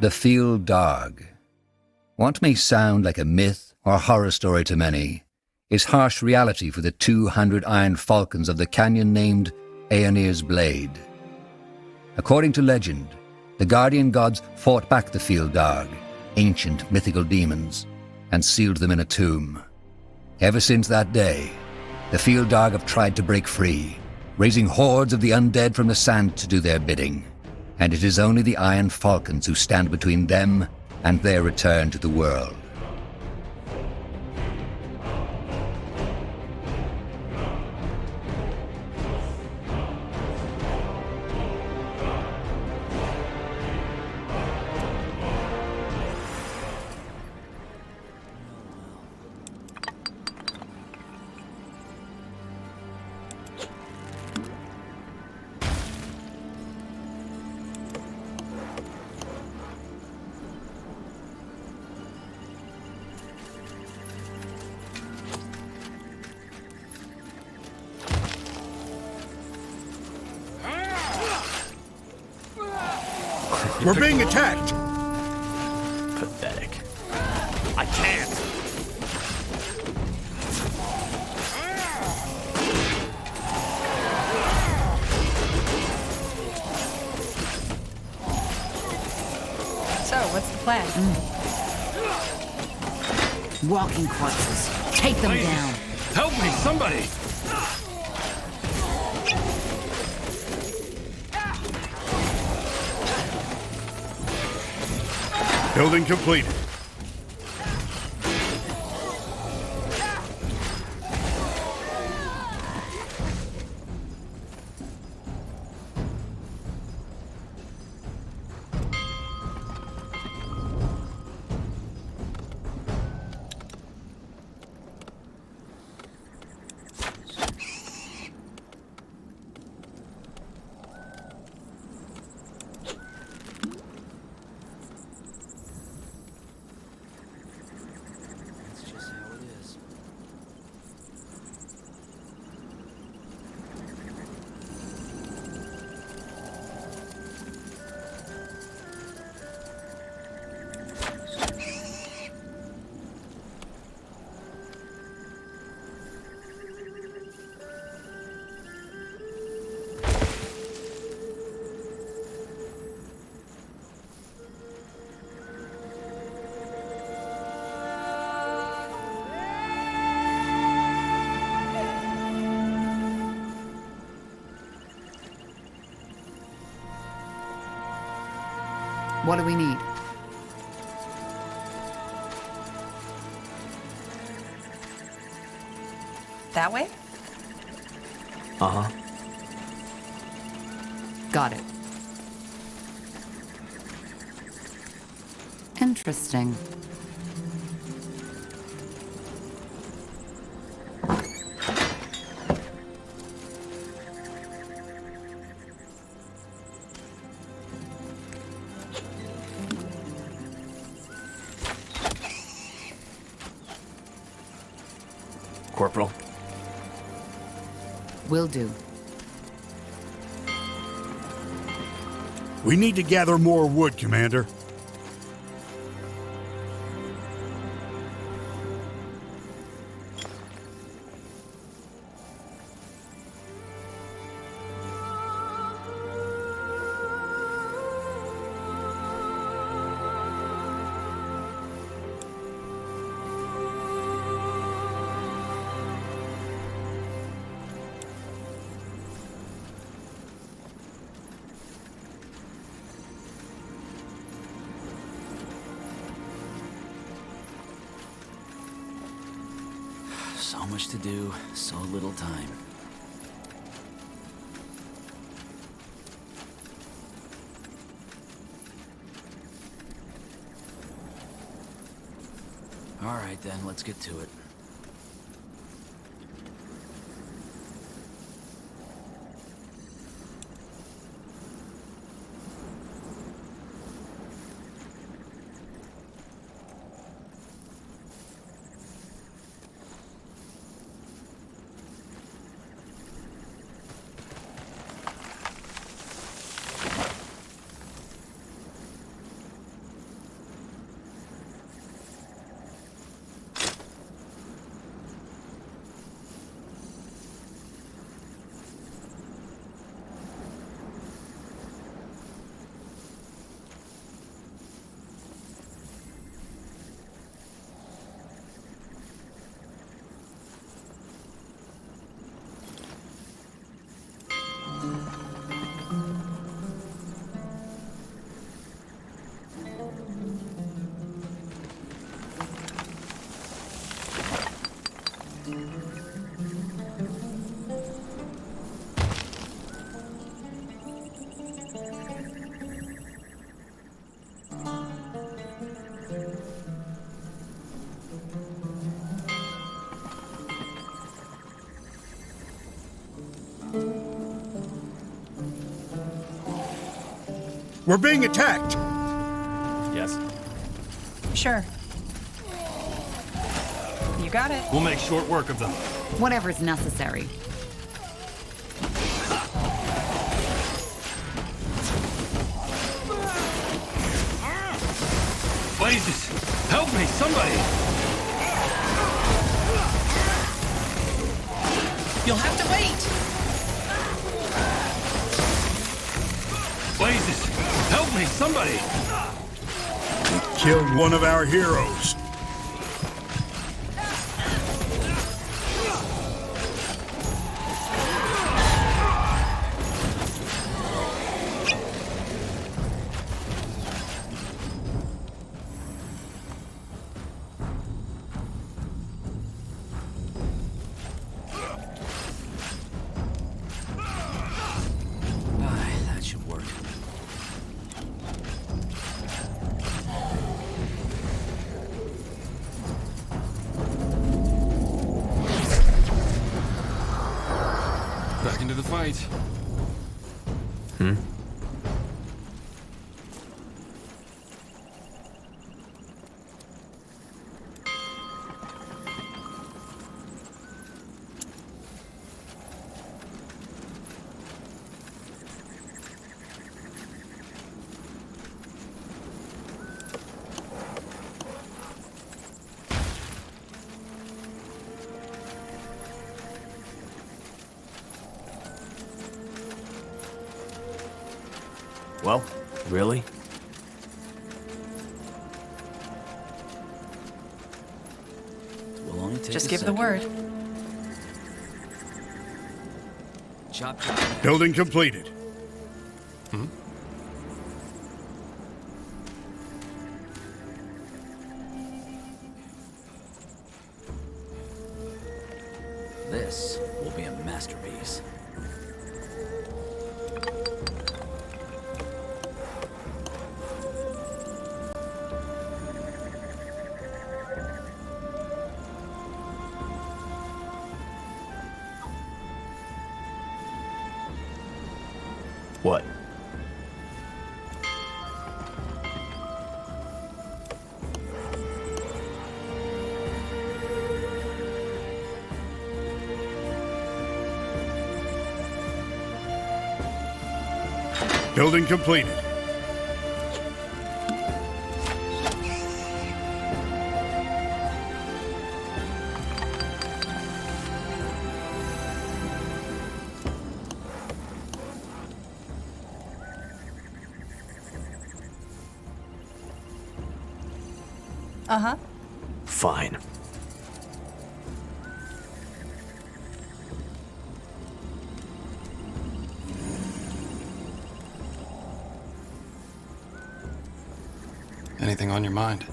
The Field Dog. What may sound like a myth or horror story to many is harsh reality for the 200 Iron Falcons of the canyon named Aenir's Blade. According to legend, the guardian gods fought back the Field Dog, ancient mythical demons, and sealed them in a tomb. Ever since that day, the Field Dog have tried to break free, raising hordes of the undead from the sand to do their bidding. And it is only the Iron Falcons who stand between them and their return to the world. We're being attacked! Pathetic. I can't! So, what's the plan? Walking corpses. Take them down. Help me, somebody! Building completed. What do we need? That way? Uh-huh. Got it. Interesting. Corporal. Will do. We need to gather more wood, Commander. So much to do, so little time. All right then, let's get to it. We're being attacked. Yes. Sure. You got it. We'll make short work of them. Whatever's necessary. Blazes! Help me, somebody! You'll have to wait. Blazes! Help me, somebody! Killed one of our heroes. That should work. Back into the fight. Well, really? Will only take Just a give the second. word. Chop, chop. Building completed. This will be a masterpiece. What? Building completed. Uh-huh. Fine. Anything on your mind?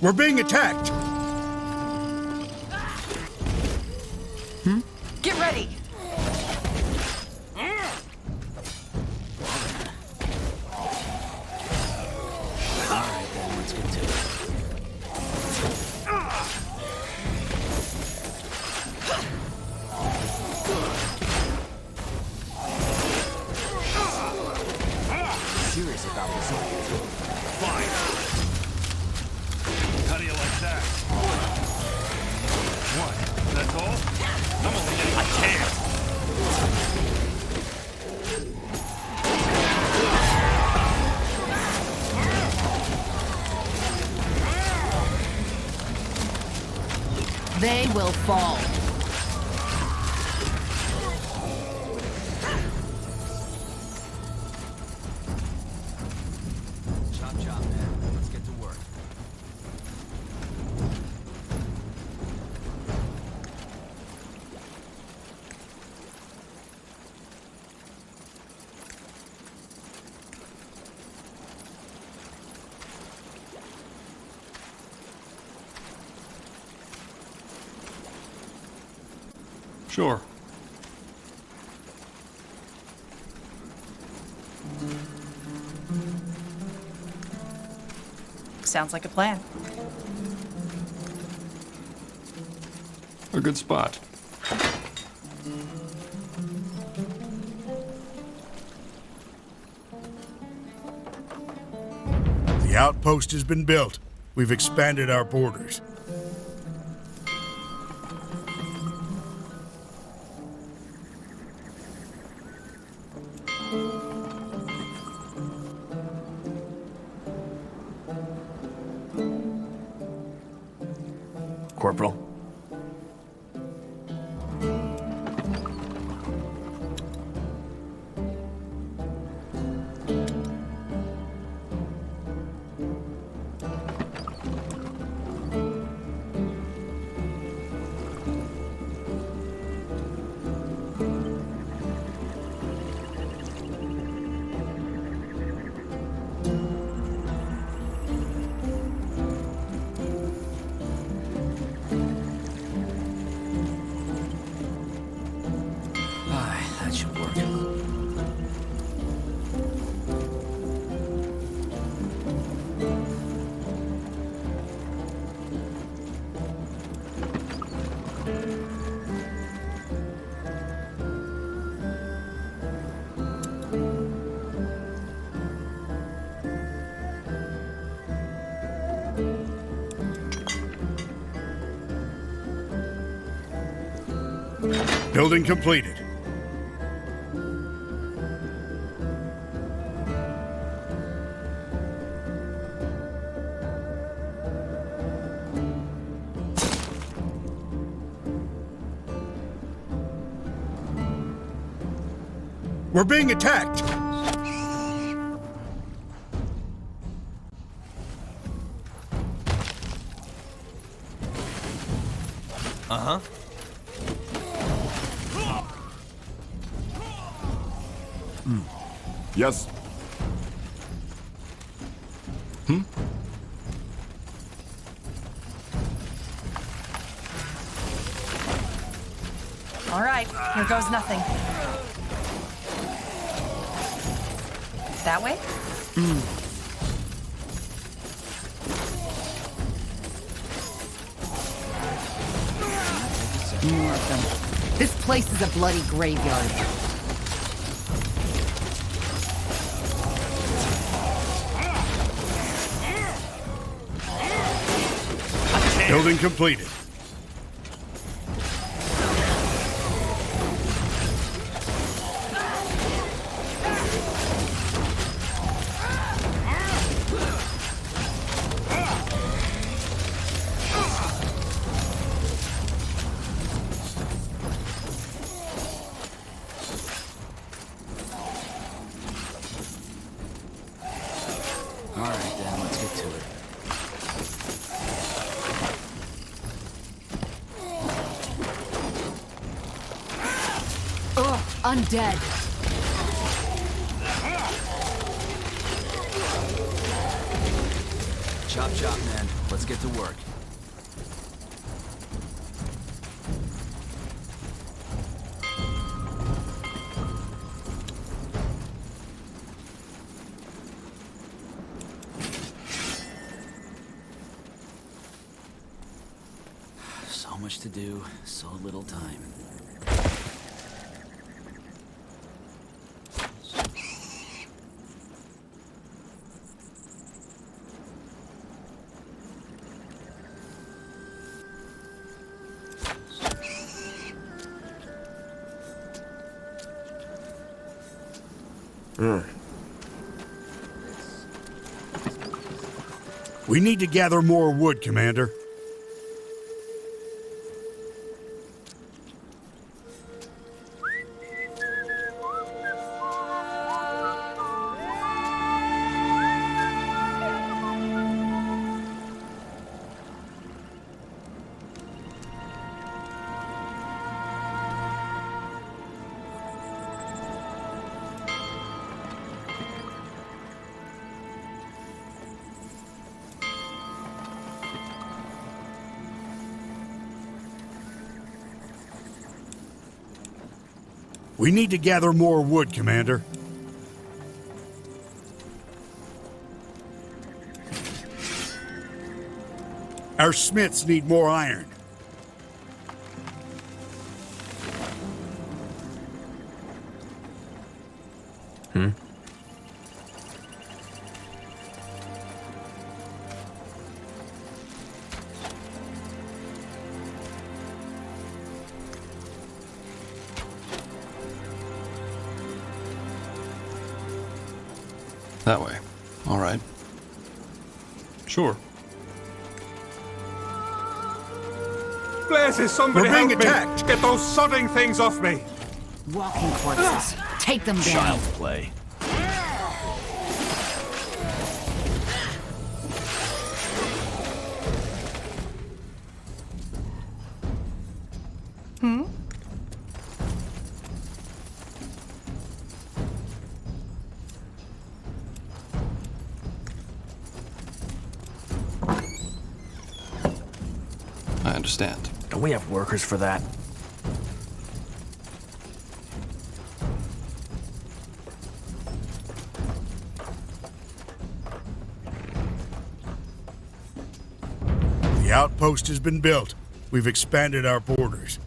We're being attacked. Get ready. Alright then, let's get to it. Serious about this. Fine. How do you like that? What? That's all? I'm only getting... I can't. They will fall. Chop, chop, man. Let's get to work. Sure. Sounds like a plan. A good spot. The outpost has been built. We've expanded our borders. Corporal? That should work. Building completed. We're being attacked! Uh-huh. Yes. All right, here goes nothing. That way? More of them. This place is a bloody graveyard. Building completed. All right, then, let's get to it. Ugh, undead. Chop, chop, man. Let's get to work. So much to do, so little time. We need to gather more wood, Commander. We need to gather more wood, Commander. Our smiths need more iron. That way. All right. Sure. Blazes, somebody We're being help me! attacked. Get those sodding things off me! Walking corpses. Take them down. Child play. I understand. Don't we have workers for that? The outpost has been built. We've expanded our borders.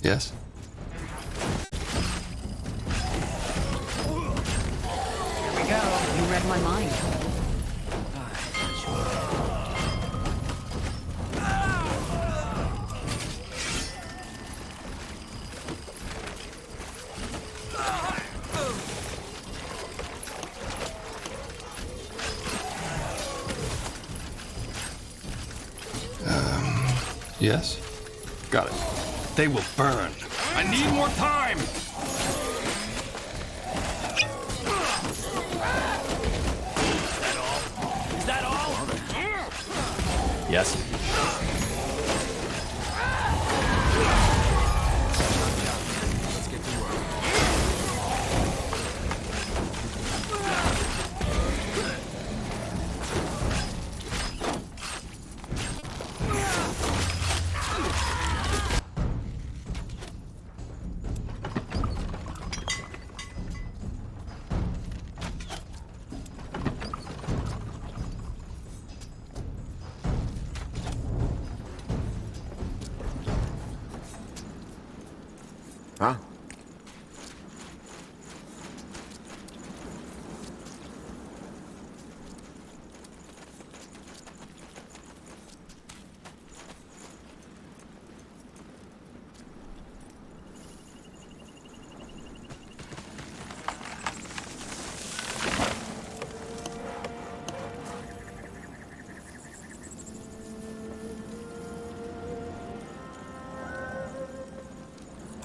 Yes? Here we go. You read my mind. Yes? Got it. They will burn. I need more time! Is that all? Yes. Let's get to work. Huh?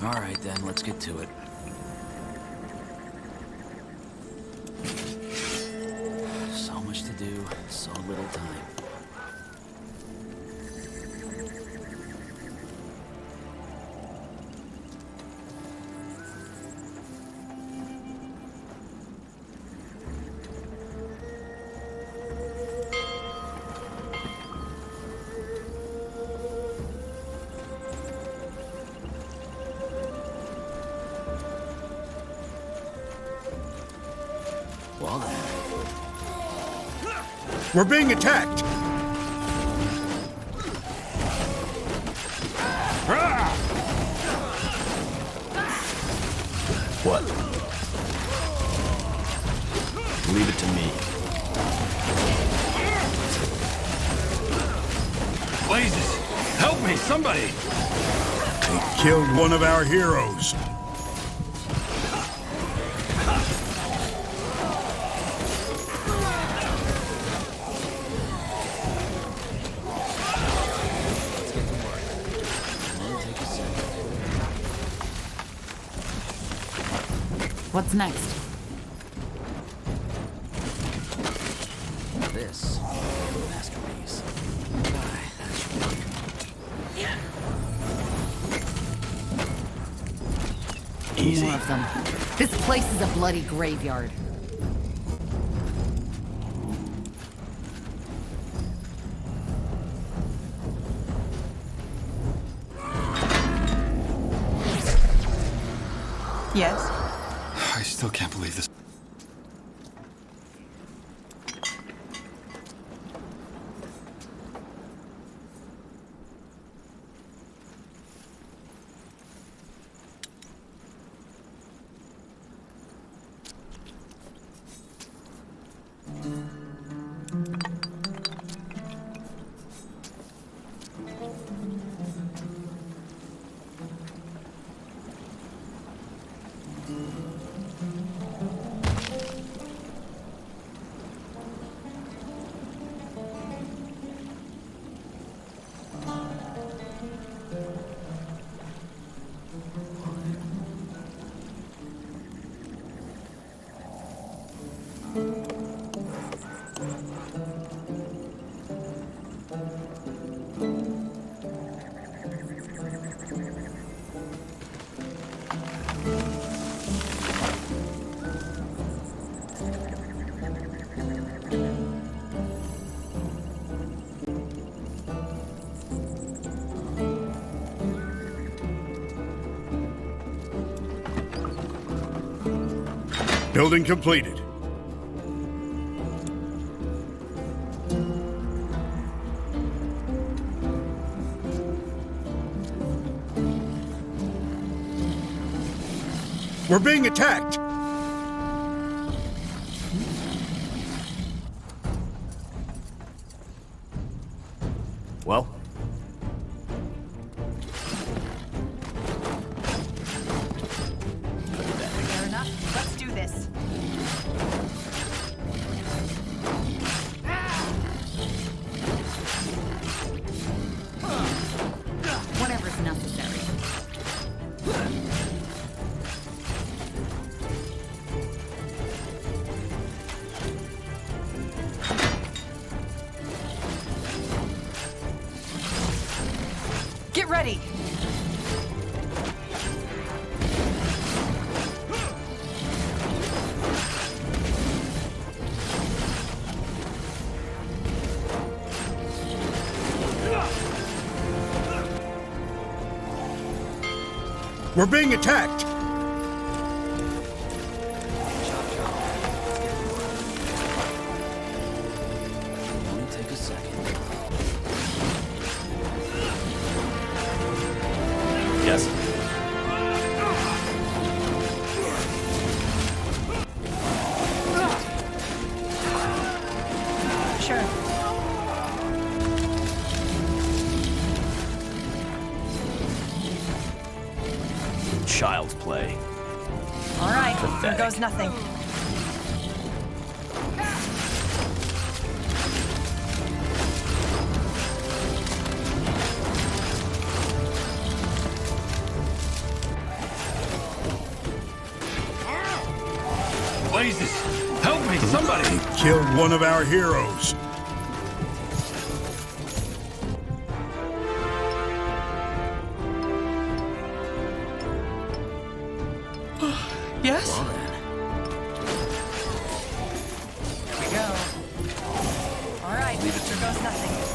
All right, then, let's get to it. So much to do, so little time. Well then. We're being attacked. What? Leave it to me. Blazes! Help me, somebody! They killed one of our heroes. What's next? This masterpiece. Why, that's More of them. This place is a bloody graveyard. Yes? I still can't believe this. Building completed. We're being attacked! Well, Fair enough. Let's do this. Whatever's necessary. Get ready! We're being attacked! only take a second. Yes. Sure. Child's play. All right, here Pathetic. goes nothing. Blazes! Help me, somebody! Killed one of our heroes. Yes? Well then. Here we go. All right, here goes nothing.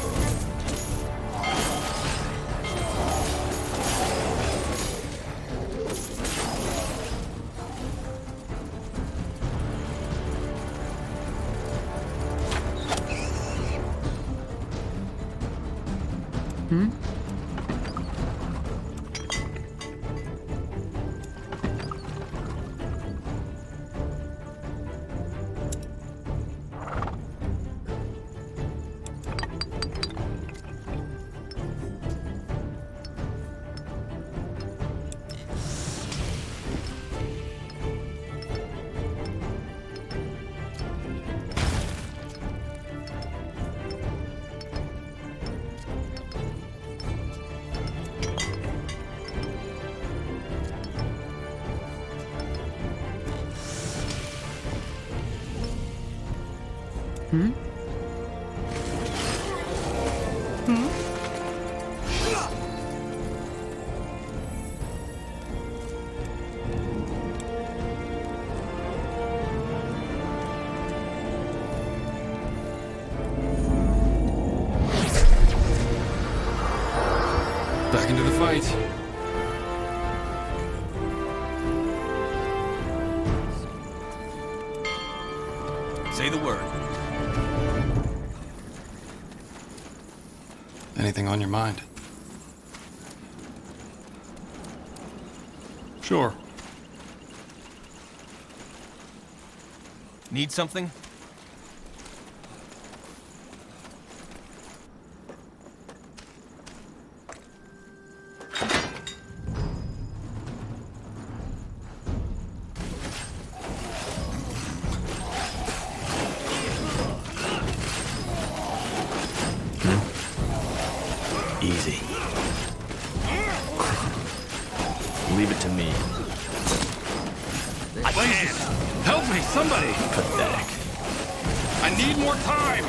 Back into the fight. Say the word. Anything on your mind? Sure. Need something? Easy. Leave it to me. I can't. Help me, somebody! Pathetic. I need more time!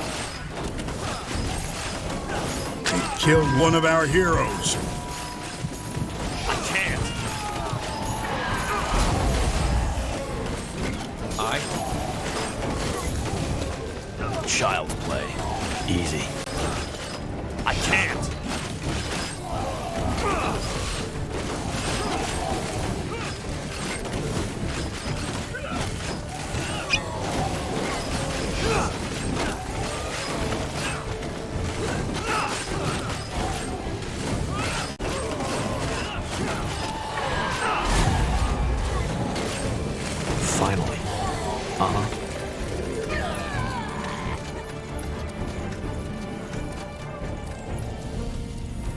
Killed one of our heroes. I can't. Child's play. Easy. I can't. Finally. Uh-huh.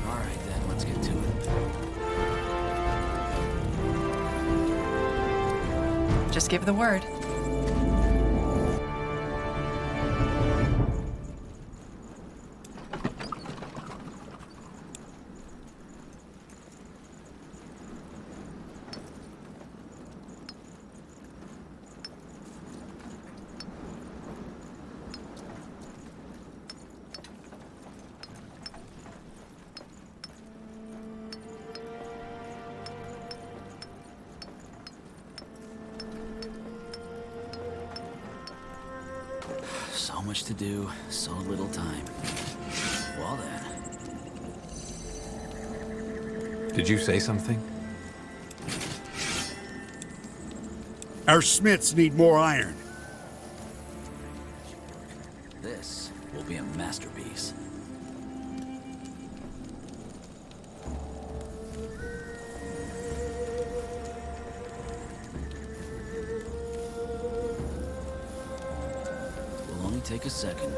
All right, then, let's get to it. Just give the word. So much to do, so little time. Well then. Did you say something? Our smiths need more iron. This will be a masterpiece. Will only take a second.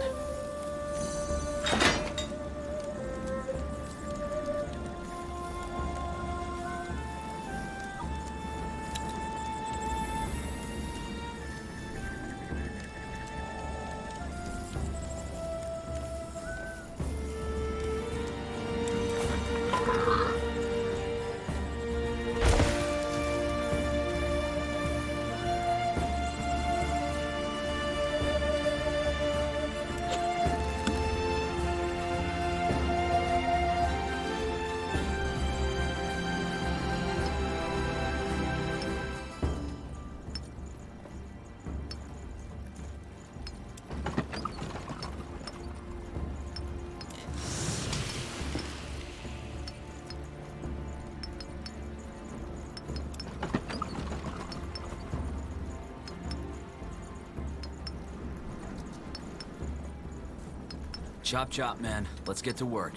Chop chop, man. Let's get to work.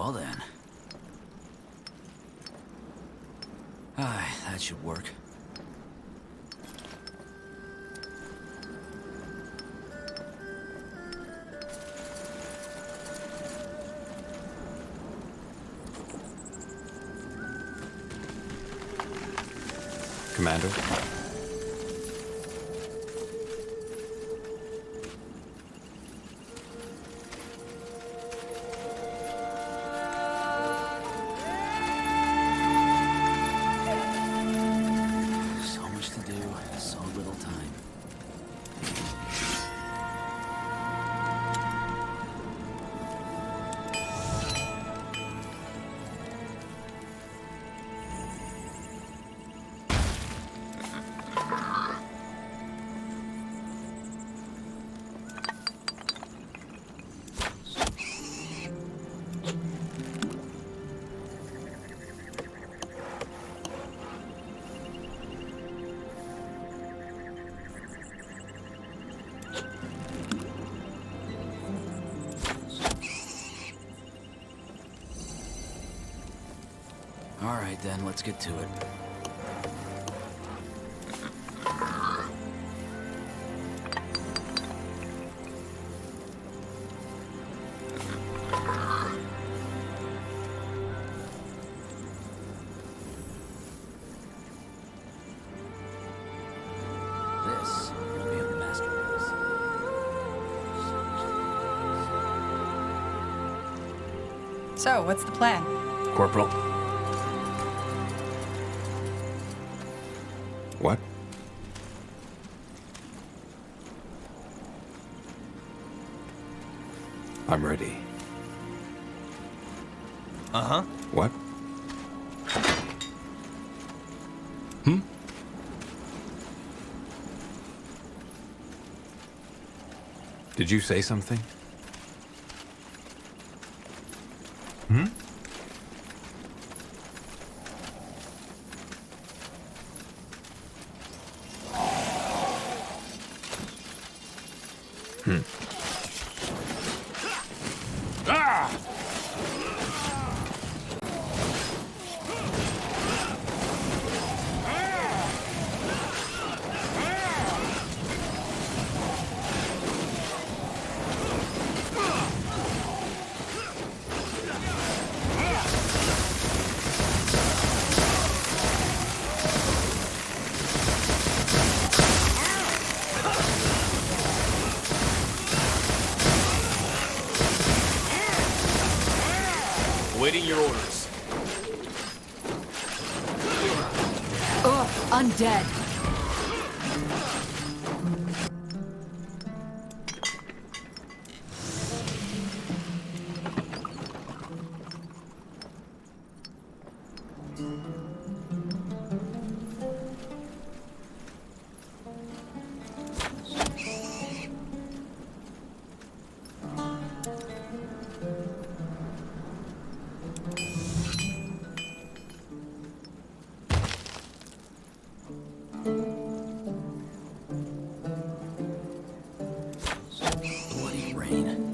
wall then. That should work. Commander? So much to do, so little time. All right, then, let's get to it. This will be a masterpiece. So, what's the plan? Corporal? What? I'm ready. Uh-huh. What? Did you say something? Waiting your orders. Ugh, undead. Bloody rain.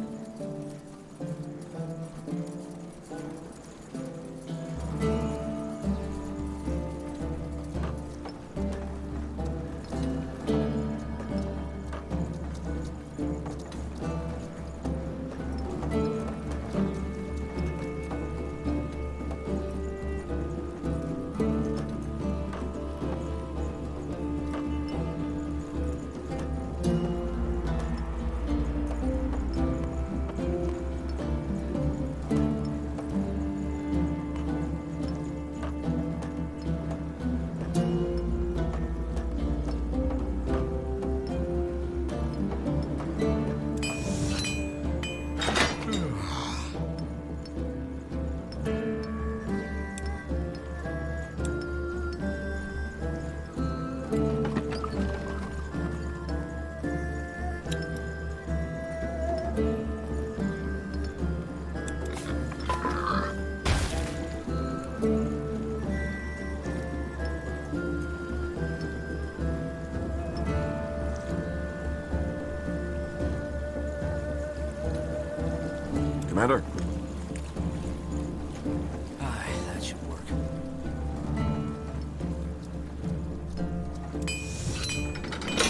Commander?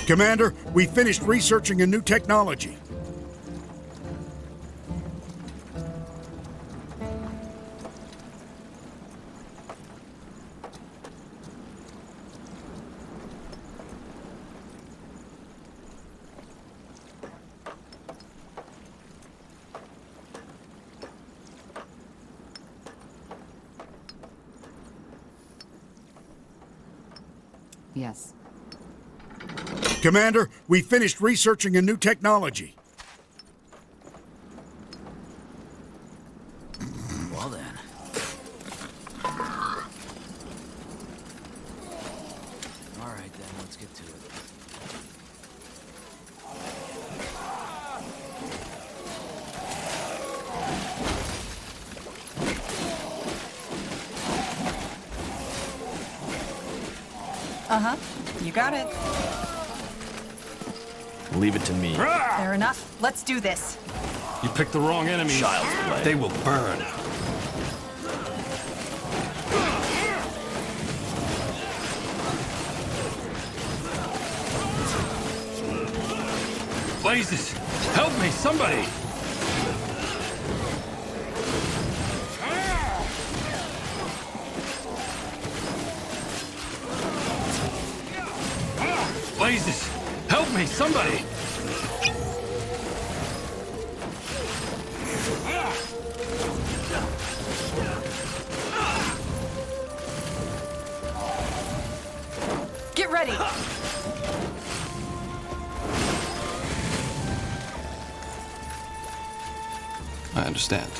Commander, we finished researching a new technology. Yes. Commander, we finished researching a new technology. Well then. All right then, let's get to it. Uh-huh. You got it. Leave it to me. Fair enough. Let's do this. You picked the wrong enemy. Child's play. They will burn. Blazes! Help me, somebody! Blazes! Help me, somebody! Get ready. I understand.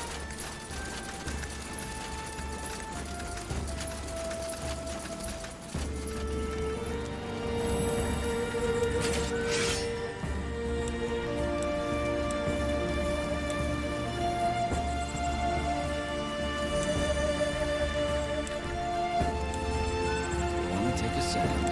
Only take a second.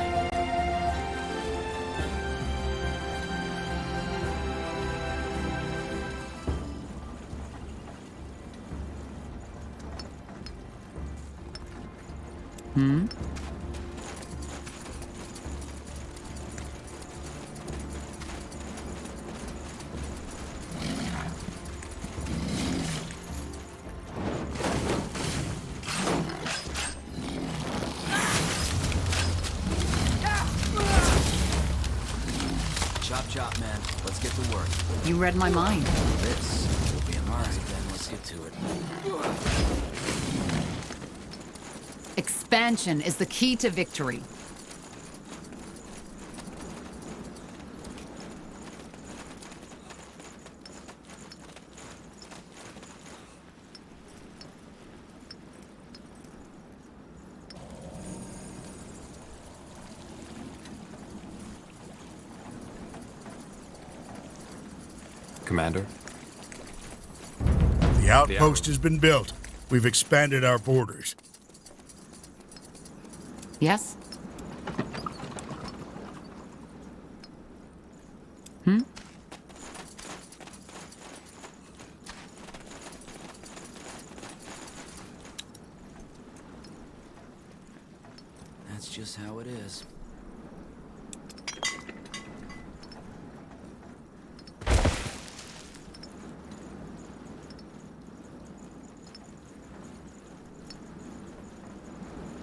Chop chop, man. Let's get to work. You read my mind. This will be a mess. Then let's get to it. Expansion is the key to victory. Commander? The outpost has been built. We've expanded our borders. Yes? That's just how it is.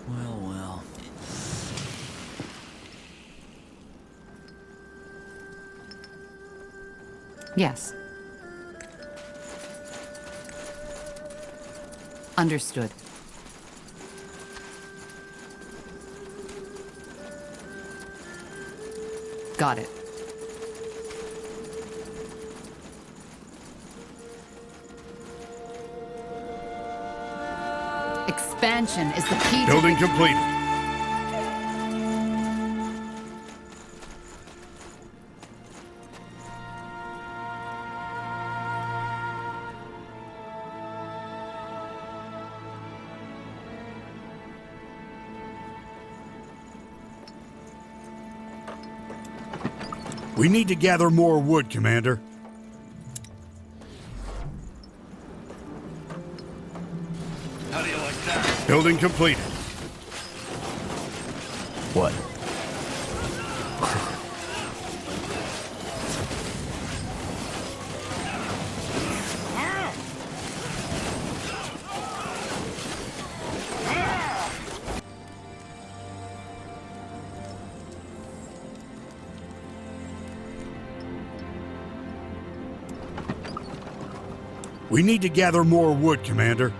Well, well. Yes. Understood. Got it. Expansion is the key to Building victory. completed. We need to gather more wood, Commander. How do you like that? Building completed. What? We need to gather more wood, Commander.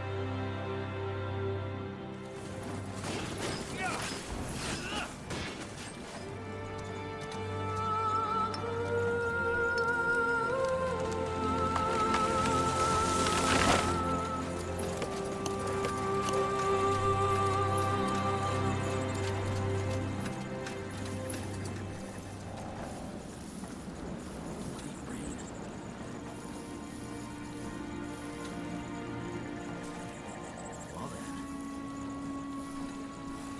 Well then.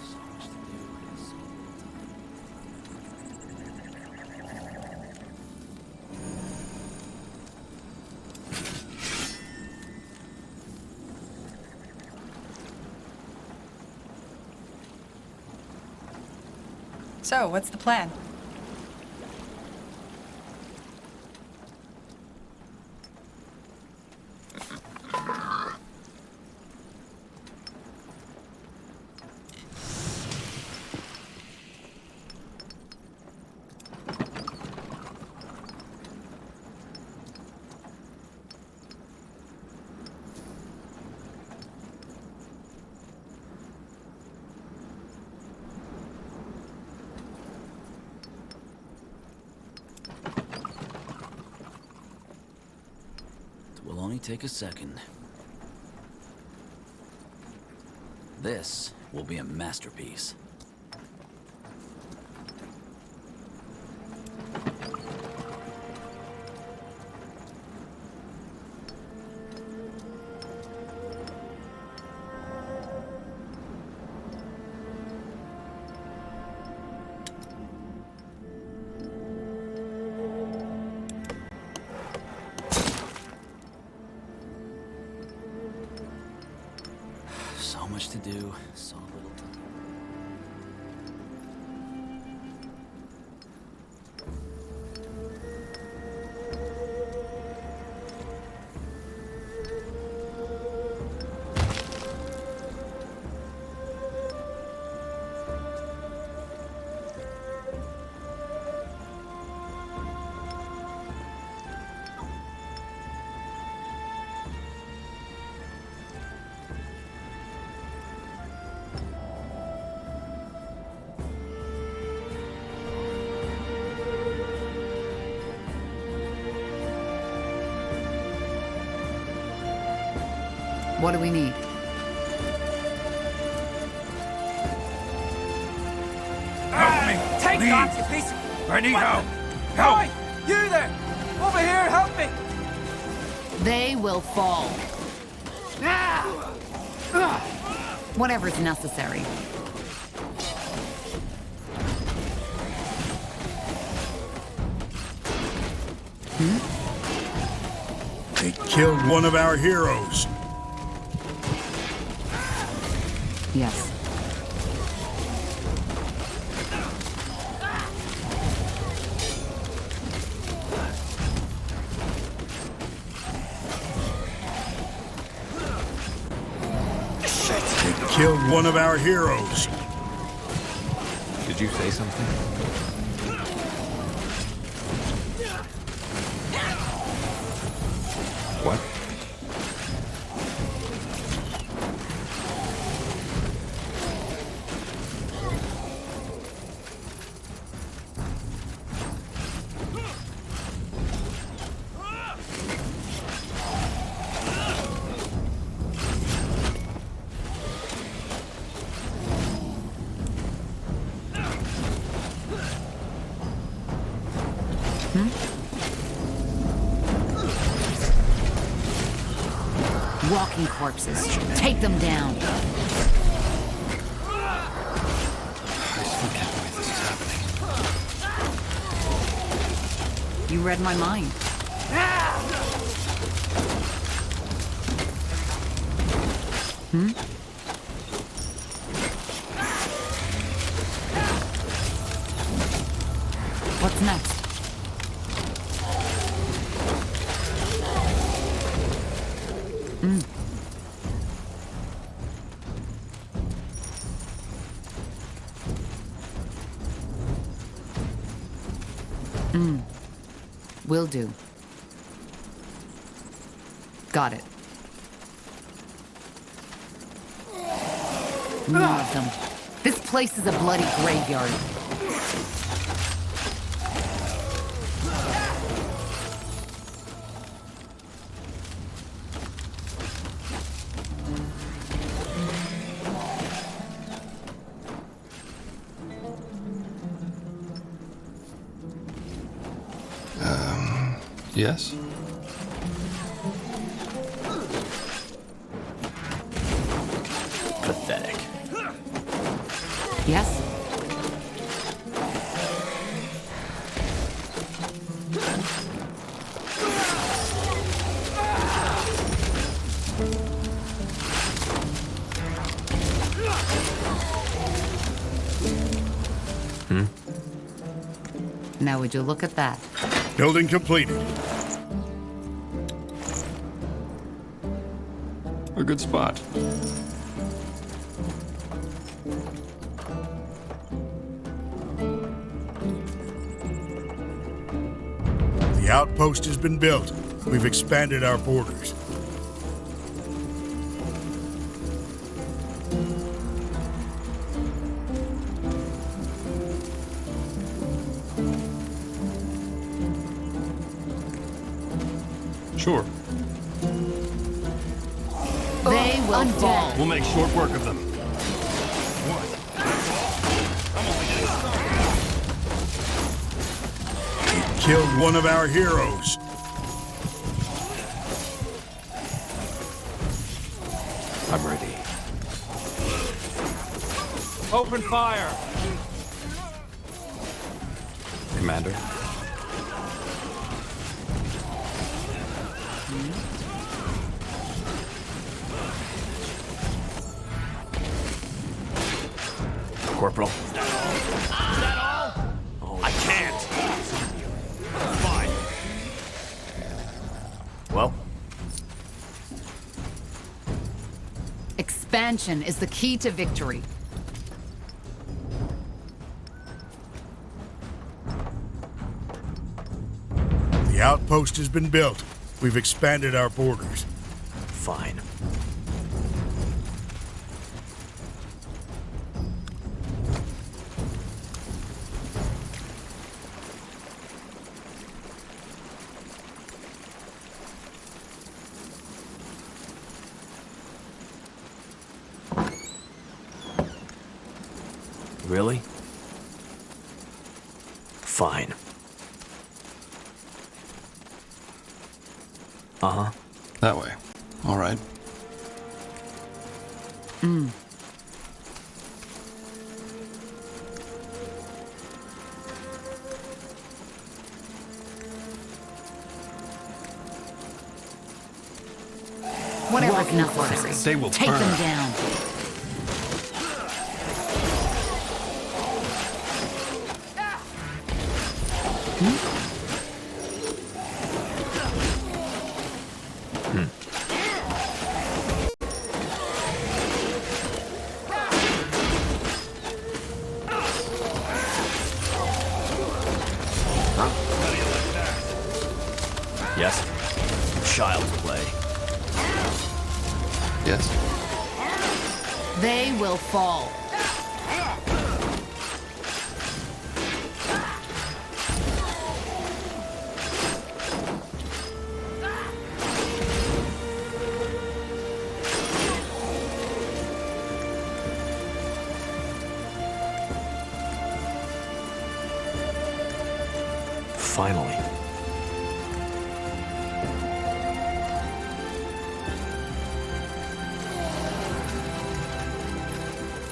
So much to do, so little time. So, what's the plan? It will only take a second. This will be a masterpiece. So much to do, so little time. What do we need? Help me! Take please. that, you piece of... I need What help! the- Help! Oi, you there! Over here, help me! They will fall. Whatever's necessary. They killed one of our heroes. Yes. They killed one of our heroes. Did you say something? What? Walking corpses. Take them down. I still can't believe this is happening. You read my mind. What's next? Will do. Got it. More of them. This place is a bloody graveyard. Yes? Pathetic. Yes? Now would you look at that? Building completed. A good spot. The outpost has been built. We've expanded our borders. Sure. They will fall. We'll make short work of them. Killed one of our heroes. I'm ready. Open fire! Commander? Corporal. I can't. Fine. Well, Expansion is the key to victory. The outpost has been built. We've expanded our borders. fine. Really? Fine. Uh-huh. That way. All right. Whatever's necessary. They will Take burn. them down. Yes? Child's play. Yes? They will fall. Finally.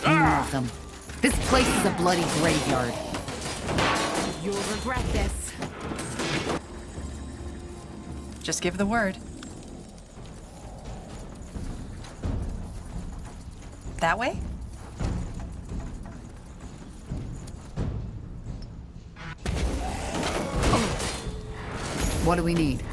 More of them. This place is a bloody graveyard. You'll regret this. Just give the word. That way? What do we need?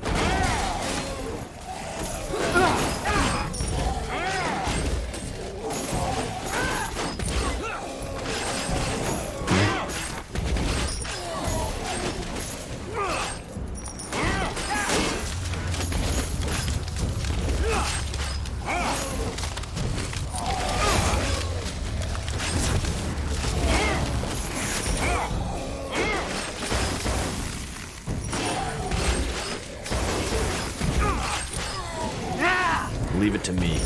Leave it to me.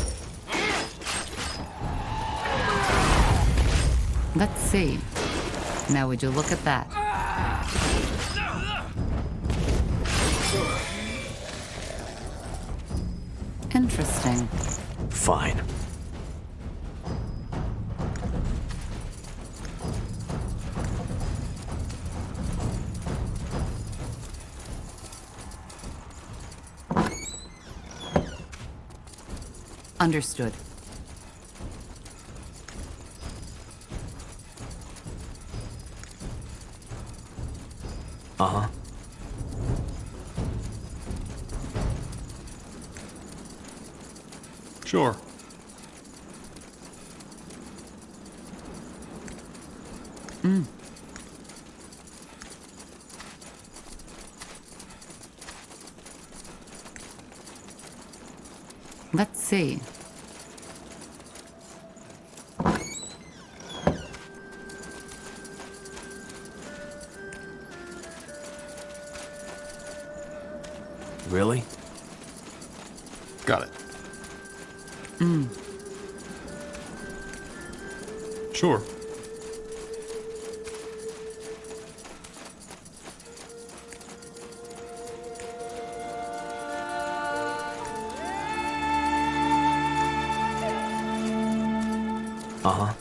Let's see. Now would you look at that? Interesting. Fine. Understood. Uh-huh. Sure. Let's see. Really? Got it. Sure. Uh-huh.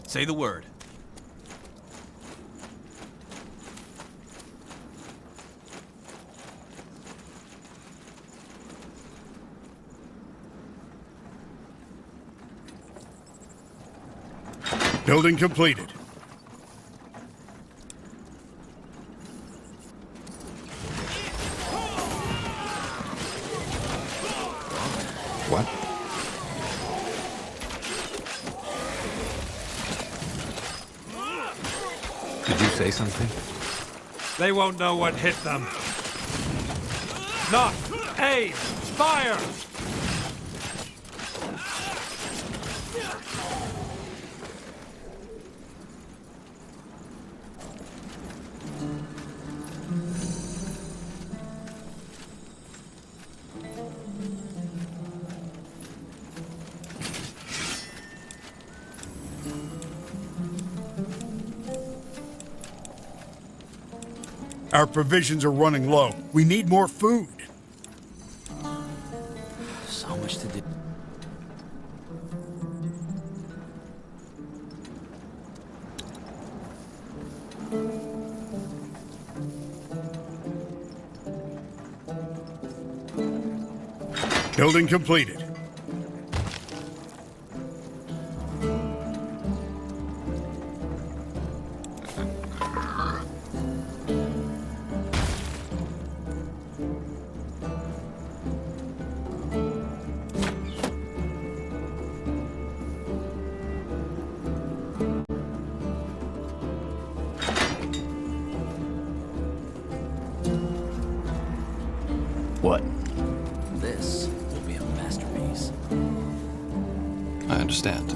Say the word. Building completed. What? Did you say something? They won't know what hit them. Knock! Aim! Fire! Our provisions are running low. We need more food. So much to do. Building completed. What? This will be a masterpiece. I understand.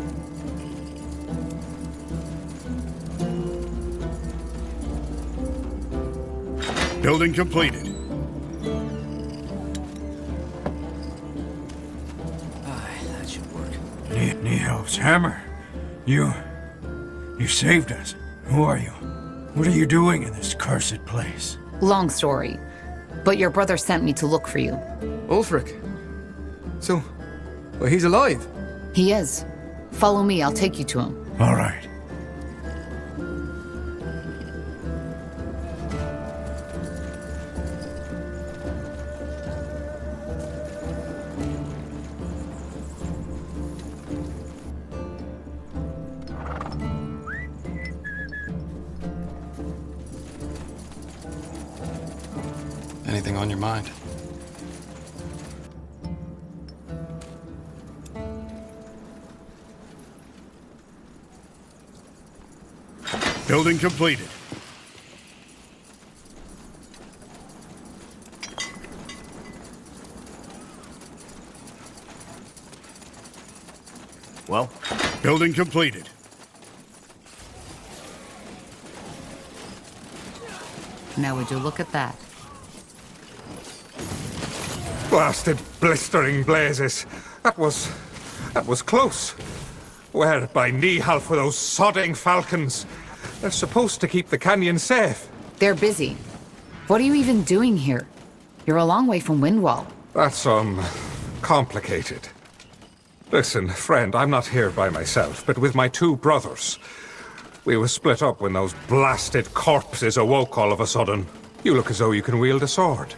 Building completed. Aye, that should work. Nihal's hammer. You saved us. Who are you? What are you doing in this cursed place? Long story. But your brother sent me to look for you. Ulfric. So, well, he's alive. He is. Follow me, I'll take you to him. All right. Anything on your mind? Building completed. Well, Building completed. Now would you look at that? Blasted blistering blazes. That was close. Where by Nihalf were those sodding falcons? They're supposed to keep the canyon safe. They're busy. What are you even doing here? You're a long way from Windwall. That's, complicated. Listen, friend, I'm not here by myself, but with my two brothers. We were split up when those blasted corpses awoke all of a sudden. You look as though you can wield a sword.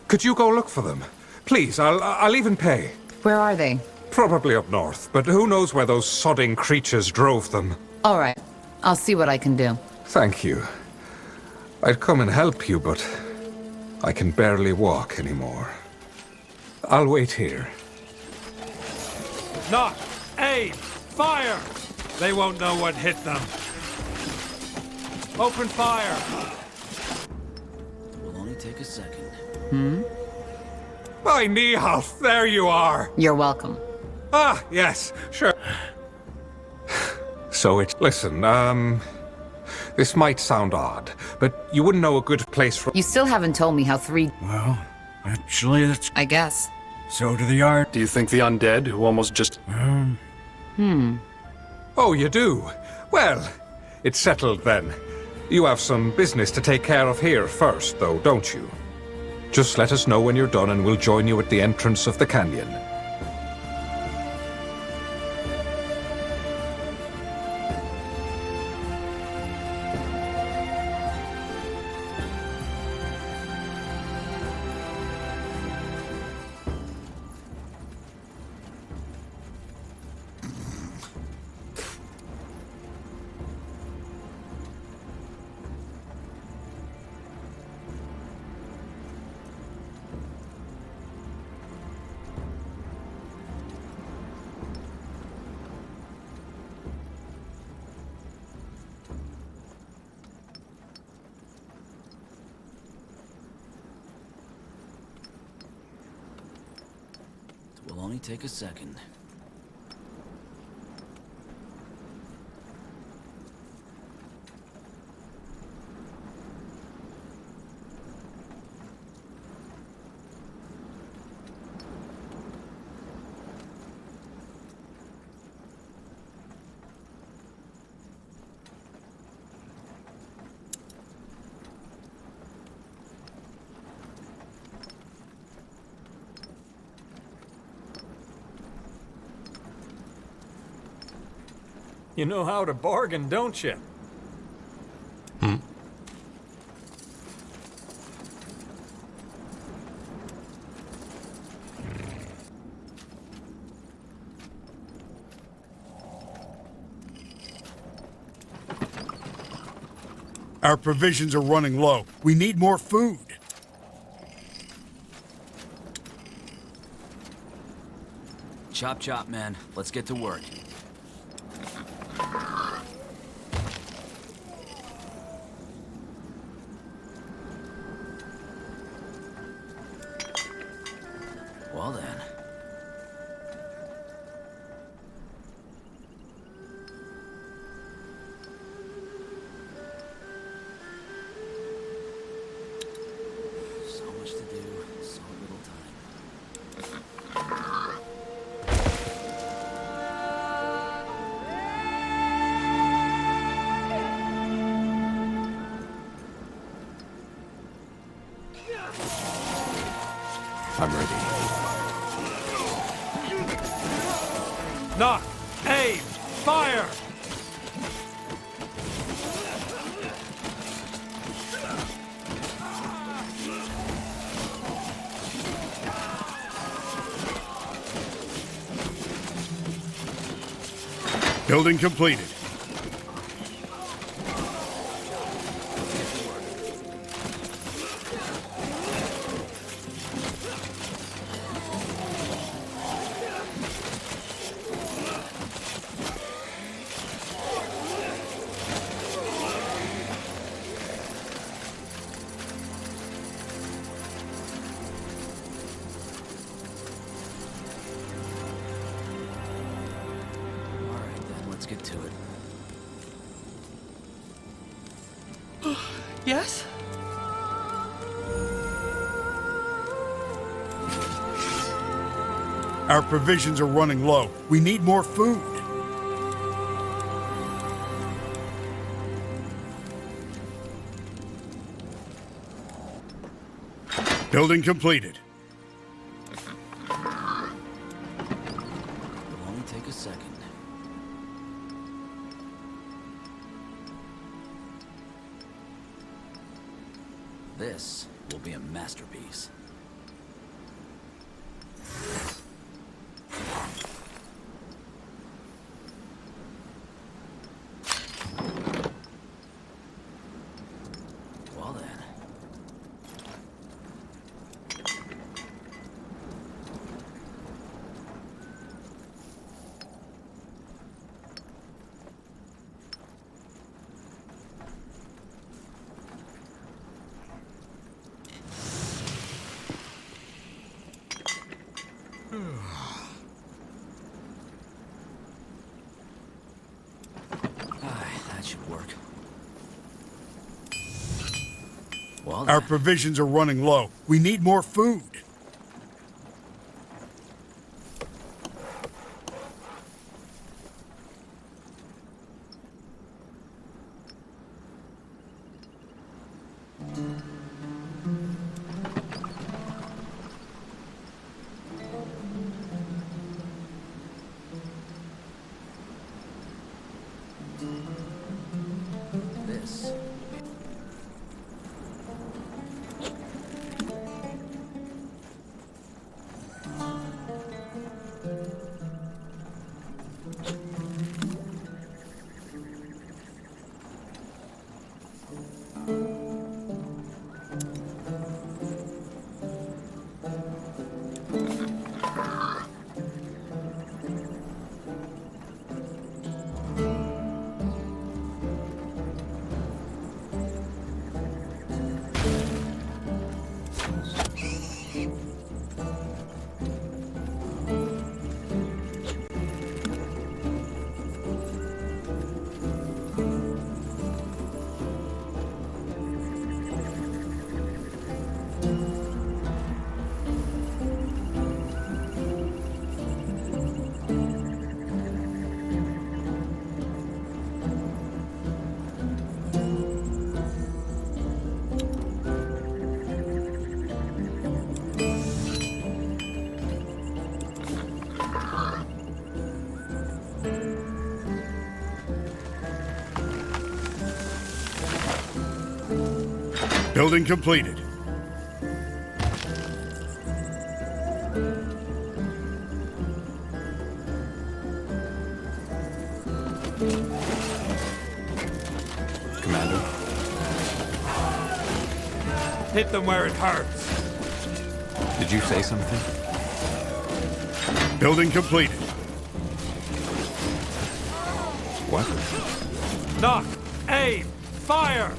Could you go look for them? Please, I'll even pay. Where are they? Probably up north, but who knows where those sodding creatures drove them. All right. I'll see what I can do. Thank you. I'd come and help you, but I can barely walk anymore. I'll wait here. Knock! Aim! Fire! They won't know what hit them. Open fire! It will only take a second. By Nihalf, there you are! You're welcome. Ah, yes, sure. So listen, this might sound odd, but you wouldn't know a good place for... You still haven't told me how Well, actually, that's... I guess. So do the art. Do you think the undead who almost just... Oh, you do? Well, it's settled then. You have some business to take care of here first, though, don't you? Just let us know when you're done and we'll join you at the entrance of the canyon. It will only take a second. You know how to bargain, don't you? Our provisions are running low. We need more food. Chop chop, man. Let's get to work. Well then. So much to do, so little time. I'm ready. Knock! Aim! Fire! Building completed. Alright then, let's get to it. Yes? Our provisions are running low. We need more food. Building completed. It'll only take a second. This will be a masterpiece. Well then. That should work. Well, Our then. provisions are running low. We need more food. This. Building completed. Commander? Hit them where it hurts. Did you say something? Building completed. What? Knock! Aim! Fire!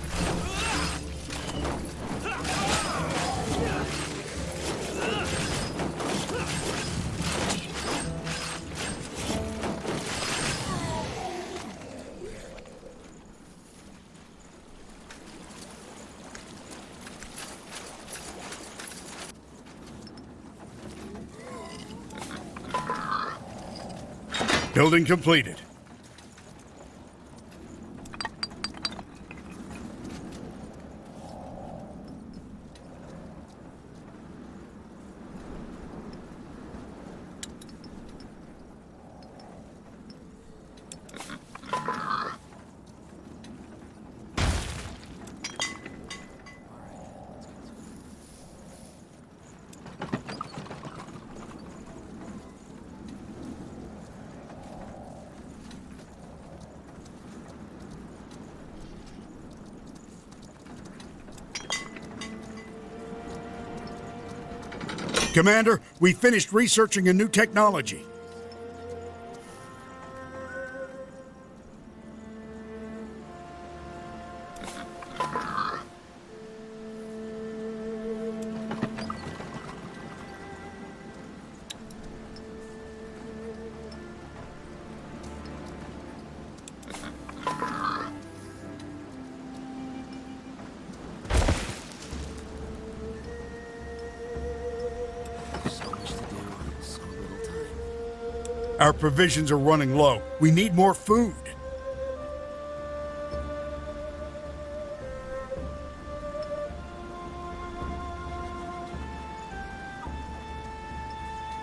Building completed. Commander, we finished researching a new technology. Our provisions are running low. We need more food.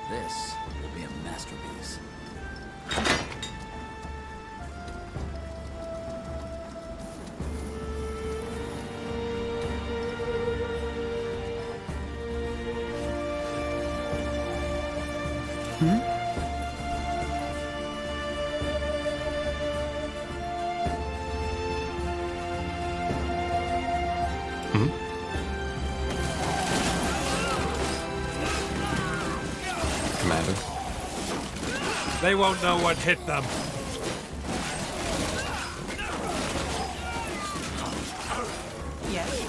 This will be a masterpiece. Commander. They won't know what hit them. Yes.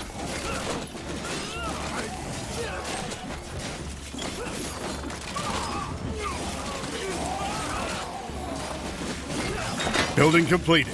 Building completed.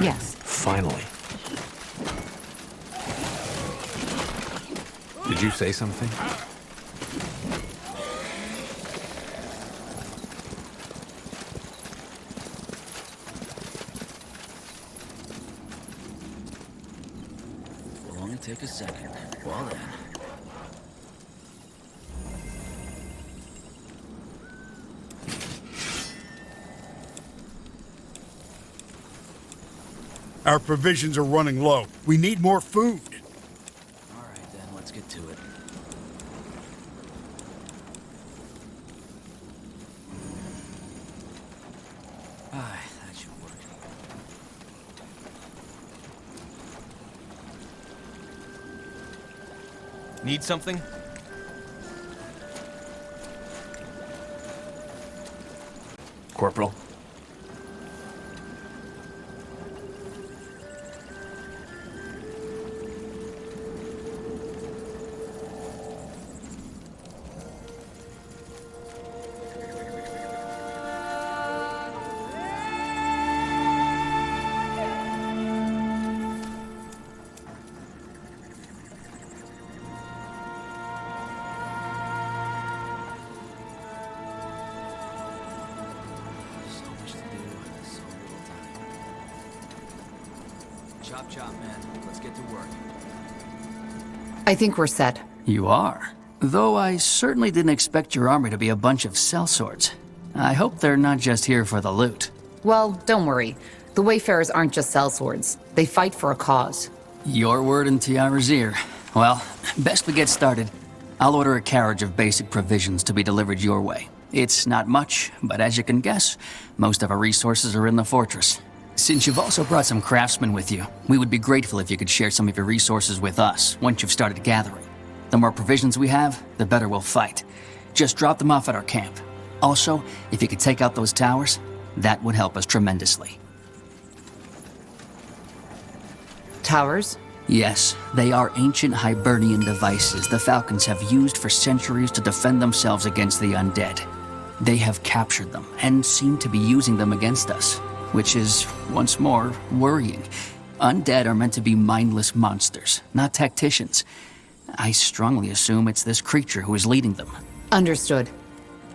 Yes. Finally. Did you say something? Will only take a second. Well then. Our provisions are running low. We need more food. All right then, let's get to it. That should work. Need something? Corporal? So much to do, so little time. Chop chop, man. Let's get to work. I think we're set. You are. Though I certainly didn't expect your army to be a bunch of sellswords. I hope they're not just here for the loot. Well, don't worry. The Wayfarers aren't just sellswords. They fight for a cause. Your word in Tiara's ear. Well, best we get started. I'll order a carriage of basic provisions to be delivered your way. It's not much, but as you can guess, most of our resources are in the fortress. Since you've also brought some craftsmen with you, we would be grateful if you could share some of your resources with us once you've started gathering. The more provisions we have, the better we'll fight. Just drop them off at our camp. Also, if you could take out those towers, that would help us tremendously. Towers? Yes, they are ancient Hibernian devices the Falcons have used for centuries to defend themselves against the undead. They have captured them and seem to be using them against us, which is, once more, worrying. Undead are meant to be mindless monsters, not tacticians. I strongly assume it's this creature who is leading them. Understood.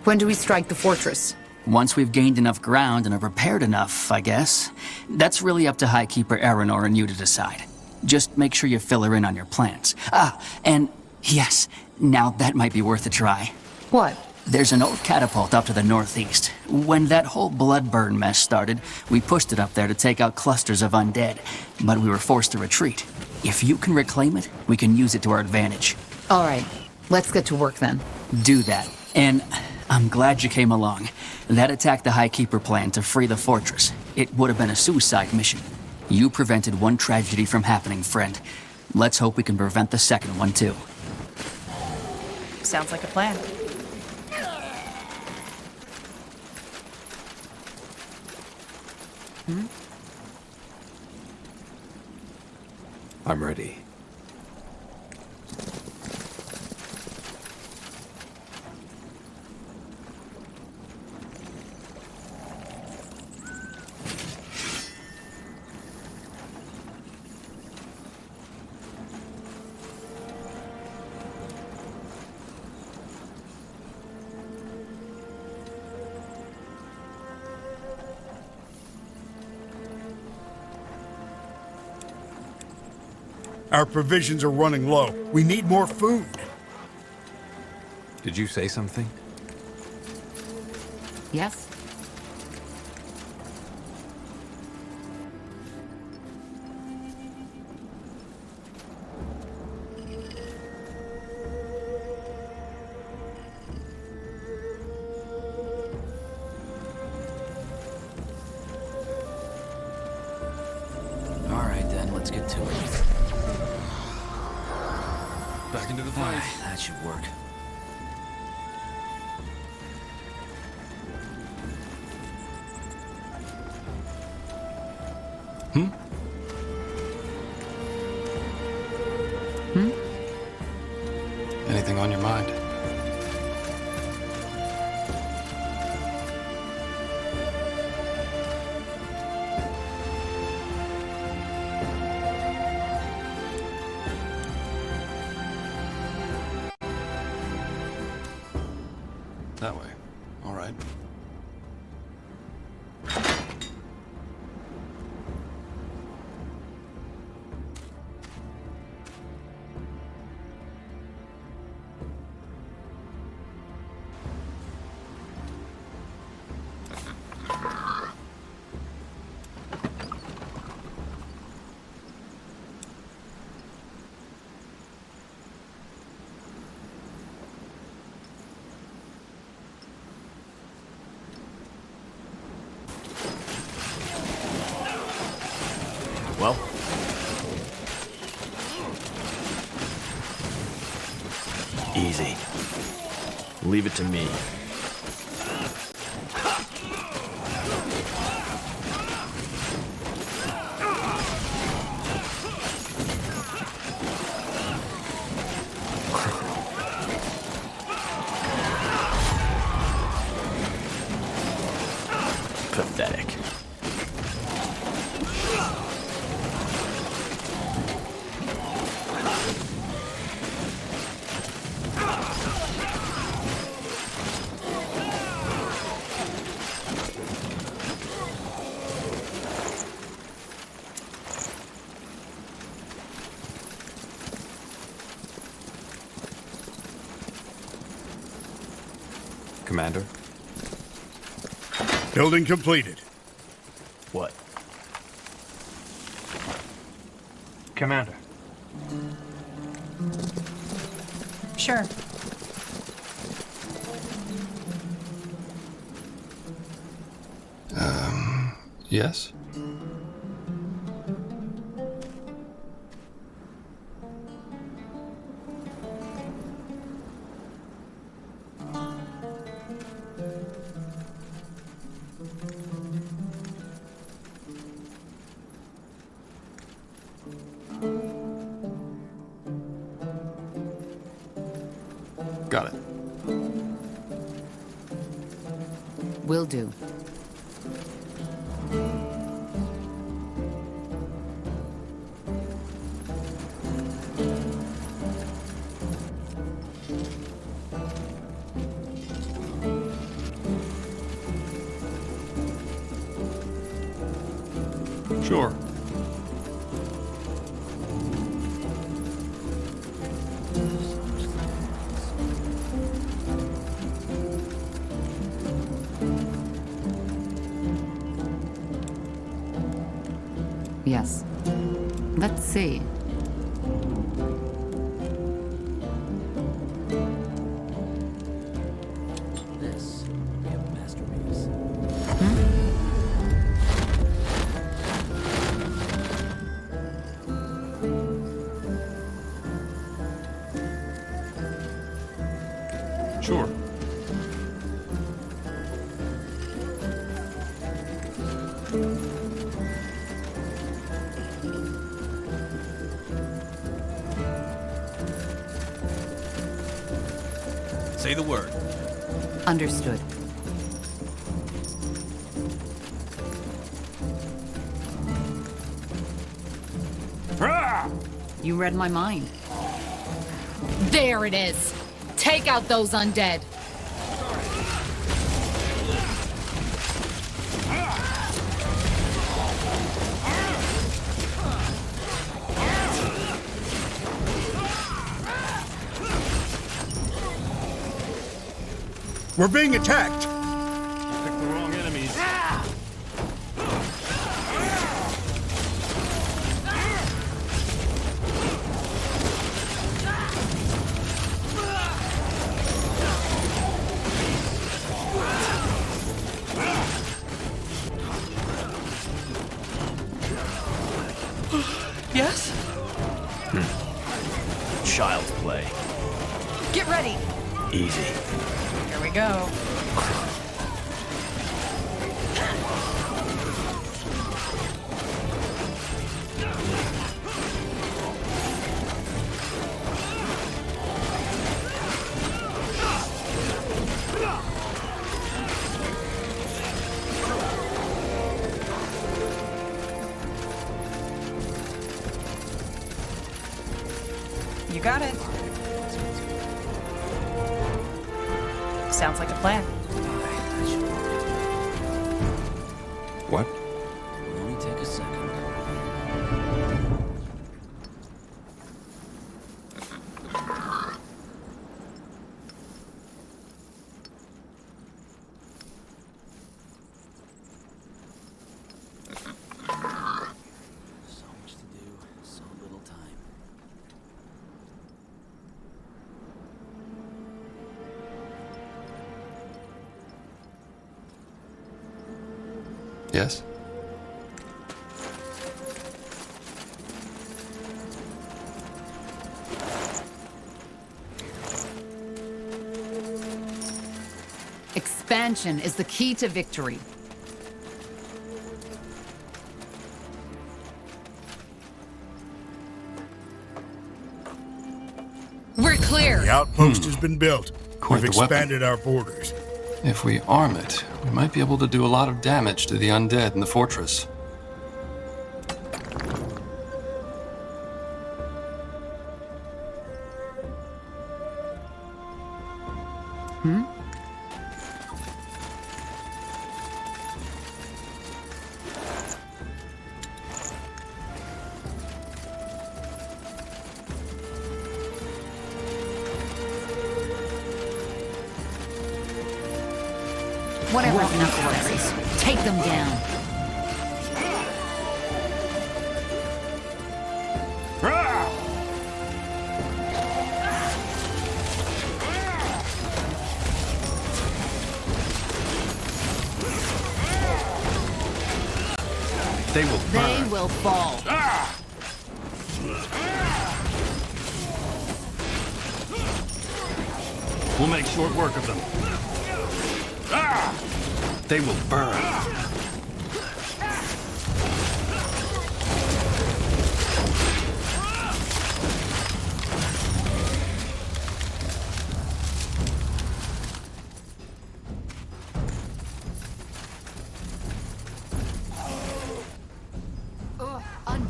When do we strike the fortress? Once we've gained enough ground and are prepared enough, I guess. That's really up to Highkeeper Aranor and you to decide. Just make sure you fill her in on your plans. And yes, now that might be worth a try. What? There's an old catapult up to the northeast. When that whole Bloodburn mess started, we pushed it up there to take out clusters of undead, but we were forced to retreat. If you can reclaim it, we can use it to our advantage. All right, let's get to work then. Do that. And I'm glad you came along. That attack the Highkeeper planned to free the fortress. It would have been a suicide mission. You prevented one tragedy from happening, friend. Let's hope we can prevent the second one, too. Sounds like a plan. I'm ready. Our provisions are running low. We need more food. Did you say something? Yes? All right, then, let's get to it. Back into the fight. That should work. Anything on your mind? That way. All right. Well, easy. Leave it to me. Pathetic. Commander? Building completed. What? Commander. Sure. Yes? Will do. Sure. Yes. Let's see. This be a masterpiece. Sure. Say the word. Understood. You read my mind. There it is! Take out those undead! We're being attacked! Pick the wrong enemies. Yes? Child's play. Get ready. Easy. Here we go. You got it. Sounds like a plan. What? Only take a second. So much to do, so little time. Yes? Expansion is the key to victory. We're clear! The outpost has been built. Quite We've the weapon. expanded our borders. If we arm it, we might be able to do a lot of damage to the undead in the fortress. Whatever, knuckleheads. Take them down. They will burn. They will fall. We'll make short work of them. They will burn.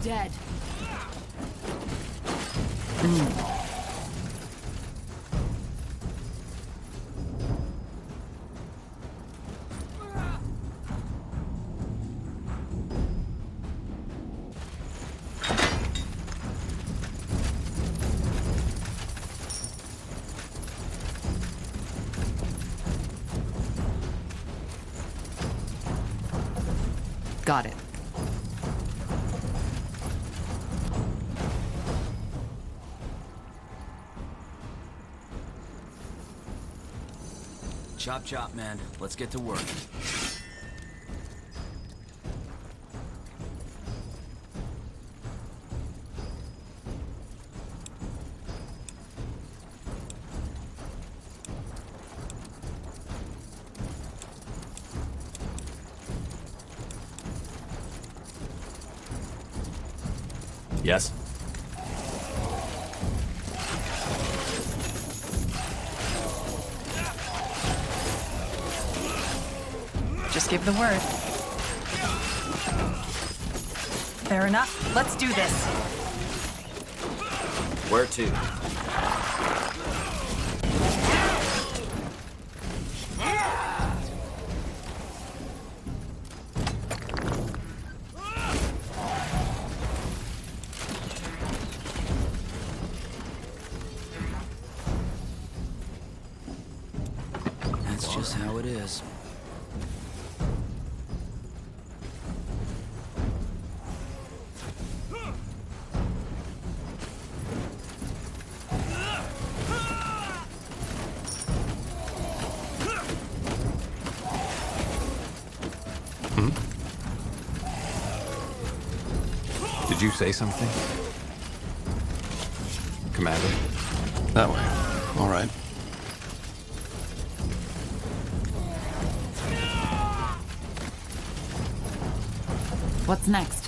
undead. Got it. Chop chop, man. Let's get to work. Yes? Just give the word. Fair enough. Let's do this. Where to? That's just how it is. Did you say something? Commander? That way. All right. What's next?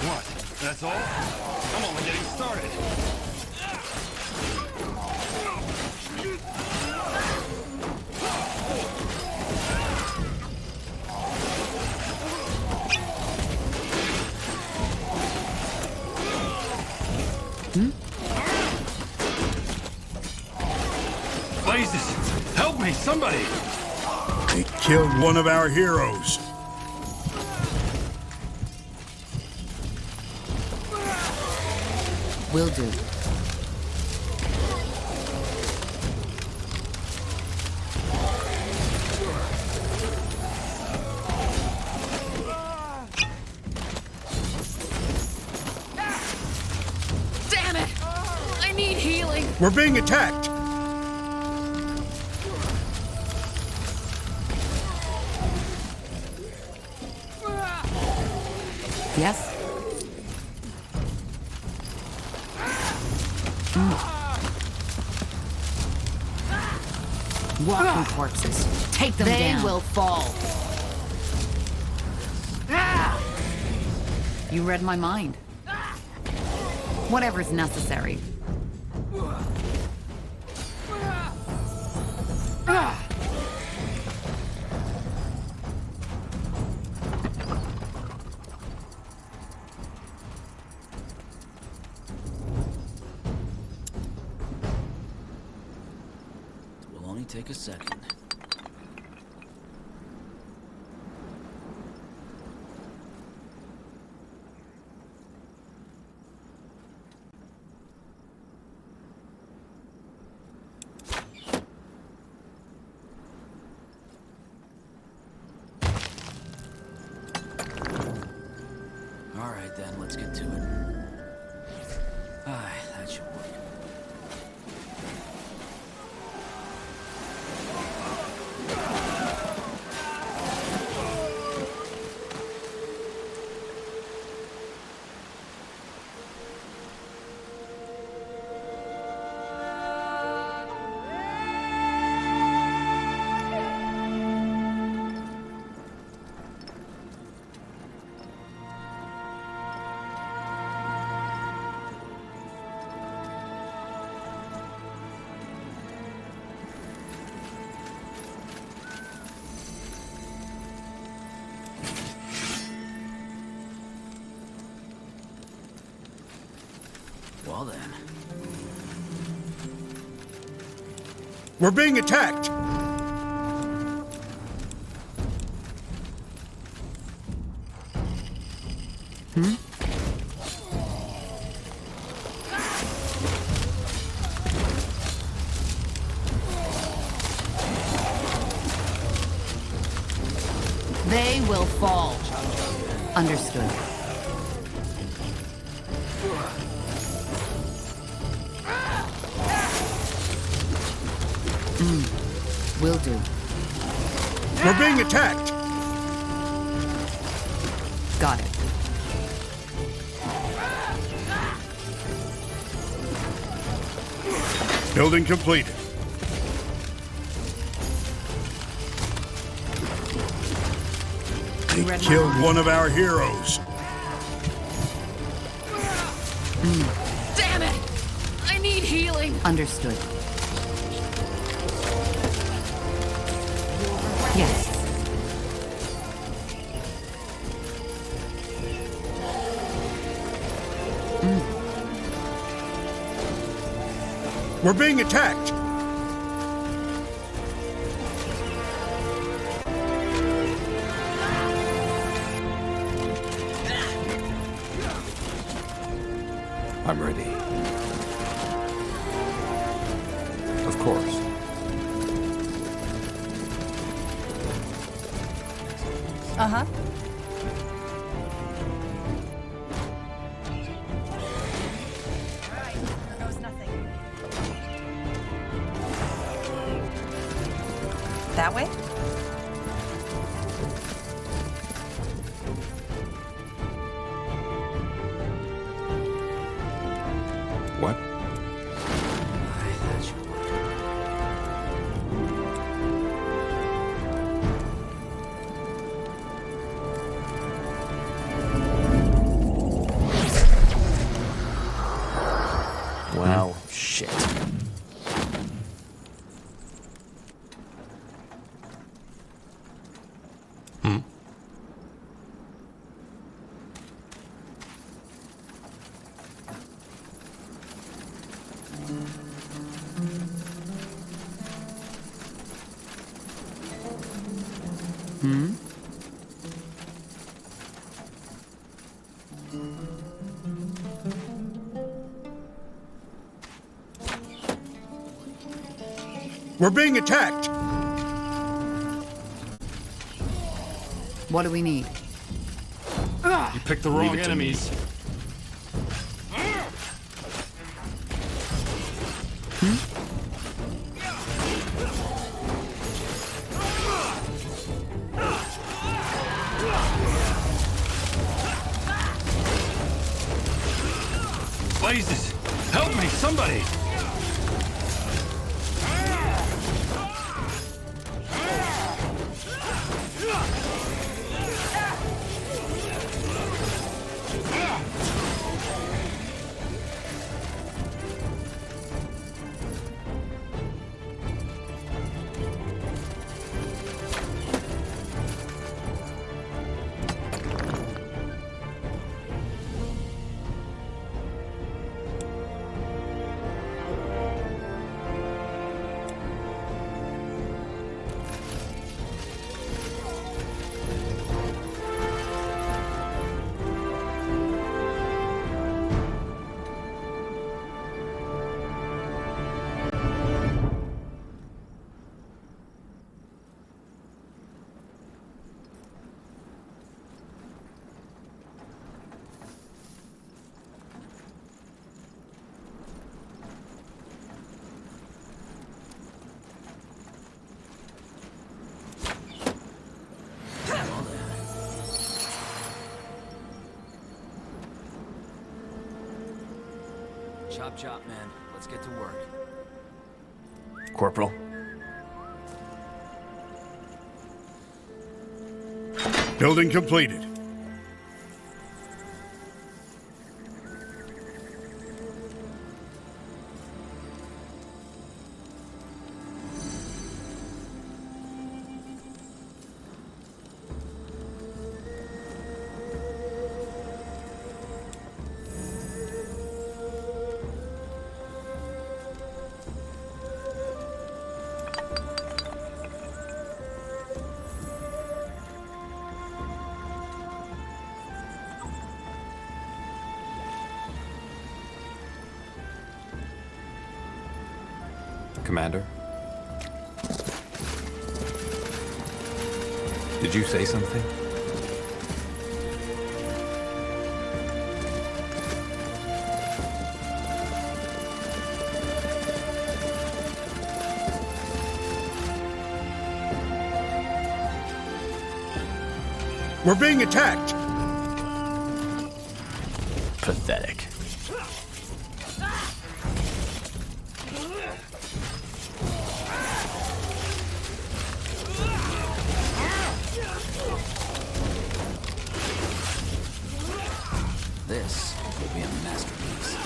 What? That's all? I'm only getting started. Blazes! Help me, somebody! They killed one of our heroes. Will do. Damn it! I need healing. We're being attacked. Yes? Walking corpses. Take them down. They will fall. You read my mind. Whatever's necessary. Will only take a second. All right, then, let's get to it. Aye, that should work. Well then. We're being attacked! They will fall. Understood. Will do. We're being attacked! Got it. Building completed. They killed one of our heroes. Damn it! I need healing. Understood. Yes. We're being attacked! I'm ready. Of course. Uh-huh. Alright, there goes nothing. That way? What? Well, shit. We're being attacked! What do we need? You picked the wrong enemies. Blazes! Help me, somebody! Chop chop, man. Let's get to work. Corporal. Building completed. Commander. Did you say something? We're being attacked! Pathetic. This will be a masterpiece.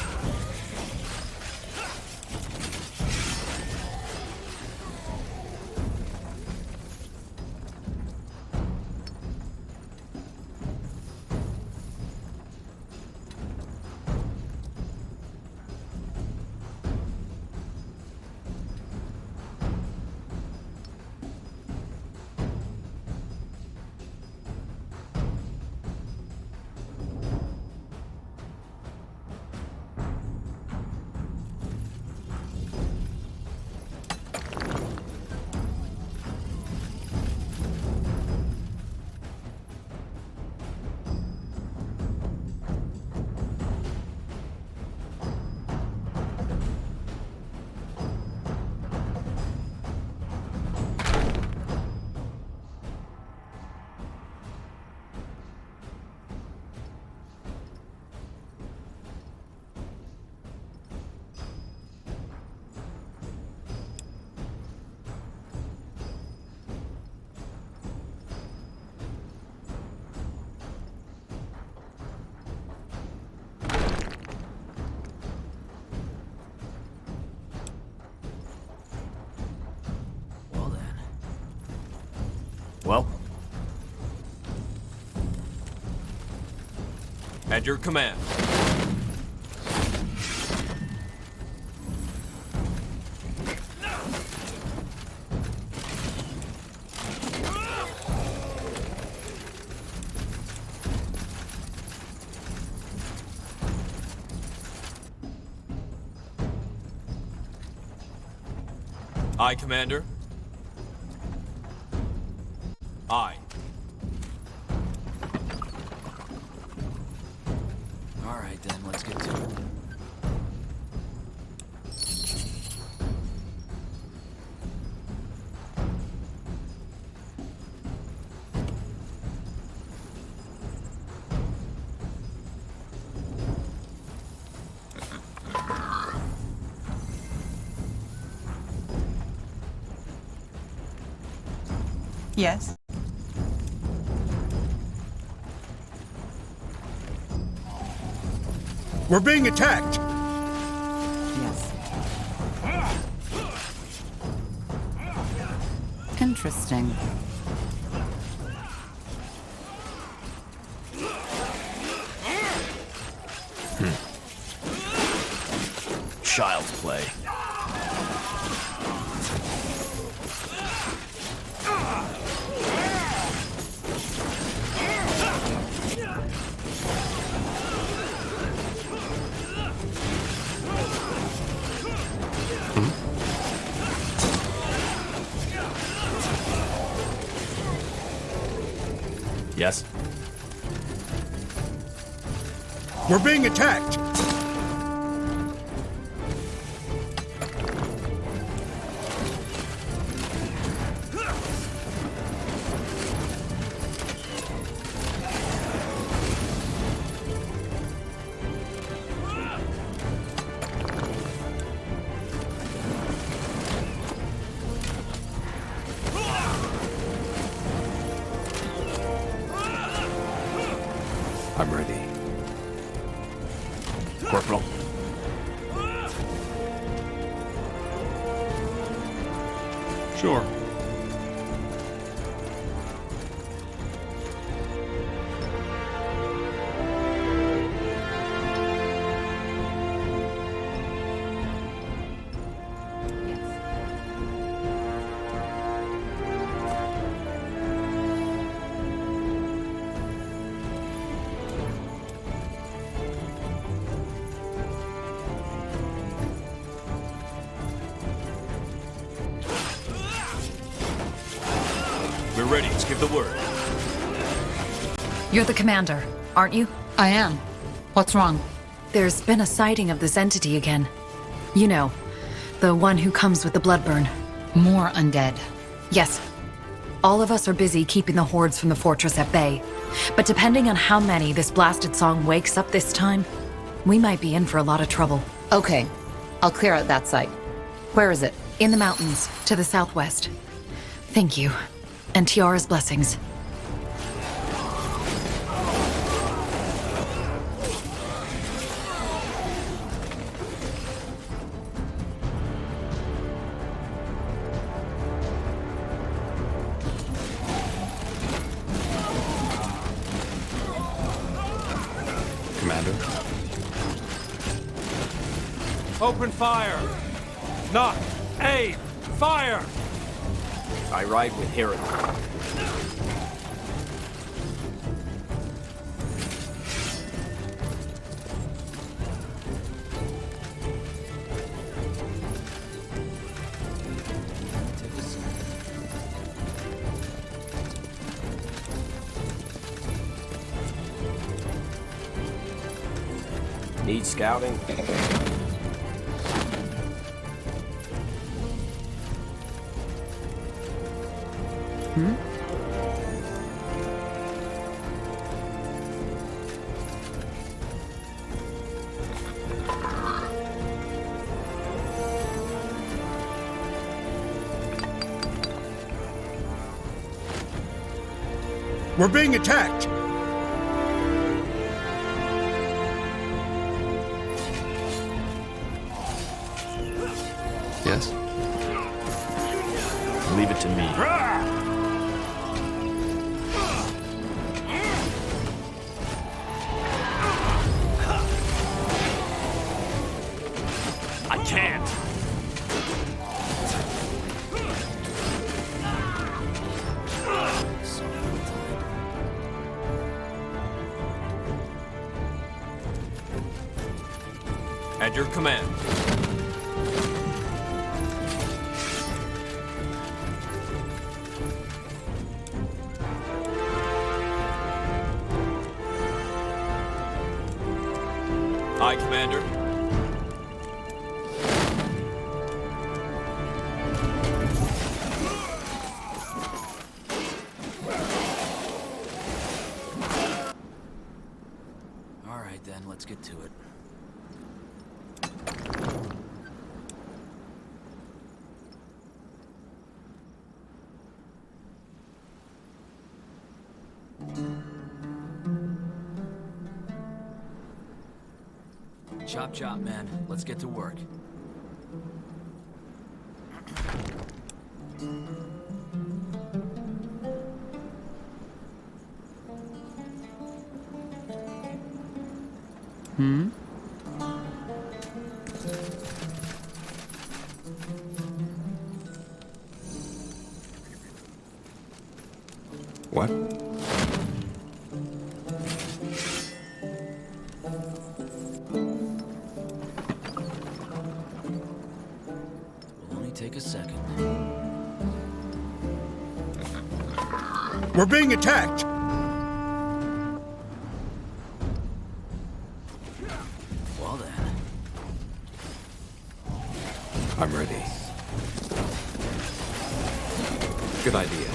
Well? At your command. Aye, Commander. Aye. All right, then, let's get to it. Yes. We're being attacked! Yes. Interesting. Child's play. Yes? We're being attacked! I'm ready. Corporal. Sure. we're ready, just give the word. You're the commander, aren't you? I am. What's wrong? There's been a sighting of this entity again. You know, the one who comes with the bloodburn. More undead. Yes. All of us are busy keeping the hordes from the fortress at bay. But depending on how many this blasted song wakes up this time, we might be in for a lot of trouble. Okay, I'll clear out that site. Where is it? In the mountains, to the southwest. Thank you. And Tiara's blessings. Commander? Open fire! Knock! Aim! Fire! I ride with Hero. Need scouting? We're being attacked! Yes? Leave it to me. I can't. At your command. Aye, Commander. All right, then, let's get to it. Chop chop, man. Let's get to work. What? Will only take a second. We're being attacked! Well then. I'm ready. Good idea.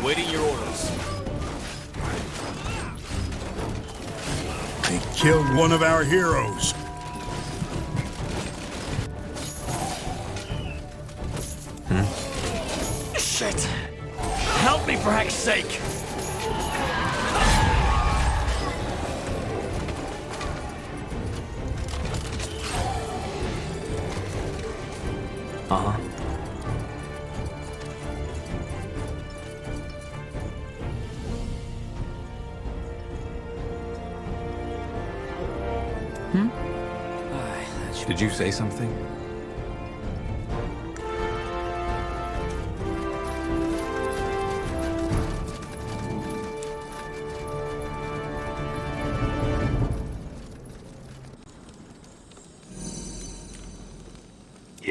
Waiting your orders. They killed one of our heroes. Shit! Help me, for heck's sake! Uh-huh. Did you say something?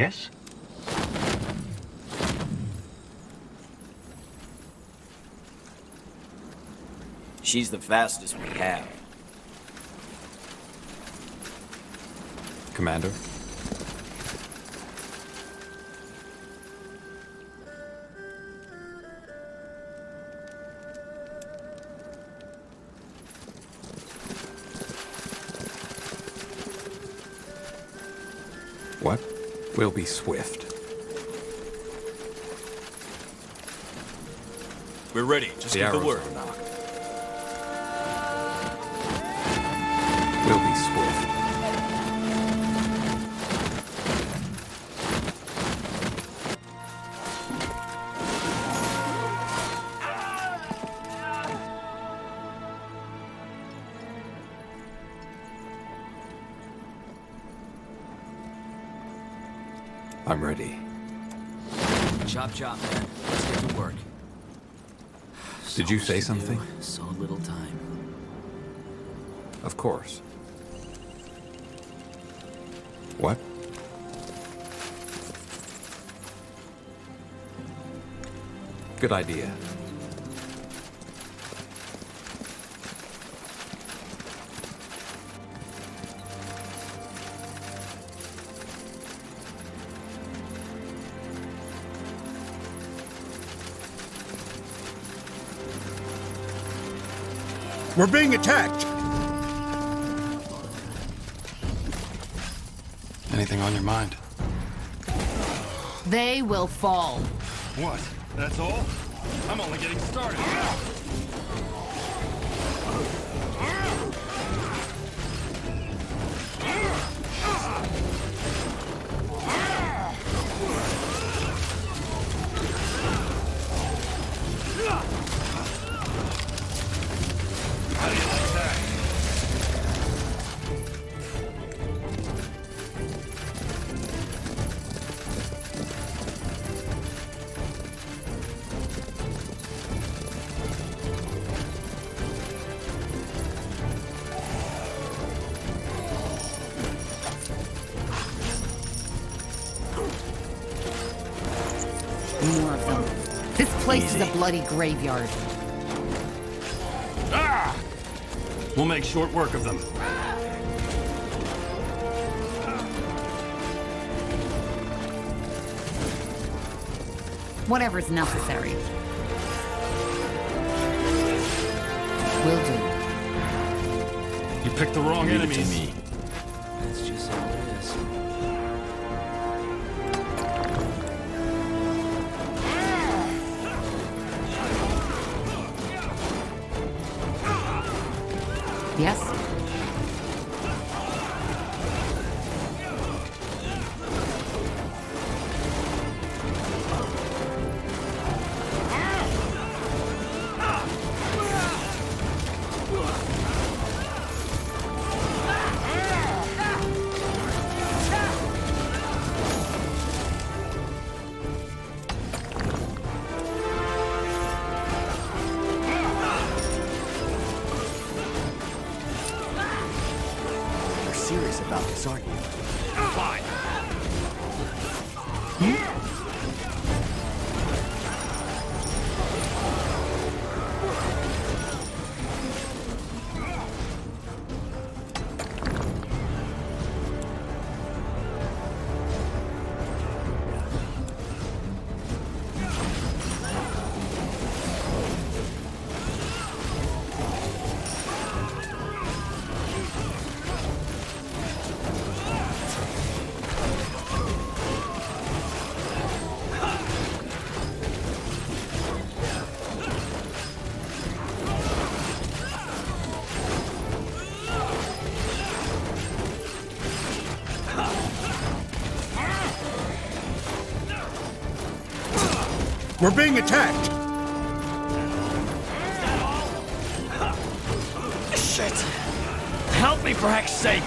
guess? She's the fastest we have. Commander? What? We'll be swift. We're ready. Just give the arrows word. are knocked. We'll be swift. I'm ready. Chop chop, man. Let's get to work. Did you say something? So little time. Of course. What? Good idea. We're being attacked! Anything on your mind? They will fall. What? That's all? I'm only getting started. How do you like that? More of them. This place is a bloody graveyard. Ah! We'll make short work of them. Whatever's necessary. Will do. You picked the wrong Leave it to enemies. me. That's just how it is. Yes? You're serious about this, aren't you? Fine. We're being attacked! Shit! Help me for heck's sake!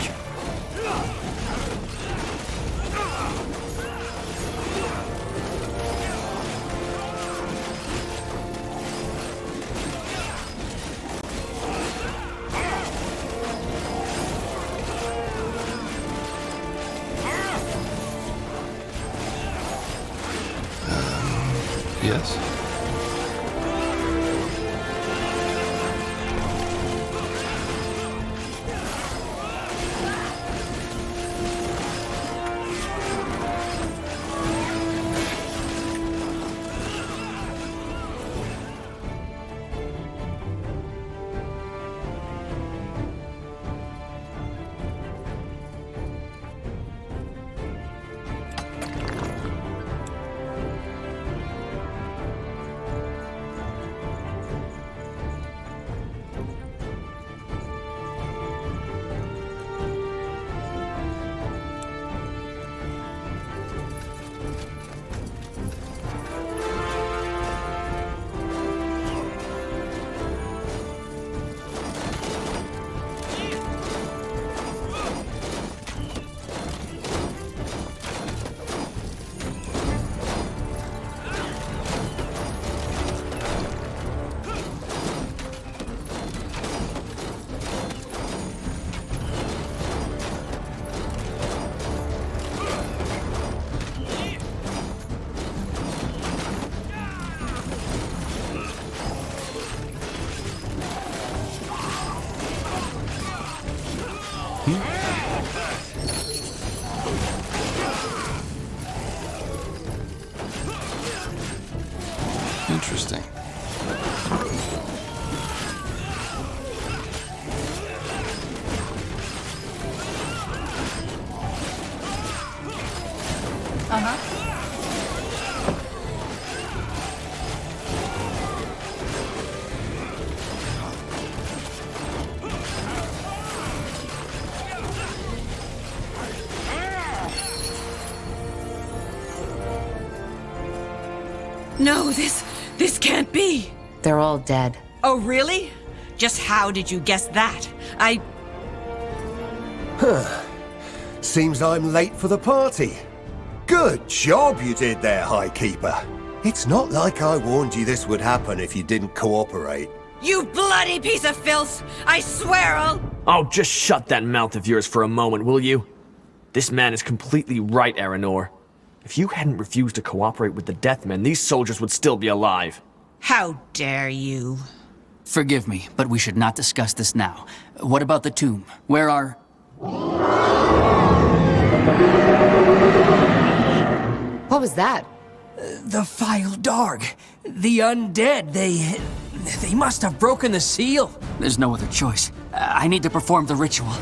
Yes? Interesting. No, this can't be. They're all dead. Oh, really? Just how did you guess that? Seems I'm late for the party. Good job you did there, High Keeper. It's not like I warned you this would happen if you didn't cooperate. You bloody piece of filth! I swear I'll... Oh, just shut that mouth of yours for a moment, will you? This man is completely right, Aranor. If you hadn't refused to cooperate with the Deathmen, these soldiers would still be alive. How dare you? Forgive me, but we should not discuss this now. What about the tomb? Where are... What was that? The File Darg. The undead. They must have broken the seal. There's no other choice. I need to perform the ritual.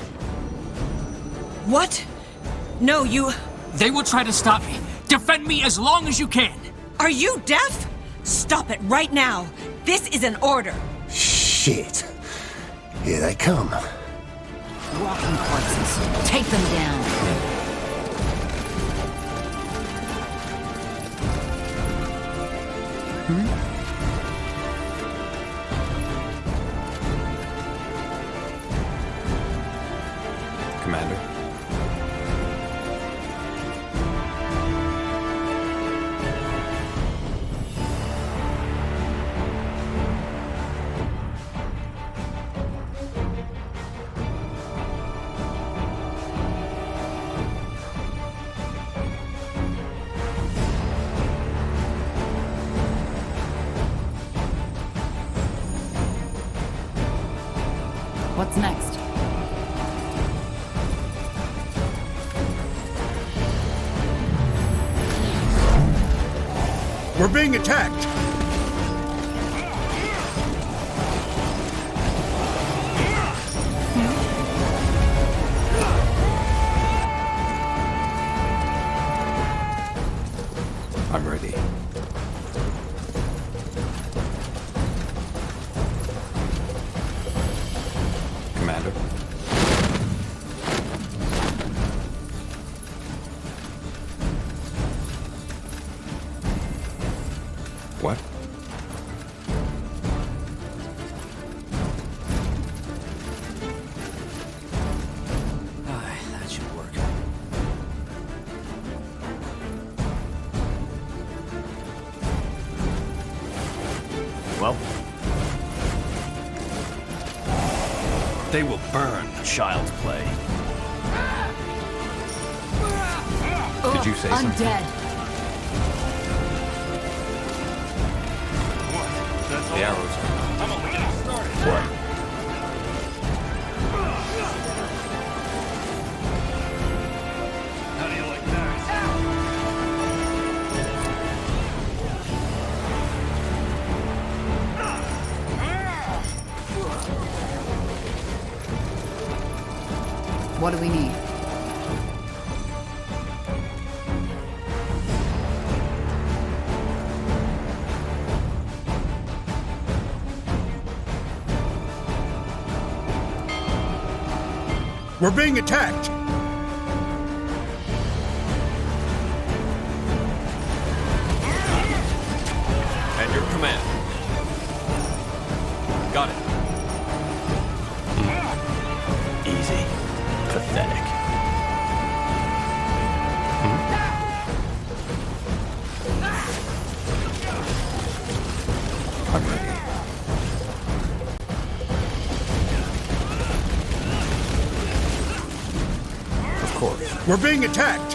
What? No, you... They will try to stop me. Defend me as long as you can. Are you deaf? Stop it right now. This is an order. Shit. Here they come. Walking corpses. Take them down. Commander. What's next? We're being attacked! I'm ready. Commander. What? That should work. Well, They will burn. child's play. Did you say something? Undead. The arrows. I'm only getting started. What? How do you like that? What do we need? We're being attacked! At your command. Got it. Easy. Pathetic. I'm ready. Of course. We're being attacked!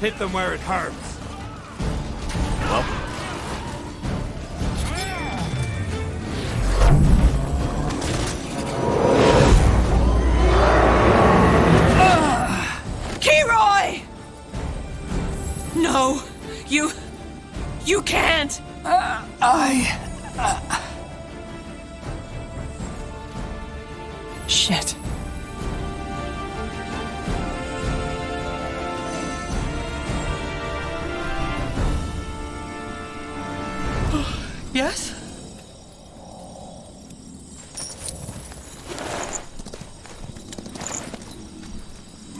Hit them where it hurts. Well. Keroy! No, you can't. Shit. Yes?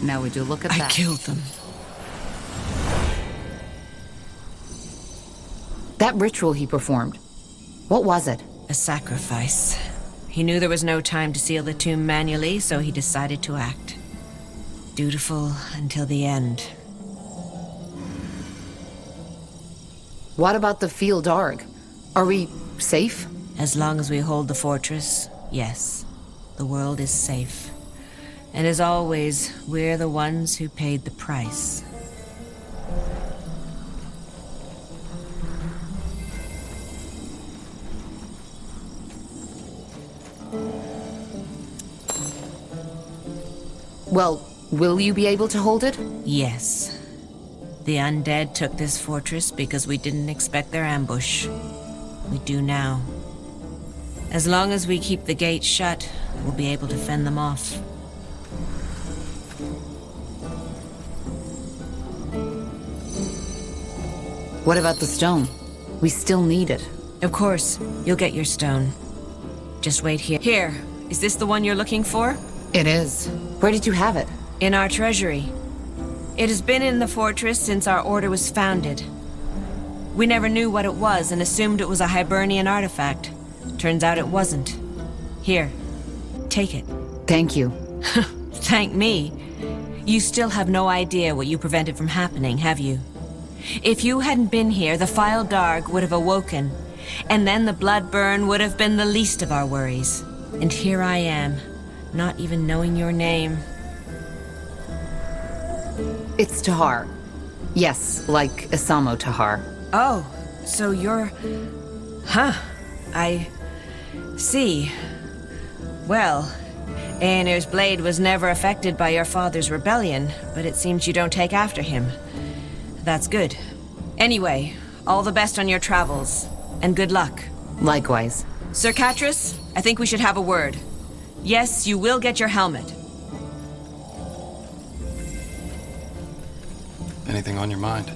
Now would you look at that? I killed them. That ritual he performed. What was it? A sacrifice. He knew there was no time to seal the tomb manually, so he decided to act. Dutiful until the end. What about the Field Arg? Are we safe? As long as we hold the fortress, yes. The world is safe. And as always, we're the ones who paid the price. Well, will you be able to hold it? Yes. The undead took this fortress because we didn't expect their ambush. We do now. As long as we keep the gates shut, we'll be able to fend them off. What about the stone? We still need it. Of course, you'll get your stone. Just wait here. Here, is this the one you're looking for? It is. Where did you have it? In our treasury. It has been in the fortress since our order was founded. We never knew what it was and assumed it was a Hibernian artifact. Turns out it wasn't. Here, take it. Thank you. Thank me. You still have no idea what you prevented from happening, have you? If you hadn't been here, the File Darg would have awoken, and then the Bloodburn would have been the least of our worries. And here I am, not even knowing your name. It's Tahar. Yes, like Isamo Tahar. Oh, so you're... Huh. I... see. Well, Aenir's blade was never affected by your father's rebellion, but it seems you don't take after him. That's good. Anyway, all the best on your travels, and good luck. Likewise. Sir Catras, I think we should have a word. Yes, you will get your helmet. Anything on your mind?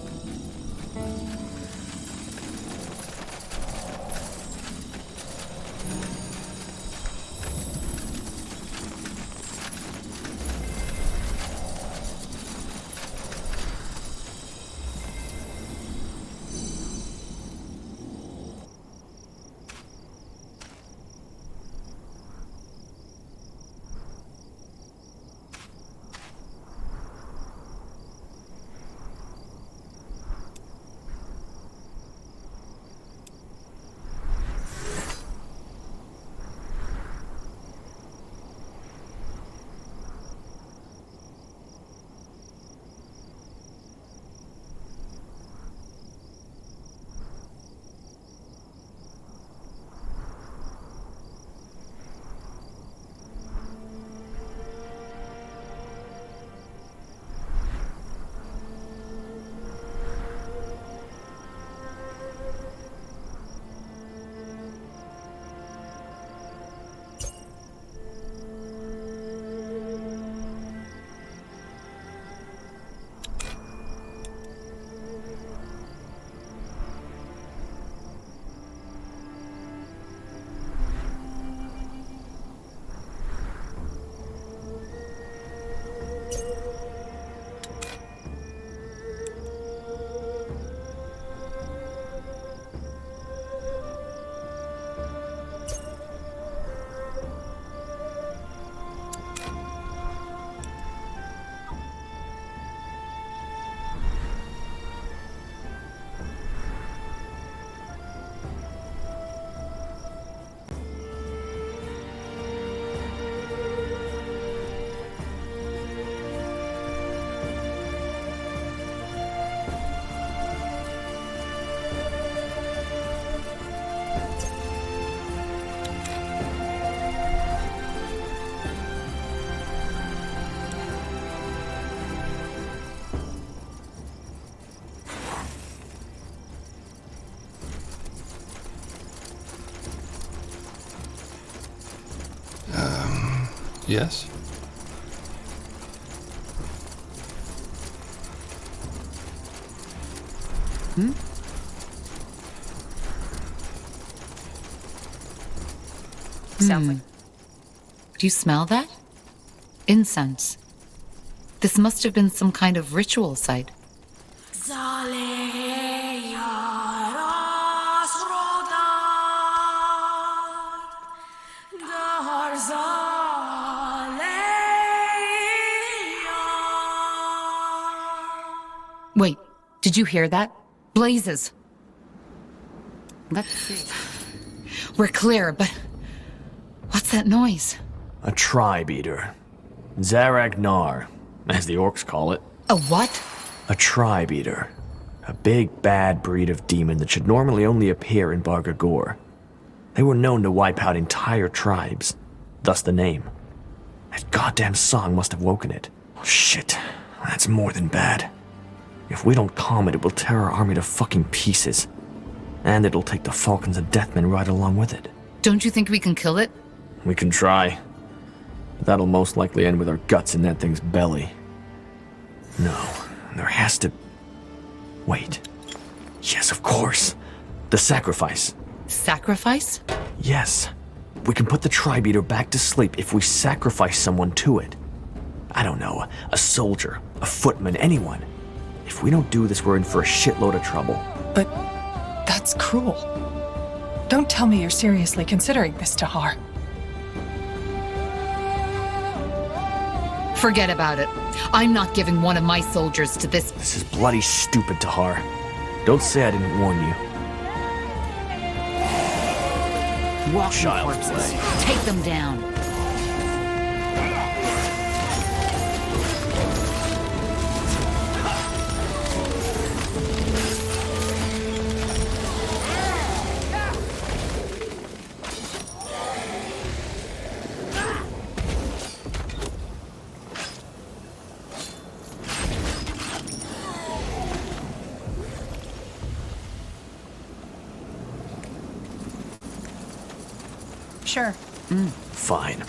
Yes? Sounds like... Do you smell that? Incense. This must have been some kind of ritual site. Wait, did you hear that? Blazes. Let's see. We're clear, but what's that noise? A tribe eater. Zarag Nar, as the orcs call it. A what? A tribe eater. A big, bad breed of demon that should normally only appear in Bargagor. They were known to wipe out entire tribes, thus the name. That goddamn song must have woken it. Shit, that's more than bad. If we don't calm it, it will tear our army to fucking pieces. And it'll take the Falcons and Deathmen right along with it. Don't you think we can kill it? We can try. But that'll most likely end with our guts in that thing's belly. No, there has to... Wait. Yes, of course. The sacrifice. Sacrifice? Yes. We can put the tribe eater back to sleep if we sacrifice someone to it. I don't know, a soldier, a footman, anyone. If we don't do this, we're in for a shitload of trouble. But that's cruel. Don't tell me you're seriously considering this, Tahar. Forget about it. I'm not giving one of my soldiers to this. This is bloody stupid, Tahar. Don't say I didn't warn you. Walking corpses. Take them down. Sure. Fine.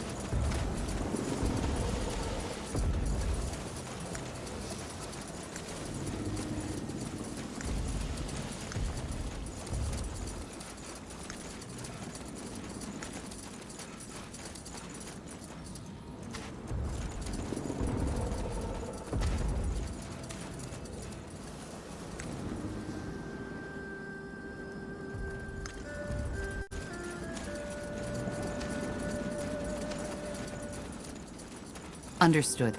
Understood.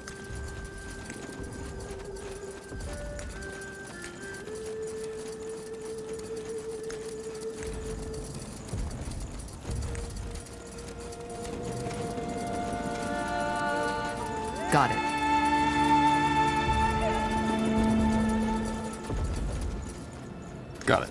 Got it. Got it.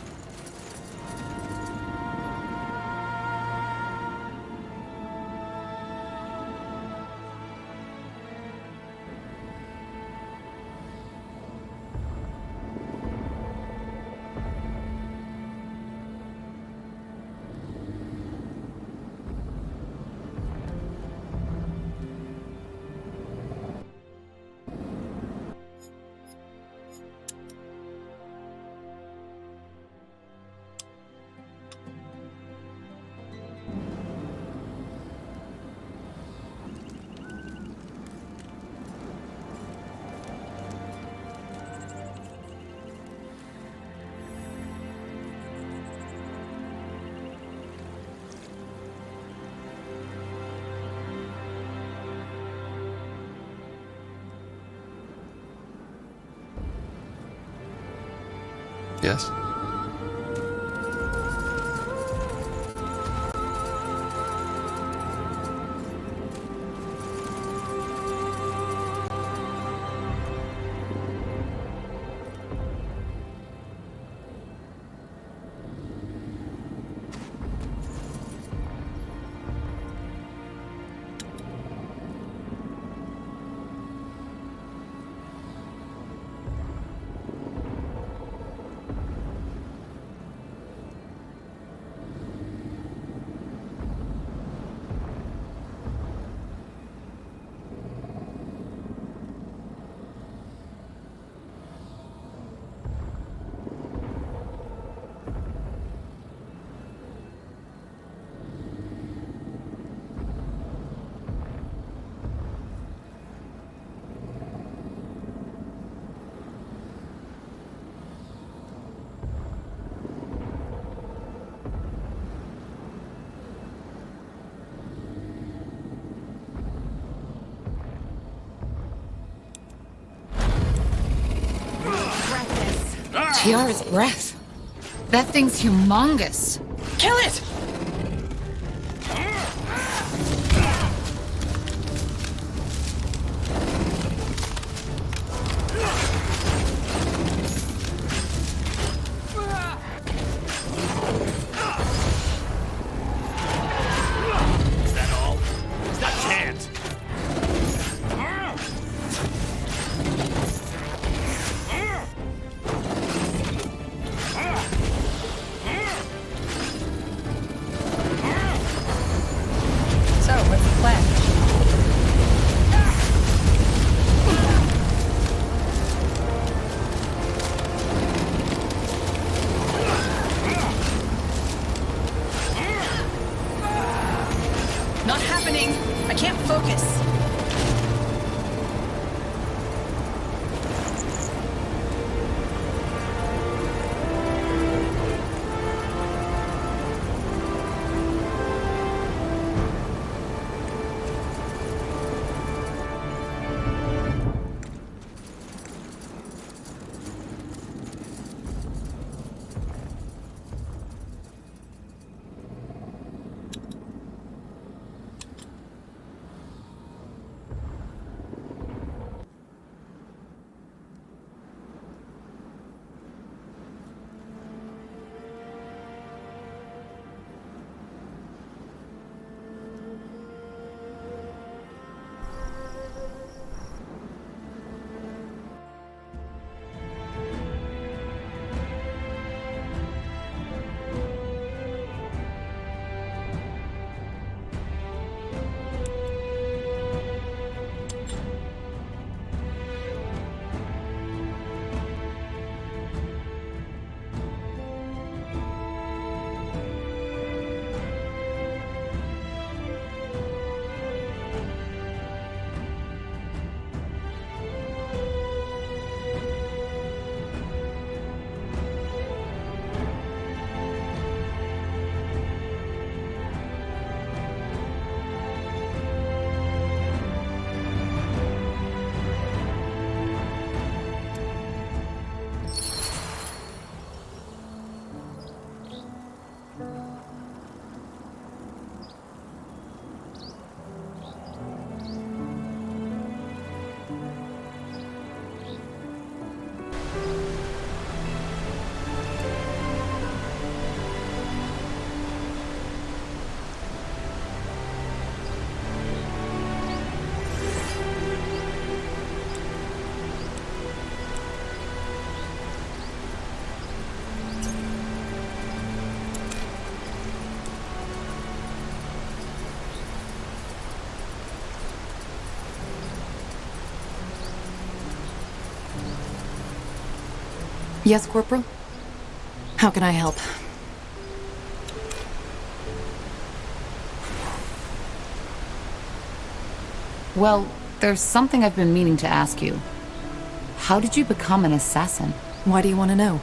Yes? Kiara's breath. That thing's humongous. Kill it! Is that all? I can't. So, what's the plan? Not happening. I can't focus. Yes, Corporal? How can I help? Well, there's something I've been meaning to ask you. How did you become an assassin? Why do you want to know?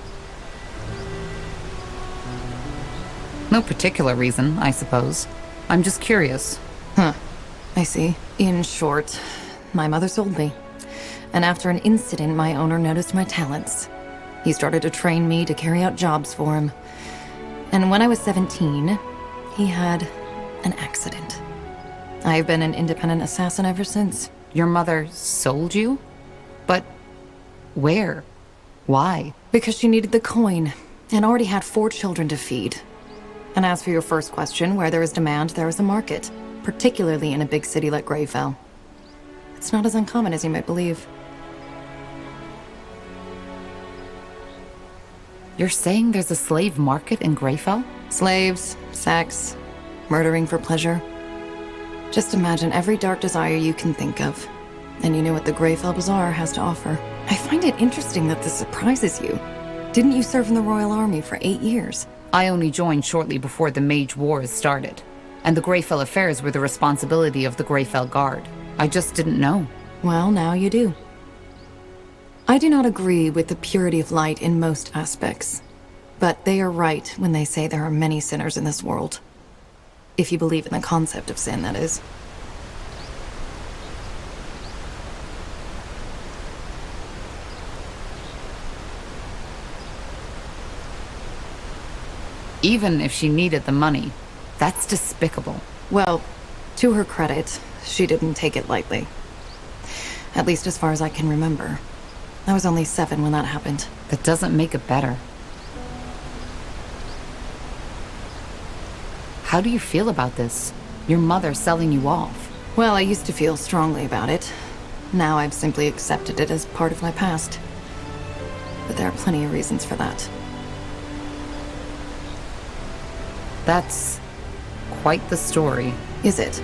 No particular reason, I suppose. I'm just curious. Huh. I see. In short, my mother sold me. And after an incident, my owner noticed my talents. He started to train me to carry out jobs for him. And when I was 17, he had an accident. I've been an independent assassin ever since. Your mother sold you? But where? Why? Because she needed the coin, and already had 4 children to feed. And as for your first question, where there is demand, there is a market, particularly in a big city like Greyfell. It's not as uncommon as you might believe. You're saying there's a slave market in Greyfell? Slaves, sex, murdering for pleasure. Just imagine every dark desire you can think of. And you know what the Greyfell Bazaar has to offer. I find it interesting that this surprises you. Didn't you serve in the Royal Army for 8 years? I only joined shortly before the Mage Wars started. And the Greyfell affairs were the responsibility of the Greyfell Guard. I just didn't know. Well, now you do. I do not agree with the purity of light in most aspects, but they are right when they say there are many sinners in this world. If you believe in the concept of sin, that is. Even if she needed the money. That's despicable. Well, to her credit, she didn't take it lightly. At least as far as I can remember. I was only 7 when that happened. That doesn't make it better. How do you feel about this? Your mother selling you off? Well, I used to feel strongly about it. Now I've simply accepted it as part of my past. But there are plenty of reasons for that. That's quite the story. Is it?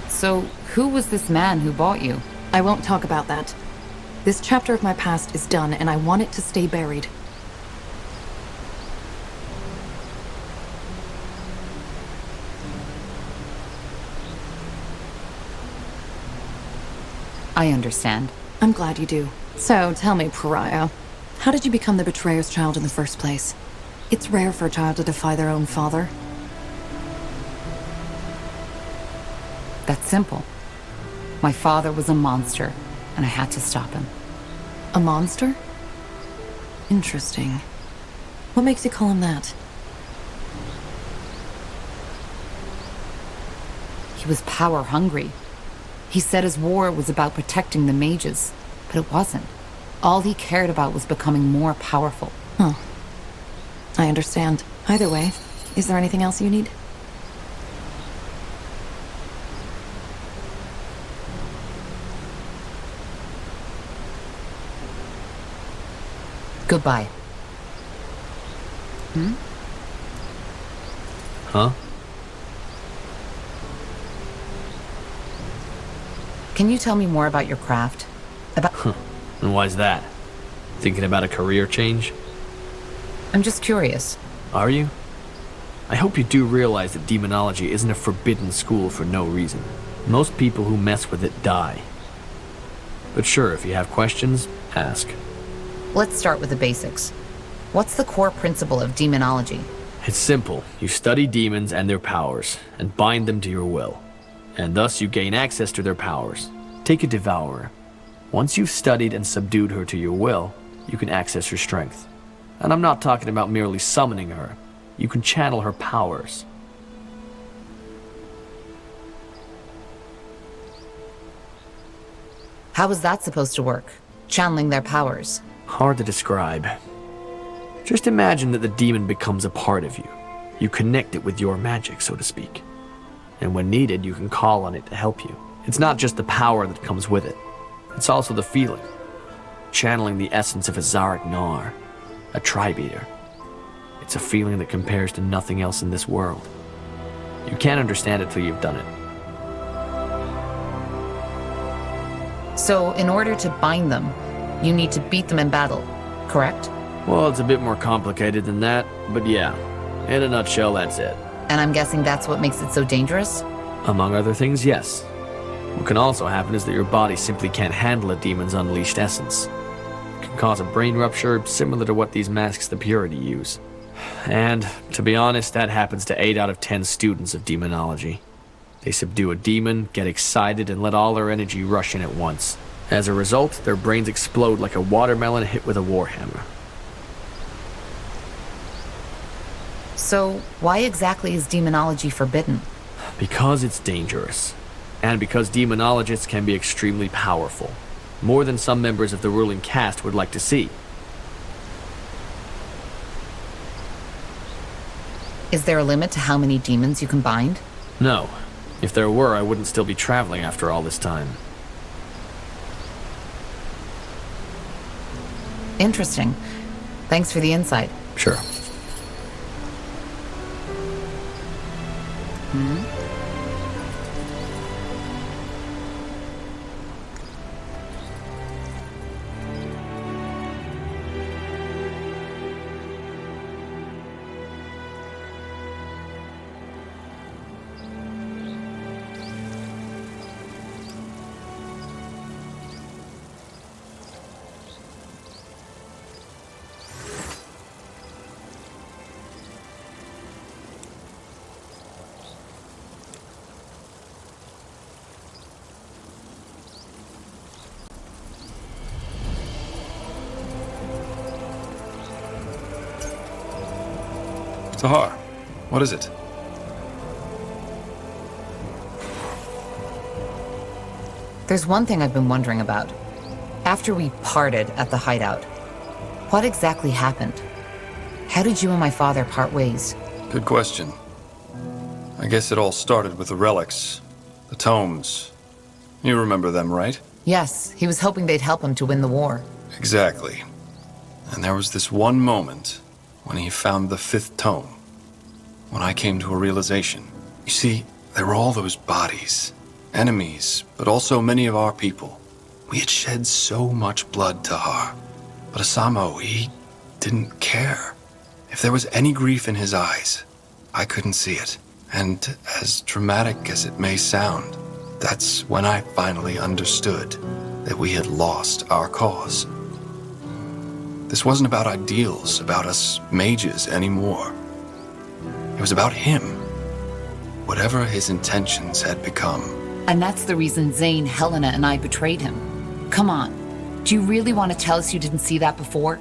So, who was this man who bought you? I won't talk about that. This chapter of my past is done, and I want it to stay buried. I understand. I'm glad you do. So, tell me, Pariah, how did you become the Betrayer's child in the first place? It's rare for a child to defy their own father. That's simple. My father was a monster, and I had to stop him. A monster? Interesting. What makes you call him that? He was power hungry. He said his war was about protecting the mages, but it wasn't. All he cared about was becoming more powerful. Huh. I understand. Either way, is there anything else you need? Goodbye. Huh? Can you tell me more about your craft? And why's that? Thinking about a career change? I'm just curious. Are you? I hope you do realize that demonology isn't a forbidden school for no reason. Most people who mess with it die. But sure, if you have questions, ask. Let's start with the basics. What's the core principle of demonology? It's simple. You study demons and their powers, and bind them to your will. And thus you gain access to their powers. Take a devourer. Once you've studied and subdued her to your will, you can access her strength. And I'm not talking about merely summoning her. You can channel her powers. How is that supposed to work? Channeling their powers? Hard to describe. Just imagine that the demon becomes a part of you. You connect it with your magic, so to speak. And when needed, you can call on it to help you. It's not just the power that comes with it. It's also the feeling. Channeling the essence of a Zarek Nar, a tribe eater. It's a feeling that compares to nothing else in this world. You can't understand it till you've done it. So, in order to bind them, you need to beat them in battle, correct? Well, it's a bit more complicated than that, but yeah. In a nutshell, that's it. And I'm guessing that's what makes it so dangerous? Among other things, yes. What can also happen is that your body simply can't handle a demon's unleashed essence. It can cause a brain rupture similar to what these masks the Purity use. And, to be honest, that happens to 8 out of 10 students of demonology. They subdue a demon, get excited, and let all their energy rush in at once. As a result, their brains explode like a watermelon hit with a warhammer. So, why exactly is demonology forbidden? Because it's dangerous. And because demonologists can be extremely powerful. More than some members of the ruling caste would like to see. Is there a limit to how many demons you can bind? No. If there were, I wouldn't still be traveling after all this time. Interesting. Thanks for the insight. Sure. Tahar, what is it? There's one thing I've been wondering about. After we parted at the hideout, what exactly happened? How did you and my father part ways? Good question. I guess it all started with the relics, the tomes. You remember them, right? Yes, he was hoping they'd help him to win the war. Exactly. And there was this one moment when he found the 5th tome, when I came to a realization. You see, there were all those bodies, enemies, but also many of our people. We had shed so much blood, Tahar. But Asamo, he didn't care. If there was any grief in his eyes, I couldn't see it. And as dramatic as it may sound, that's when I finally understood that we had lost our cause. This wasn't about ideals, about us mages anymore. It was about him. Whatever his intentions had become. And that's the reason Zane, Helena, and I betrayed him. Come on. Do you really want to tell us you didn't see that before?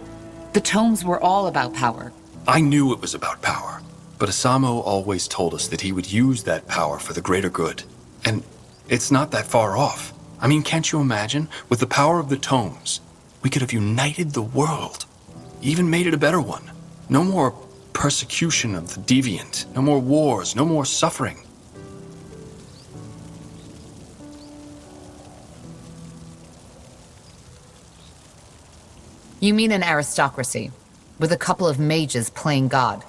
The tomes were all about power. I knew it was about power. But Asamo always told us that he would use that power for the greater good. And it's not that far off. I mean, can't you imagine? With the power of the tomes, we could have united the world. Even made it a better one. No more persecution of the deviant. No more wars. No more suffering. You mean an aristocracy, with a couple of mages playing God?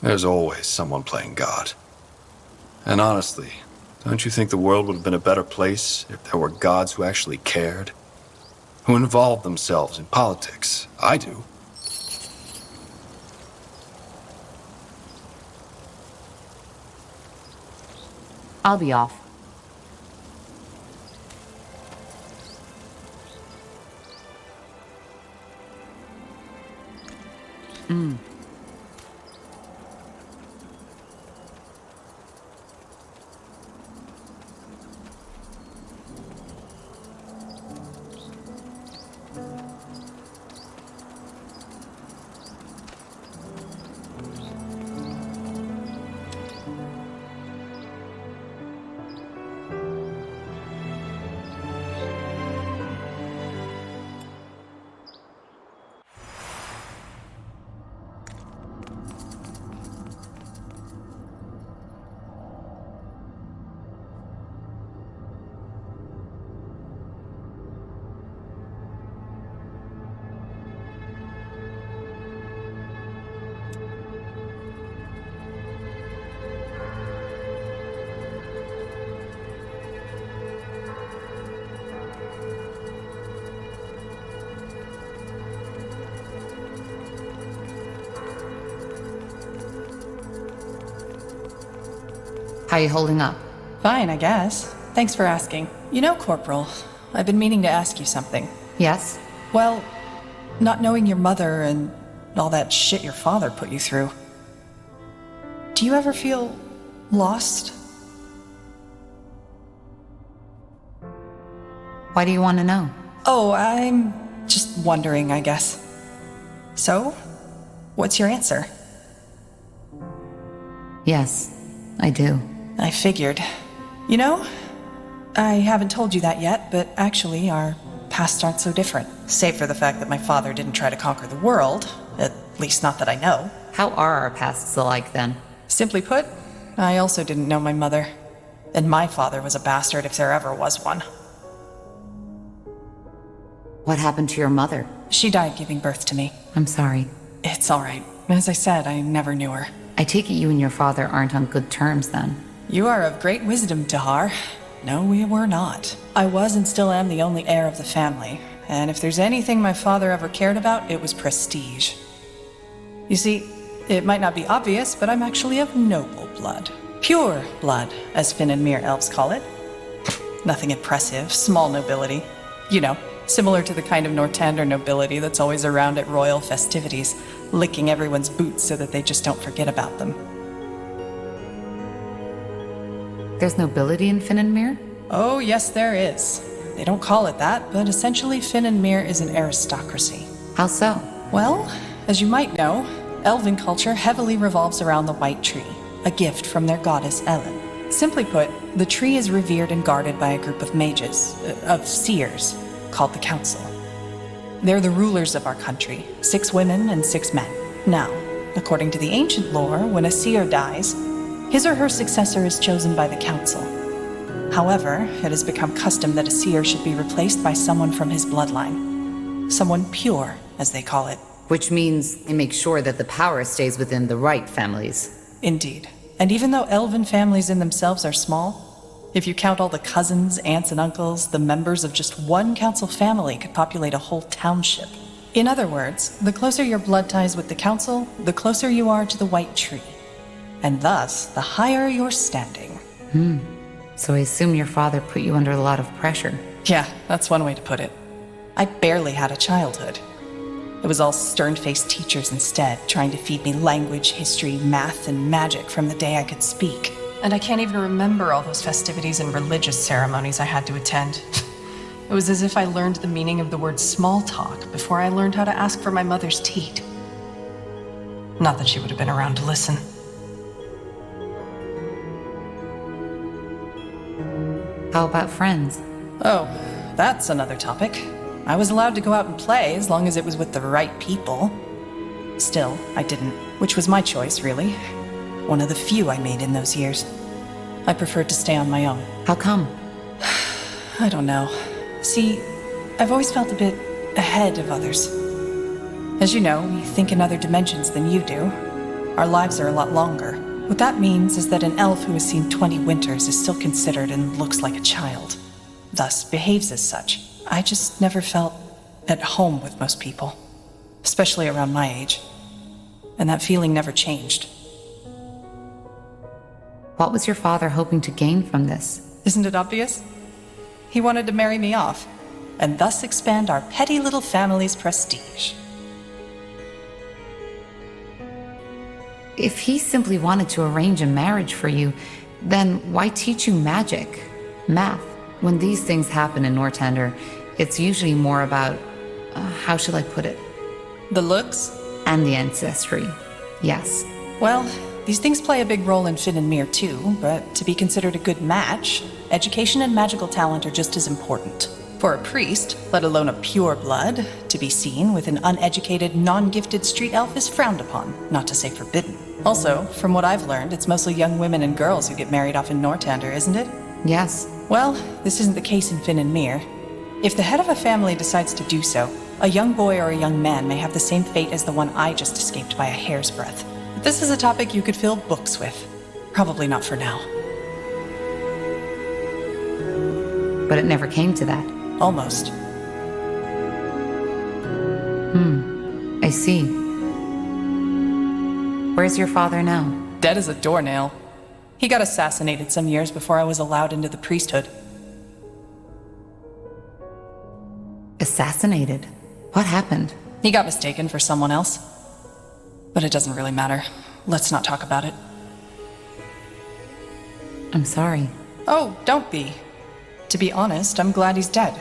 There's always someone playing God. And honestly, don't you think the world would have been a better place if there were gods who actually cared? Who involved themselves in politics? I do. I'll be off. How are you holding up? Fine, I guess. Thanks for asking. You know, Corporal, I've been meaning to ask you something. Yes? Well, not knowing your mother and all that shit your father put you through. Do you ever feel lost? Why do you want to know? Oh, I'm just wondering, I guess. So, what's your answer? Yes, I do. I figured. You know, I haven't told you that yet, but actually our pasts aren't so different. Save for the fact that my father didn't try to conquer the world, at least not that I know. How are our pasts alike then? Simply put, I also didn't know my mother. And my father was a bastard if there ever was one. What happened to your mother? She died giving birth to me. I'm sorry. It's all right. As I said, I never knew her. I take it you and your father aren't on good terms then. You are of great wisdom, Tahar. No, we were not. I was and still am the only heir of the family, and if there's anything my father ever cared about, it was prestige. You see, it might not be obvious, but I'm actually of noble blood. Pure blood, as Finn and Mir elves call it. Nothing impressive, small nobility. You know, similar to the kind of Northander nobility that's always around at royal festivities, licking everyone's boots so that they just don't forget about them. There's nobility in Finn and Mir? Oh, yes, there is. They don't call it that, but essentially Finn and Mir is an aristocracy. How so? Well, as you might know, Elven culture heavily revolves around the White Tree, a gift from their goddess Ellen. Simply put, the tree is revered and guarded by a group of mages, of seers, called the Council. They're the rulers of our country, 6 women and 6 men. Now, according to the ancient lore, when a seer dies, his or her successor is chosen by the Council. However, it has become custom that a seer should be replaced by someone from his bloodline. Someone pure, as they call it. Which means they make sure that the power stays within the right families. Indeed. And even though elven families in themselves are small, if you count all the cousins, aunts, and uncles, the members of just one council family could populate a whole township. In other words, the closer your blood ties with the council, the closer you are to the White Tree. And thus, the higher your standing. So I assume your father put you under a lot of pressure. Yeah, that's one way to put it. I barely had a childhood. It was all stern-faced teachers instead, trying to feed me language, history, math, and magic from the day I could speak. And I can't even remember all those festivities and religious ceremonies I had to attend. It was as if I learned the meaning of the word small talk before I learned how to ask for my mother's teat. Not that she would have been around to listen. How about friends? Oh, that's another topic. I was allowed to go out and play as long as it was with the right people. Still, I didn't, which was my choice, really. One of the few I made in those years. I preferred to stay on my own. How come? I don't know. See, I've always felt a bit ahead of others. As you know, we think in other dimensions than you do. Our lives are a lot longer. What that means is that an elf who has seen 20 winters is still considered and looks like a child, thus behaves as such. I just never felt at home with most people, especially around my age. And that feeling never changed. What was your father hoping to gain from this? Isn't it obvious? He wanted to marry me off, and thus expand our petty little family's prestige. If he simply wanted to arrange a marriage for you, then why teach you magic, math? When these things happen in Northander, it's usually more about, how shall I put it? The looks? And the ancestry, yes. Well, these things play a big role in Finn and Mir too, but to be considered a good match, education and magical talent are just as important. For a priest, let alone a pure blood, to be seen with an uneducated, non-gifted street elf is frowned upon, not to say forbidden. Also, from what I've learned, it's mostly young women and girls who get married off in Northander, isn't it? Yes. Well, this isn't the case in Finn and Mir. If the head of a family decides to do so, a young boy or a young man may have the same fate as the one I just escaped by a hair's breadth. But this is a topic you could fill books with. Probably not for now. But it never came to that. Almost. I see. Where's your father now? Dead as a doornail. He got assassinated some years before I was allowed into the priesthood. Assassinated? What happened? He got mistaken for someone else. But it doesn't really matter. Let's not talk about it. I'm sorry. Oh, don't be. To be honest, I'm glad he's dead.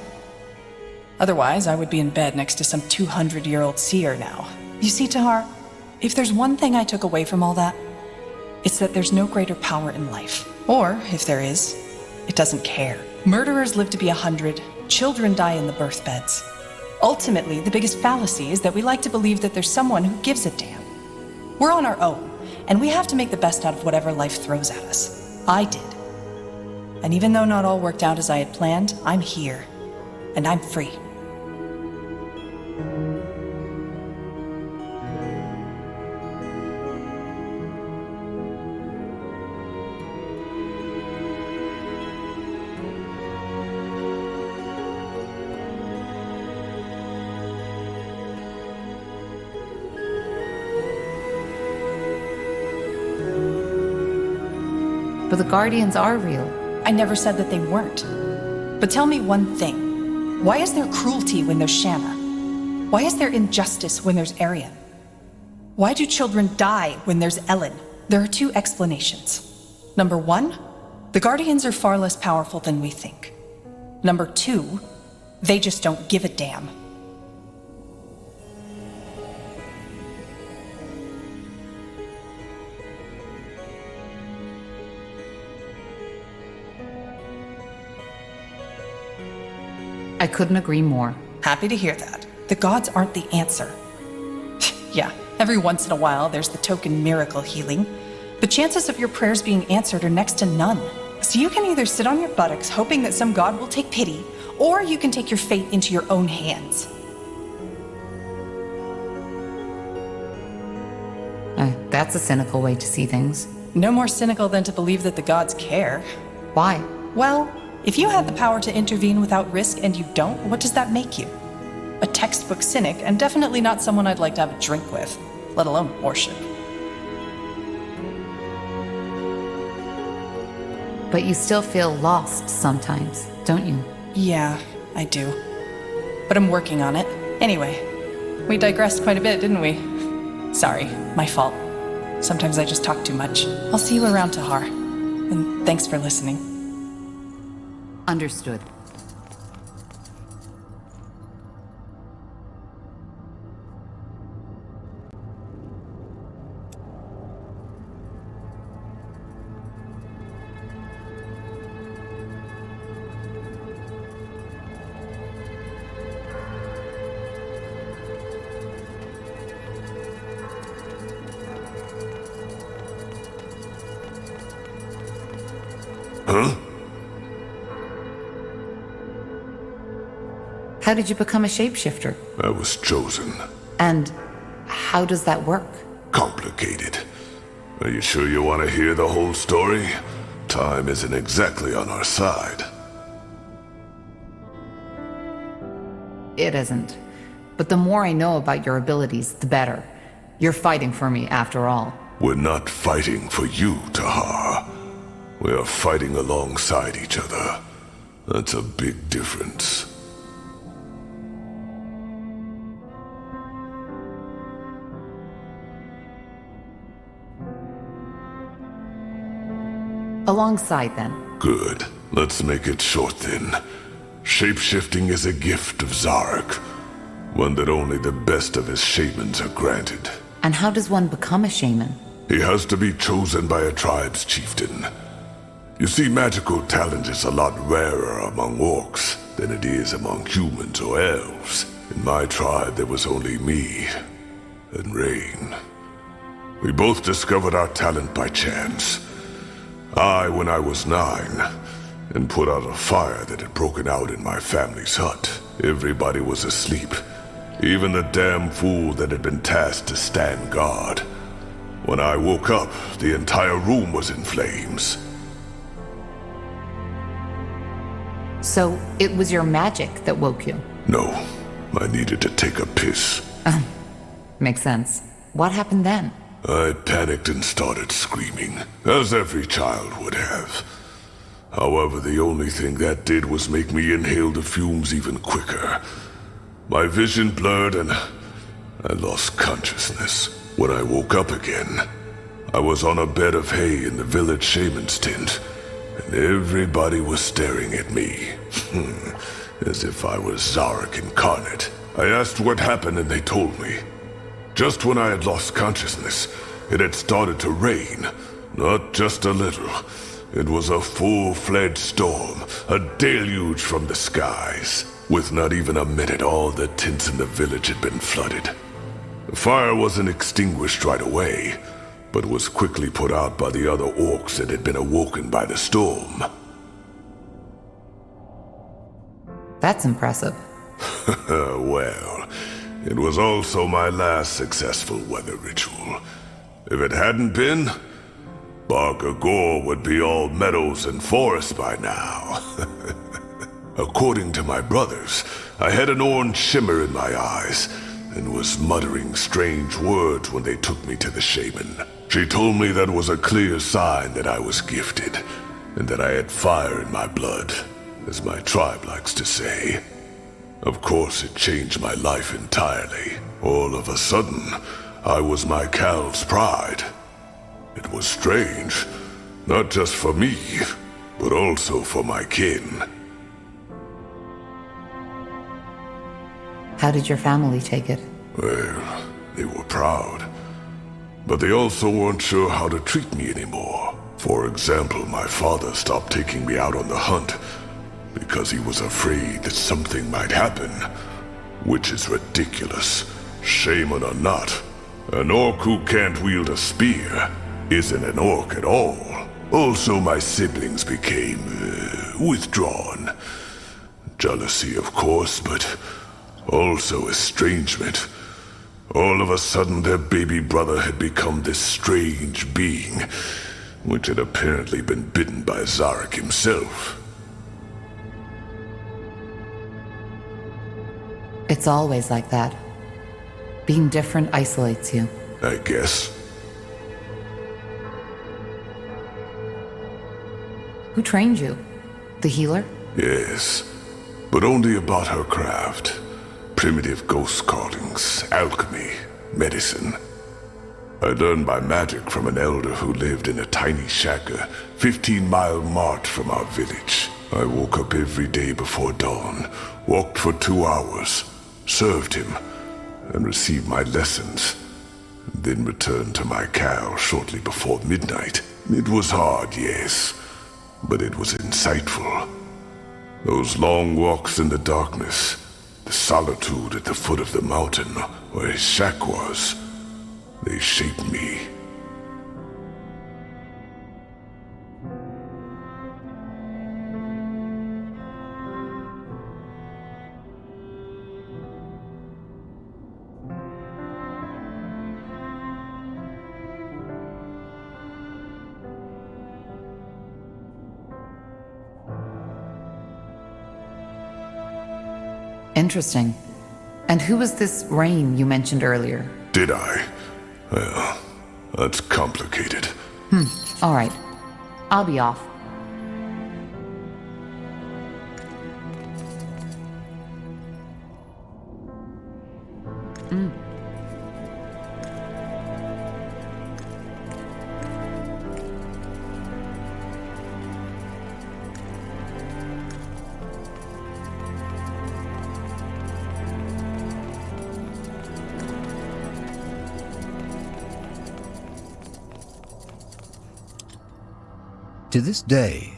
Otherwise, I would be in bed next to some 200-year-old seer now. You see, Tahar, if there's one thing I took away from all that, it's that there's no greater power in life. Or, if there is, it doesn't care. Murderers live to be 100, children die in the birth beds. Ultimately, the biggest fallacy is that we like to believe that there's someone who gives a damn. We're on our own, and we have to make the best out of whatever life throws at us. I did. And even though not all worked out as I had planned, I'm here. And I'm free. But the Guardians are real. I never said that they weren't. But tell me one thing. Why is there cruelty when there's Shanna? Why is there injustice when there's Arian? Why do children die when there's Ellen? There are 2 explanations. Number 1, the Guardians are far less powerful than we think. Number 2, they just don't give a damn. I couldn't agree more. Happy to hear that. The gods aren't the answer. Yeah, every once in a while there's the token miracle healing. The chances of your prayers being answered are next to none. So you can either sit on your buttocks hoping that some god will take pity, or you can take your fate into your own hands. That's a cynical way to see things. No more cynical than to believe that the gods care. Why? Well, if you had the power to intervene without risk and you don't, what does that make you? A textbook cynic, and definitely not someone I'd like to have a drink with, let alone worship. But you still feel lost sometimes, don't you? Yeah, I do. But I'm working on it. Anyway, we digressed quite a bit, didn't we? Sorry, my fault. Sometimes I just talk too much. I'll see you around, Tahar. And thanks for listening. Understood. Huh? How did you become a shapeshifter? I was chosen. And how does that work? Complicated. Are you sure you want to hear the whole story? Time isn't exactly on our side. It isn't. But the more I know about your abilities, the better. You're fighting for me, after all. We're not fighting for you, Tahar. We are fighting alongside each other. That's a big difference. Alongside, then. Good. Let's make it short, then. Shapeshifting is a gift of Zarek. One that only the best of his shamans are granted. And how does one become a shaman? He has to be chosen by a tribe's chieftain. You see, magical talent is a lot rarer among orcs than it is among humans or elves. In my tribe, there was only me and Rain. We both discovered our talent by chance. I, when I was 9, and put out a fire that had broken out in my family's hut. Everybody was asleep. Even the damn fool that had been tasked to stand guard. When I woke up, the entire room was in flames. So, it was your magic that woke you? No, I needed to take a piss. Makes sense. What happened then? I panicked and started screaming, as every child would have. However, the only thing that did was make me inhale the fumes even quicker. My vision blurred and I lost consciousness. When I woke up again, I was on a bed of hay in the village shaman's tent, and everybody was staring at me, as if I was Zarek incarnate. I asked what happened and they told me. Just when I had lost consciousness, it had started to rain. Not just a little. It was a full-fledged storm, a deluge from the skies. With not even a minute, all the tents in the village had been flooded. The fire wasn't extinguished right away, but was quickly put out by the other orcs that had been awoken by the storm. That's impressive. Well, it was also my last successful weather ritual. If it hadn't been, Barker Gore would be all meadows and forests by now. According to my brothers, I had an orange shimmer in my eyes and was muttering strange words when they took me to the shaman. She told me that was a clear sign that I was gifted and that I had fire in my blood, as my tribe likes to say. Of course, it changed my life entirely. All of a sudden, I was my Cal's pride. It was strange, not just for me, but also for my kin. How did your family take it? Well, they were proud. But they also weren't sure how to treat me anymore. For example, my father stopped taking me out on the hunt. because he was afraid that something might happen, which is ridiculous. Shaman or not, an orc who can't wield a spear isn't an orc at all. Also, my siblings became withdrawn. Jealousy, of course, but also estrangement. All of a sudden, their baby brother had become this strange being, which had apparently been bitten by Zarek himself. It's always like that. Being different isolates you. I guess. Who trained you? The healer? Yes, but only about her craft. Primitive ghost callings, alchemy, medicine. I learned my magic from an elder who lived in a tiny shack a 15-mile march from our village. I woke up every day before dawn, walked for 2 hours, served him, and received my lessons, then returned to my cow shortly before midnight. It was hard, yes, but it was insightful. Those long walks in the darkness, the solitude at the foot of the mountain where his shack was, they shaped me. Interesting. And who was this Rain you mentioned earlier? Did I? Well, that's complicated. All right. I'll be off. To this day,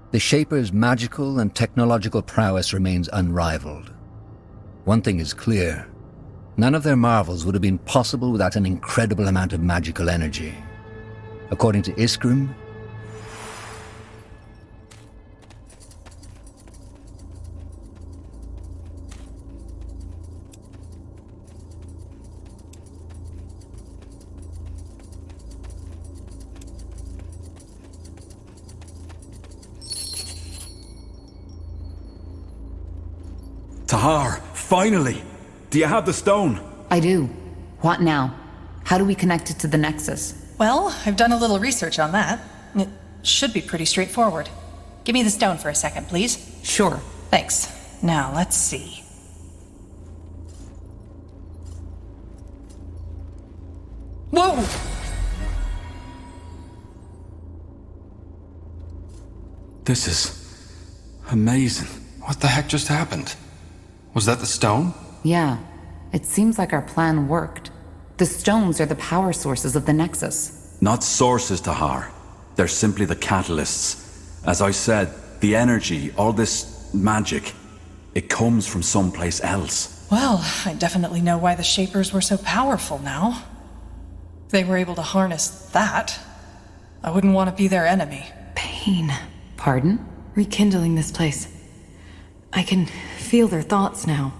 the Shaper's magical and technological prowess remains unrivaled. One thing is clear: none of their marvels would have been possible without an incredible amount of magical energy. According to Iskrim, Tahar, finally! Do you have the stone? I do. What now? How do we connect it to the Nexus? Well, I've done a little research on that. It should be pretty straightforward. Give me the stone for a second, please. Sure. Thanks. Now, let's see. Whoa! This is amazing. What the heck just happened? Was that the stone? Yeah. It seems like our plan worked. The stones are the power sources of the Nexus. Not sources, Tahar. They're simply the catalysts. As I said, the energy, all this magic, it comes from someplace else. Well, I definitely know why the Shapers were so powerful now. If they were able to harness that, I wouldn't want to be their enemy. Pain. Pardon? Rekindling this place. I can feel their thoughts now.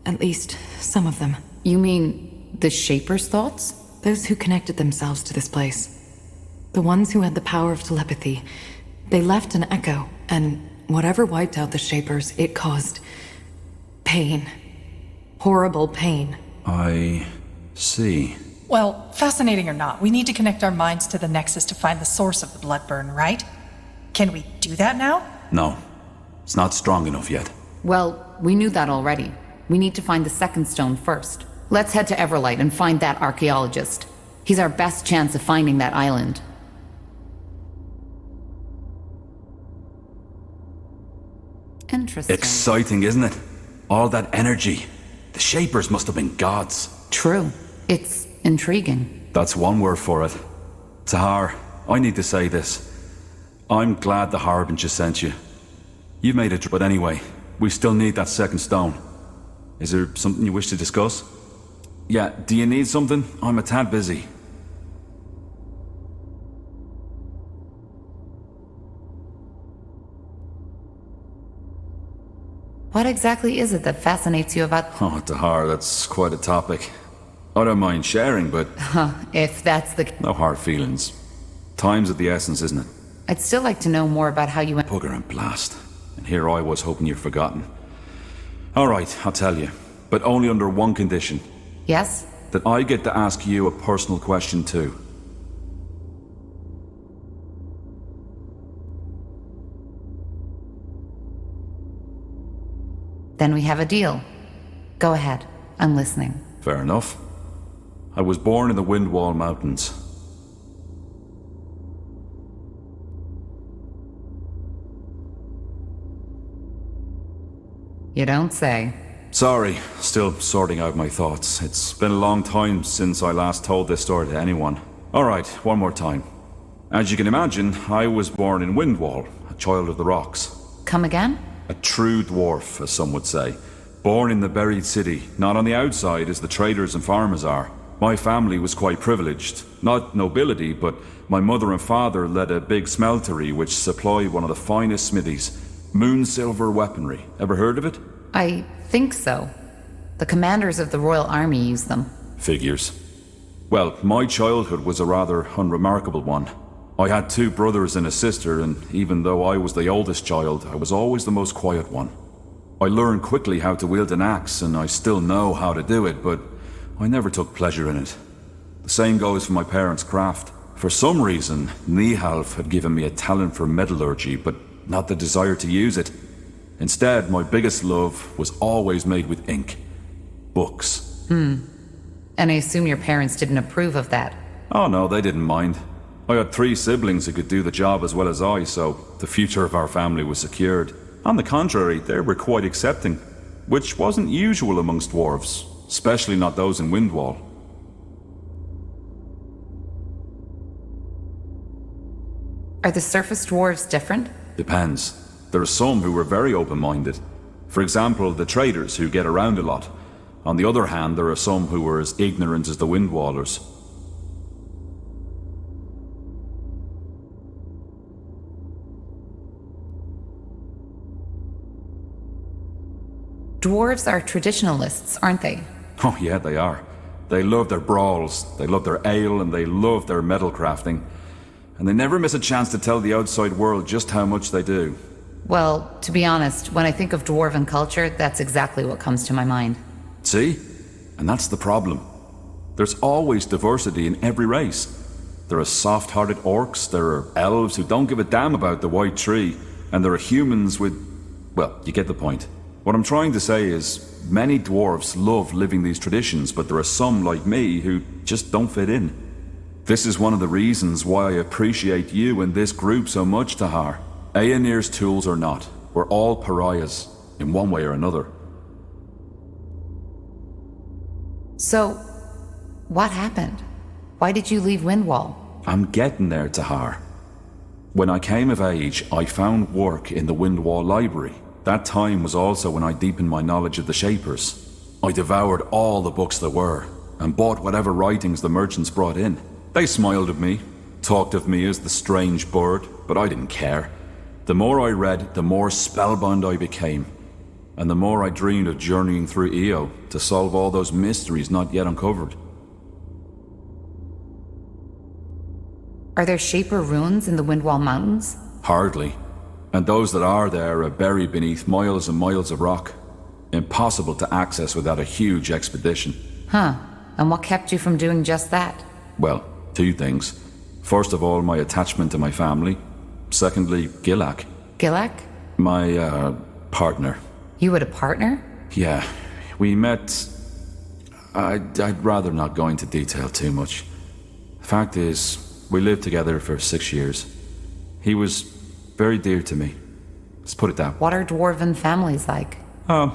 At least, some of them. You mean the Shaper's thoughts? Those who connected themselves to this place. The ones who had the power of telepathy. They left an echo, and whatever wiped out the Shapers, it caused pain. Horrible pain. I see. Well, fascinating or not, we need to connect our minds to the Nexus to find the source of the blood burn, right? Can we do that now? No. It's not strong enough yet. Well, we knew that already. We need to find the second stone first. Let's head to Everlight and find that archaeologist. He's our best chance of finding that island. Interesting. Exciting, isn't it? All that energy. The Shapers must have been gods. True. It's intriguing. That's one word for it. Tahar, I need to say this. I'm glad the Harbinger sent you. You've made it, but anyway, we still need that second stone. Is there something you wish to discuss? Yeah, do you need something? I'm a tad busy. What exactly is it that fascinates you about... Oh, Tahar, that's quite a topic. I don't mind sharing, but... if that's the... No hard feelings. Time's of the essence, isn't it? I'd still like to know more about how you went... Bugger and blast. And here I was hoping you'd forgotten. Alright, I'll tell you. But only under one condition. Yes? That I get to ask you a personal question too. Then we have a deal. Go ahead. I'm listening. Fair enough. I was born in the Windwall Mountains. You don't say. Sorry, still sorting out my thoughts. It's been a long time since I last told this story to anyone. Alright, one more time. As you can imagine, I was born in Windwall, a child of the rocks. Come again? A true dwarf, as some would say. Born in the buried city, not on the outside as the traders and farmers are. My family was quite privileged. Not nobility, but my mother and father led a big smeltery which supplied one of the finest smithies. Moonsilver weaponry. Ever heard of it? I think so. The commanders of the Royal Army use them. Figures. Well, my childhood was a rather unremarkable one. I had 2 brothers and a sister, and even though I was the oldest child, I was always the most quiet one. I learned quickly how to wield an axe, and I still know how to do it, but I never took pleasure in it. The same goes for my parents' craft. For some reason, Nihalf had given me a talent for metallurgy, but not the desire to use it. Instead, my biggest love was always made with ink. Books. And I assume your parents didn't approve of that. Oh no, they didn't mind. I had 3 siblings who could do the job as well as I, so the future of our family was secured. On the contrary, they were quite accepting, which wasn't usual amongst dwarves, especially not those in Windwall. Are the surface dwarves different? Depends. There are some who were very open-minded. For example, the traders who get around a lot. On the other hand, there are some who were as ignorant as the Windwallers. Dwarves are traditionalists, aren't they? Oh yeah, they are. They love their brawls, they love their ale, and they love their metal crafting. And they never miss a chance to tell the outside world just how much they do. Well, to be honest, when I think of dwarven culture, that's exactly what comes to my mind. See? And that's the problem. There's always diversity in every race. There are soft-hearted orcs, there are elves who don't give a damn about the white tree, and there are humans with... well, you get the point. What I'm trying to say is, many dwarves love living these traditions, but there are some like me who just don't fit in. This is one of the reasons why I appreciate you and this group so much, Tahar. Aenir's tools or not, we're all pariahs, in one way or another. So, what happened? Why did you leave Windwall? I'm getting there, Tahar. When I came of age, I found work in the Windwall Library. That time was also when I deepened my knowledge of the Shapers. I devoured all the books there were, and bought whatever writings the merchants brought in. They smiled at me, talked of me as the strange bird, but I didn't care. The more I read, the more spellbound I became, and the more I dreamed of journeying through Io to solve all those mysteries not yet uncovered. Are there Shaper ruins in the Windwall Mountains? Hardly. And those that are there are buried beneath miles and miles of rock. Impossible to access without a huge expedition. Huh. And what kept you from doing just that? Well, 2 things. First of all, my attachment to my family. Secondly, Gilak. Gilak? My, partner. You had a partner? Yeah. We met... I'd rather not go into detail too much. Fact is, we lived together for 6 years. He was very dear to me. Let's put it that way. What are dwarven families like?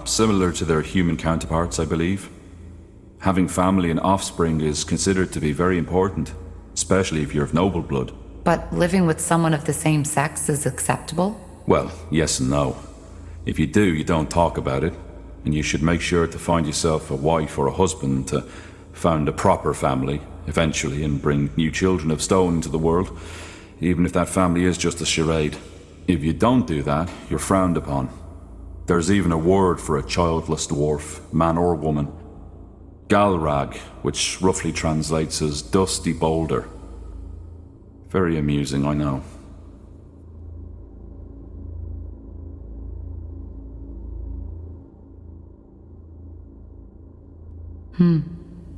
Similar to their human counterparts, I believe. Having family and offspring is considered to be very important, especially if you're of noble blood. But living with someone of the same sex is acceptable? Well, yes and no. If you do, you don't talk about it, and you should make sure to find yourself a wife or a husband, to found a proper family, eventually, and bring new children of stone into the world, even if that family is just a charade. If you don't do that, you're frowned upon. There's even a word for a childless dwarf, man or woman. Galrag, which roughly translates as dusty boulder. Very amusing, I know.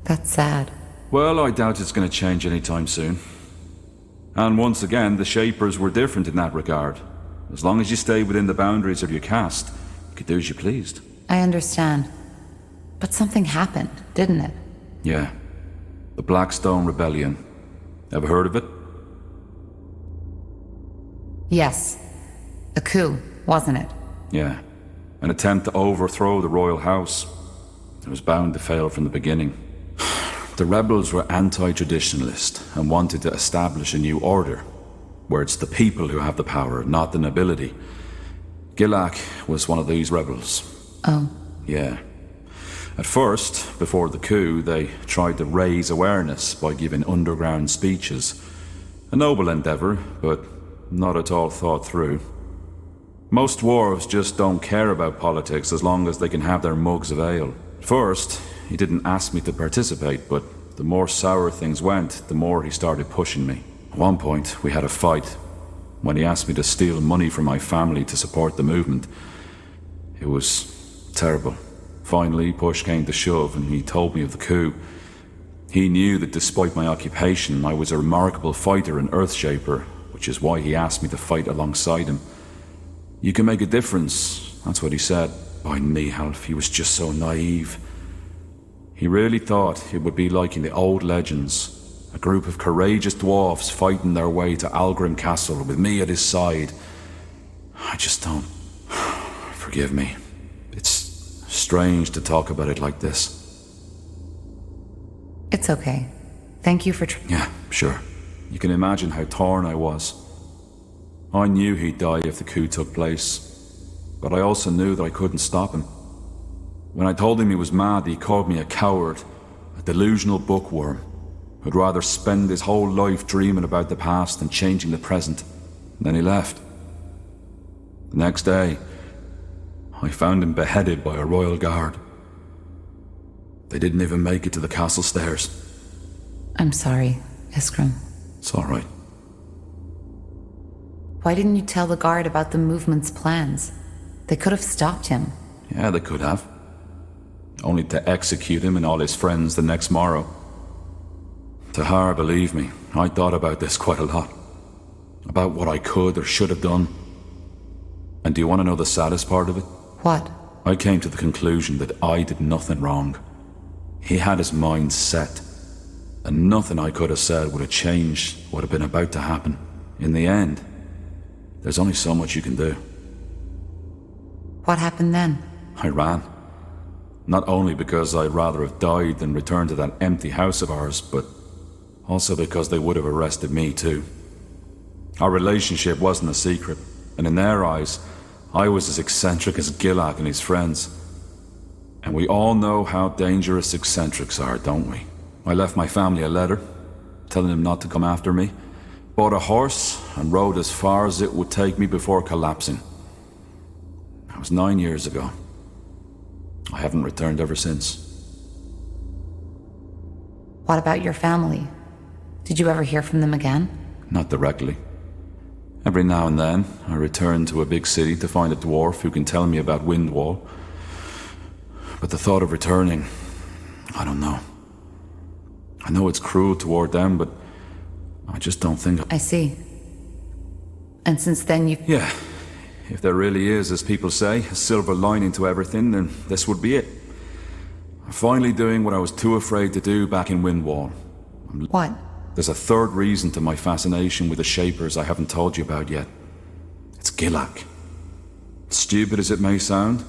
That's sad. Well, I doubt it's going to change anytime soon. And once again, the Shapers were different in that regard. As long as you stay within the boundaries of your caste, you could do as you pleased. I understand. But something happened, didn't it? Yeah. The Blackstone Rebellion. Ever heard of it? Yes. A coup, wasn't it? Yeah. An attempt to overthrow the royal house. It was bound to fail from the beginning. The rebels were anti-traditionalist and wanted to establish a new order, where it's the people who have the power, not the nobility. Gilak was one of these rebels. Oh. Yeah. At first, before the coup, they tried to raise awareness by giving underground speeches. A noble endeavor, but not at all thought through. Most dwarves just don't care about politics as long as they can have their mugs of ale. First, he didn't ask me to participate, but the more sour things went, the more he started pushing me. At one point, we had a fight. When he asked me to steal money from my family to support the movement, it was terrible. Finally, push came to shove, and he told me of the coup. He knew that despite my occupation, I was a remarkable fighter and Earthshaper, which is why he asked me to fight alongside him. You can make a difference, that's what he said. By Nihalf, he was just so naive. He really thought it would be like in the old legends, a group of courageous dwarfs fighting their way to Algrim Castle with me at his side. I just don't... Forgive me. It's strange to talk about it like this. It's okay. Thank you for Yeah, sure. You can imagine how torn I was. I knew he'd die if the coup took place, but I also knew that I couldn't stop him. When I told him he was mad, he called me a coward, a delusional bookworm, who'd rather spend his whole life dreaming about the past and changing the present. Then he left. The next day, I found him beheaded by a royal guard. They didn't even make it to the castle stairs. I'm sorry, Iskram. It's all right. Why didn't you tell the guard about the movement's plans? They could have stopped him. Yeah, they could have. Only to execute him and all his friends the next morrow. Tahar, believe me, I thought about this quite a lot. About what I could or should have done. And do you want to know the saddest part of it? What? I came to the conclusion that I did nothing wrong. He had his mind set, and nothing I could have said would have changed what had been about to happen. In the end, there's only so much you can do. What happened then? I ran. Not only because I'd rather have died than returned to that empty house of ours, but also because they would have arrested me too. Our relationship wasn't a secret, and in their eyes, I was as eccentric as Gilak and his friends. And we all know how dangerous eccentrics are, don't we? I left my family a letter, telling them not to come after me, bought a horse, and rode as far as it would take me before collapsing. That was 9 years ago. I haven't returned ever since. What about your family? Did you ever hear from them again? Not directly. Every now and then, I return to a big city to find a dwarf who can tell me about Windwall. But the thought of returning, I don't know. I know it's cruel toward them, but I just don't think... I see. And since then you... Yeah. If there really is, as people say, a silver lining to everything, then this would be it. I'm finally doing what I was too afraid to do back in Windwall. What? There's a third reason to my fascination with the Shapers I haven't told you about yet. It's Gilak. Stupid as it may sound,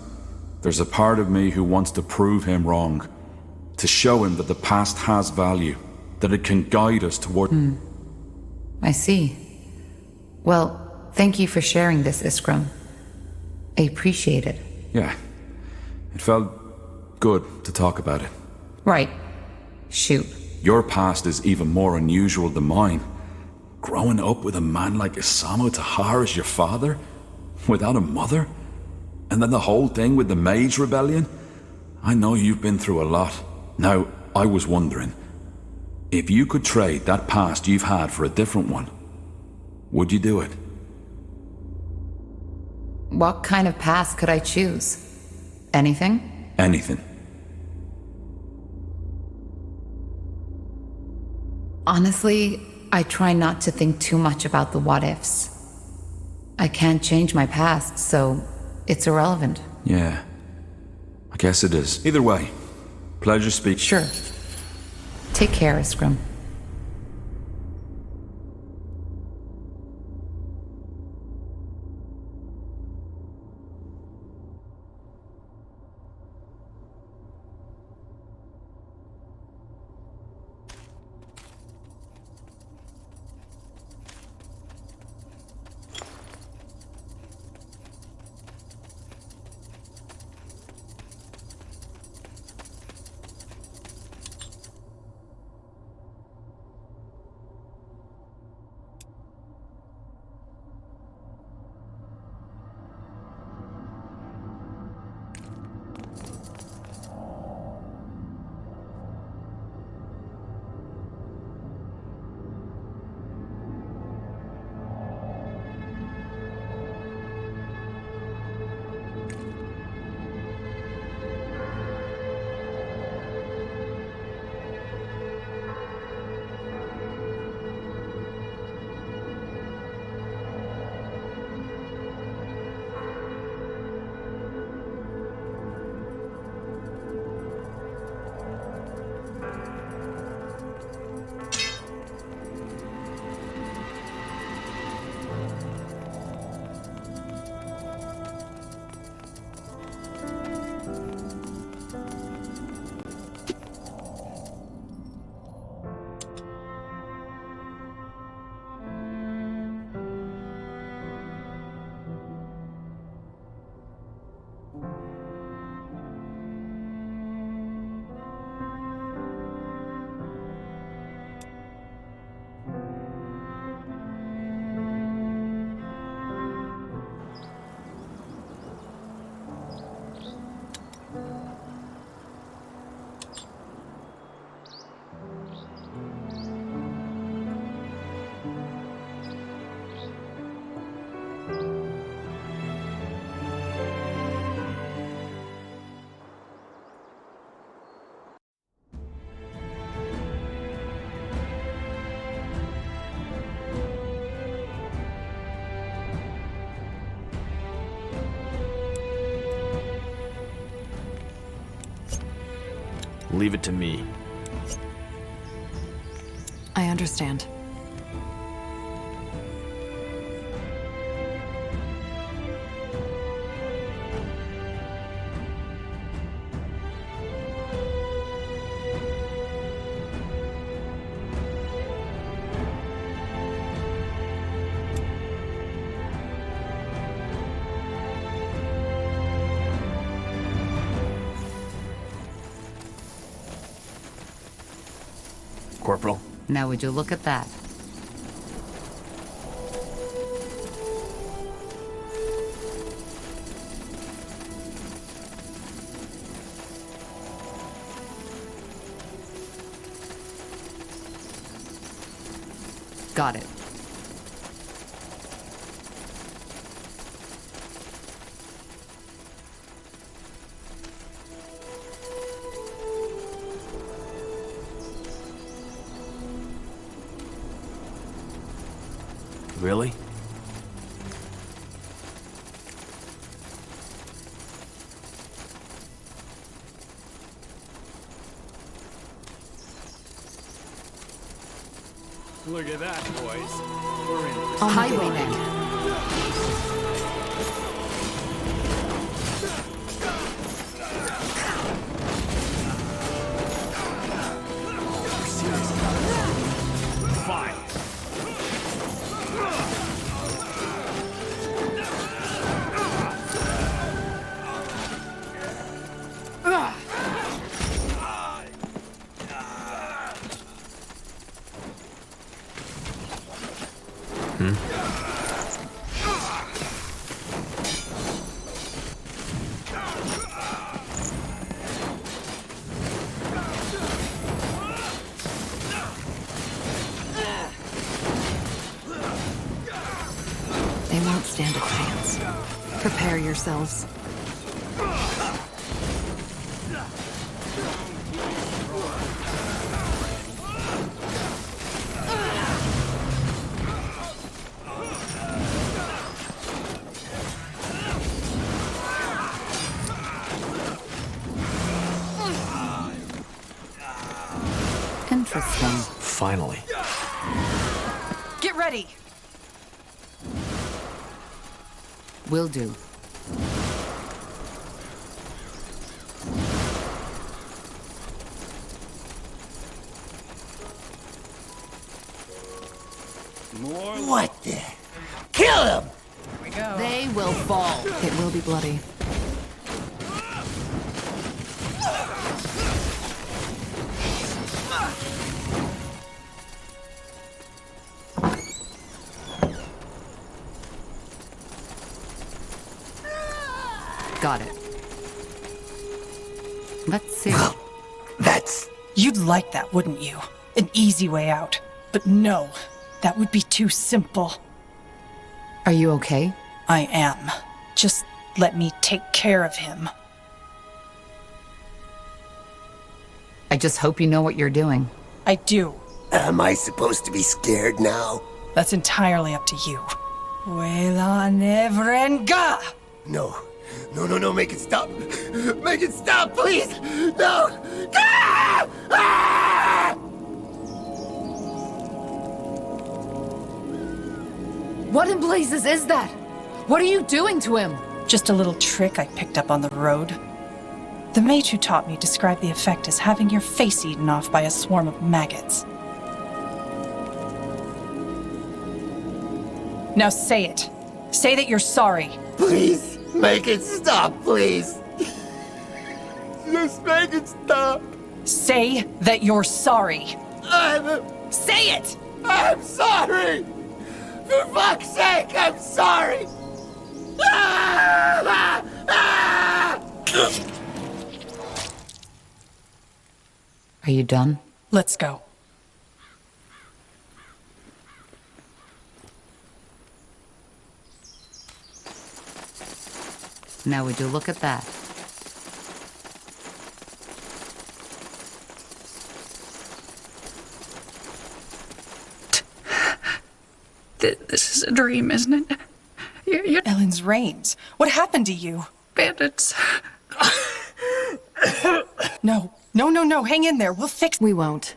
there's a part of me who wants to prove him wrong. To show him that the past has value, that it can guide us toward... I see. Well, thank you for sharing this, Iskram. I appreciate it. Yeah. It felt good to talk about it. Right. Shoot. Your past is even more unusual than mine. Growing up with a man like Isamu Tahar as your father? Without a mother? And then the whole thing with the Mage Rebellion? I know you've been through a lot. Now, I was wondering, if you could trade that past you've had for a different one, would you do it? What kind of past could I choose? Anything? Anything. Honestly, I try not to think too much about the what-ifs. I can't change my past, so it's irrelevant. Yeah. I guess it is. Either way, pleasure speaking. Sure. Take care, Iskram. Leave it to me. I understand. Corporal. Now would you look at that? Got it. Really? Look at that, boys. We're in. On highway then. They won't stand a chance. Prepare yourselves. Interesting. Finally. Get ready! Will do. What the? Kill him! Here we go. They will fall. It will be bloody. Got it. Let's see. That's... You'd like that, wouldn't you? An easy way out. But no, that would be too simple. Are you okay? I am. Just let me take care of him. I just hope you know what you're doing. I do. Am I supposed to be scared now? That's entirely up to you. Vuela Nevrenga! No. No, make it stop. Make it stop, please! No! Ah! Ah! What in blazes is that? What are you doing to him? Just a little trick I picked up on the road. The mage who taught me described the effect as having your face eaten off by a swarm of maggots. Now say it. Say that you're sorry. Please, make it stop, please. Just make it stop. Say that you're sorry. Say it! I'm sorry! For fuck's sake, I'm sorry! Ah! Ah! Are you done? Let's go. Now would you look at that? This is a dream, isn't it? You're Ellen's reins. What happened to you? bandits. No. Hang in there. We'll fix... We won't.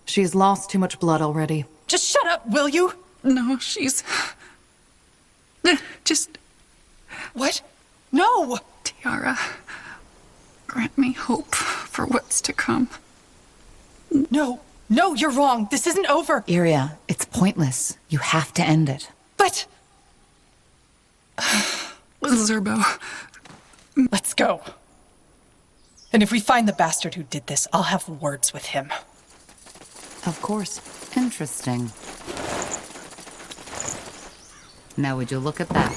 She has lost too much blood already. Just shut up, will you? No, she's... Just... What? No! Tiara, grant me hope for what's to come. No, you're wrong. This isn't over. Iria, it's pointless. You have to end it. But... Zerbo. Let's go. And if we find the bastard who did this, I'll have words with him. Of course. Interesting. Now would you look at that?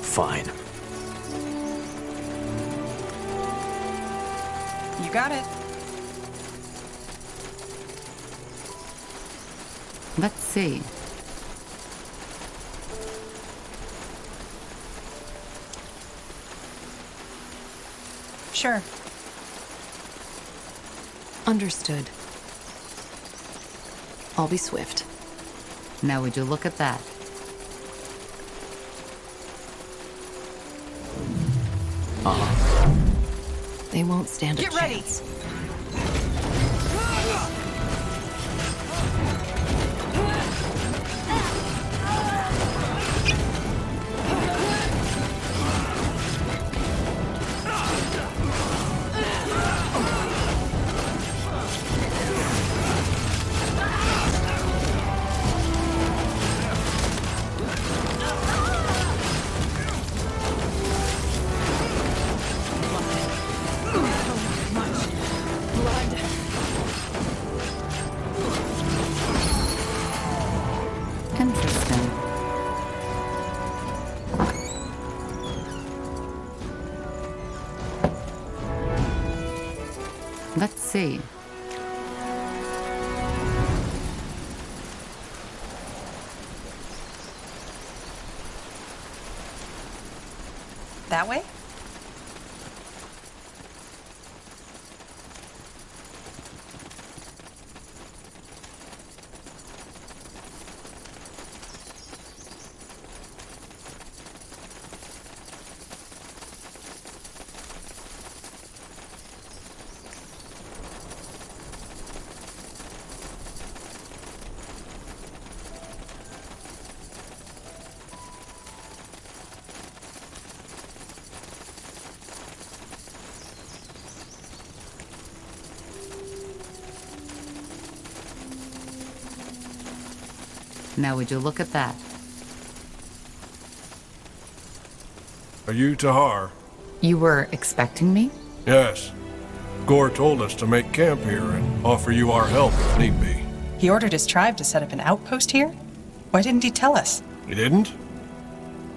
Fine. You got it. Let's see. Sure. Understood. I'll be swift. Now would you look at that? They won't stand a Get ready. chance. Interesting. Let's see. That way? Now would you look at that? Are you Tahar? You were expecting me? Yes. Gore told us to make camp here and offer you our help if need be. He ordered his tribe to set up an outpost here? Why didn't he tell us? He didn't?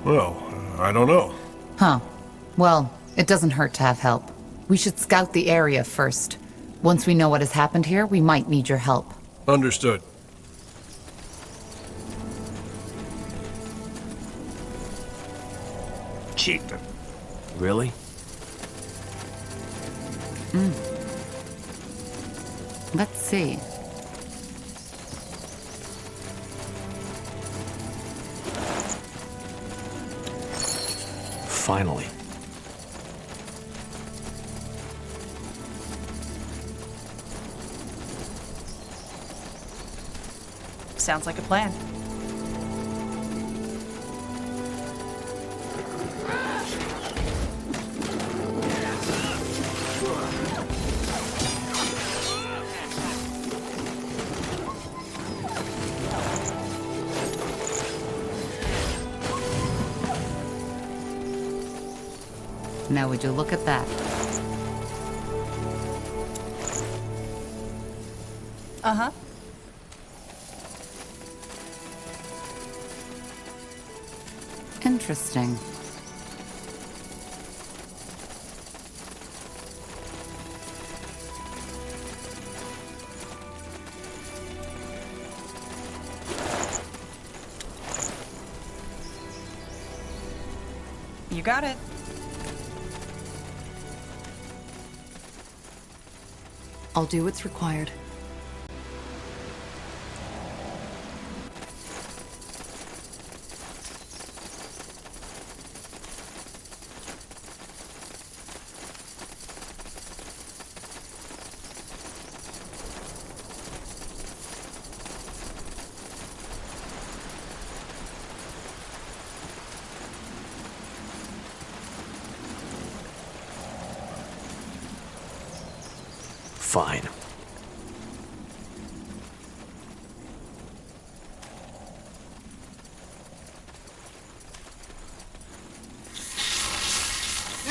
Well, I don't know. Huh. Well, it doesn't hurt to have help. We should scout the area first. Once we know what has happened here, we might need your help. Understood. Chieftain. Really? Let's see. Finally. Sounds like a plan. Now would you look at that? Uh-huh. Interesting. You got it. I'll do what's required. Fine.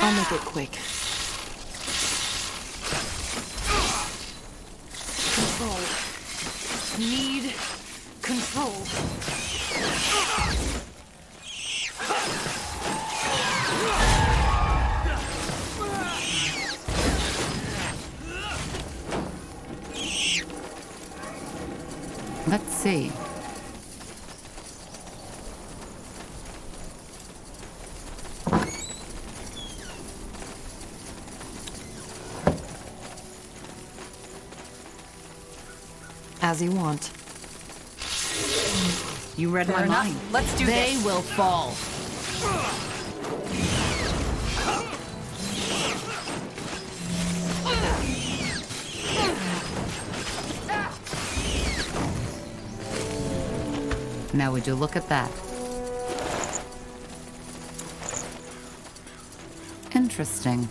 I'll make it quick. Control. Need control. Let's see. As you want. You read my enough. mind. Let's do They this. will fall. Now would you look at that? Interesting.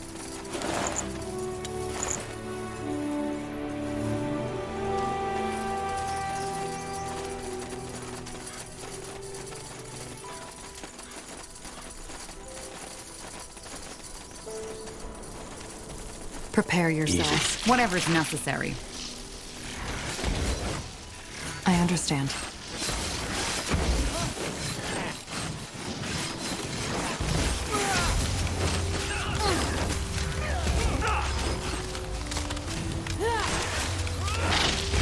Prepare yourself. Whatever's necessary. I understand.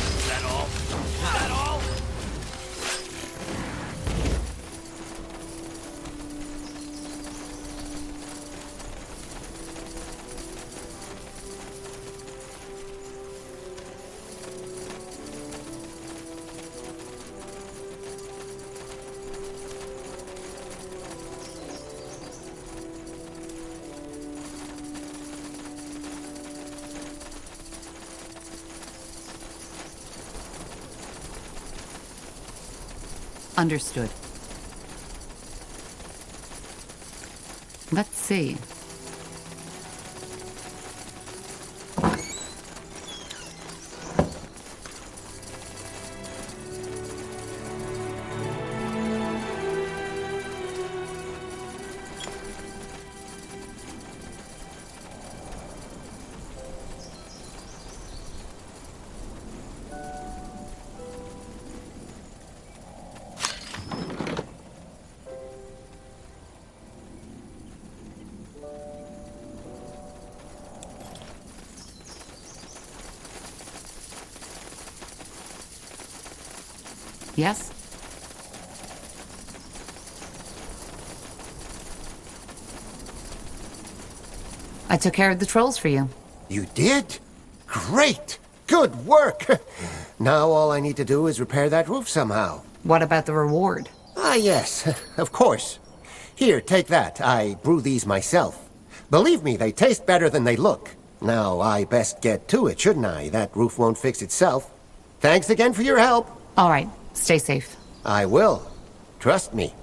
Is that all? Is that all? Understood. Let's see. Yes? I took care of the trolls for you. You did? Great! Good work! Now all I need to do is repair that roof somehow. What about the reward? Ah, yes, of course. Here, take that. I brew these myself. Believe me, they taste better than they look. Now, I best get to it, shouldn't I? That roof won't fix itself. Thanks again for your help. All right, stay safe. I will. Trust me.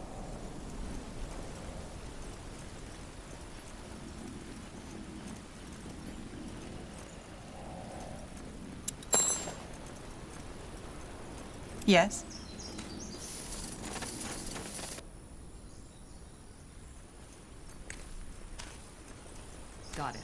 Yes? Got it.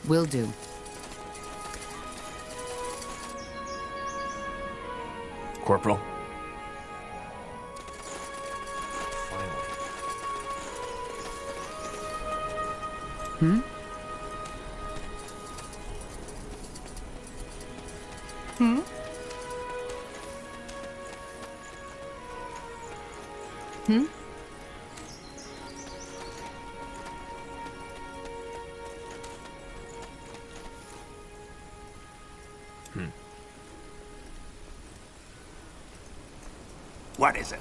Will do. Corporal. Hmm? Hmm? Hmm? What is it?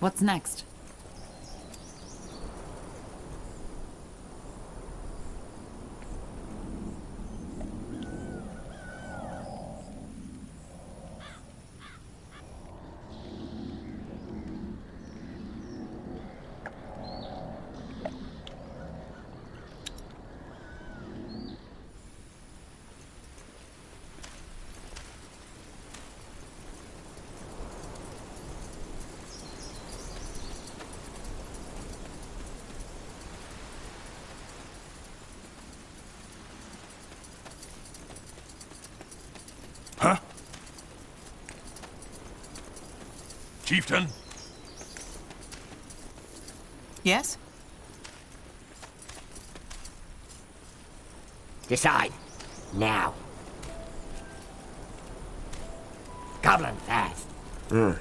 What's next? Huh? Chieftain? Yes? Decide. Now. Goblin fast. Huh?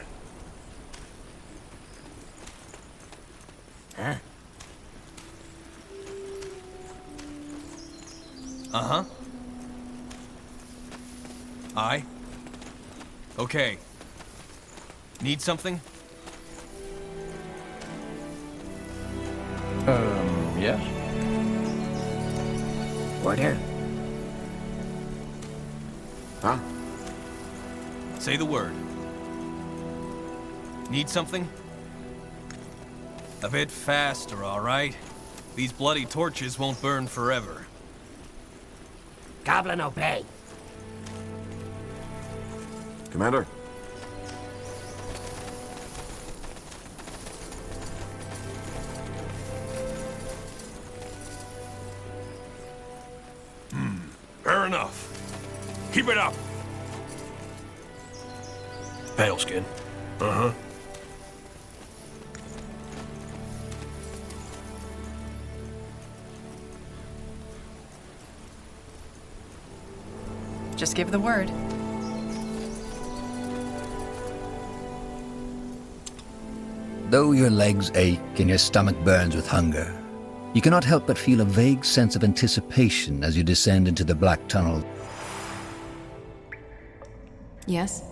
Uh-huh. Aye. Okay. Need something? Yes. Order. Huh? Say the word. Need something? A bit faster, all right? These bloody torches won't burn forever. Goblin, obey. Commander. Fair enough. Keep it up. Paleskin. Uh-huh. Just give the word. Though your legs ache and your stomach burns with hunger, you cannot help but feel a vague sense of anticipation as you descend into the black tunnel. Yes?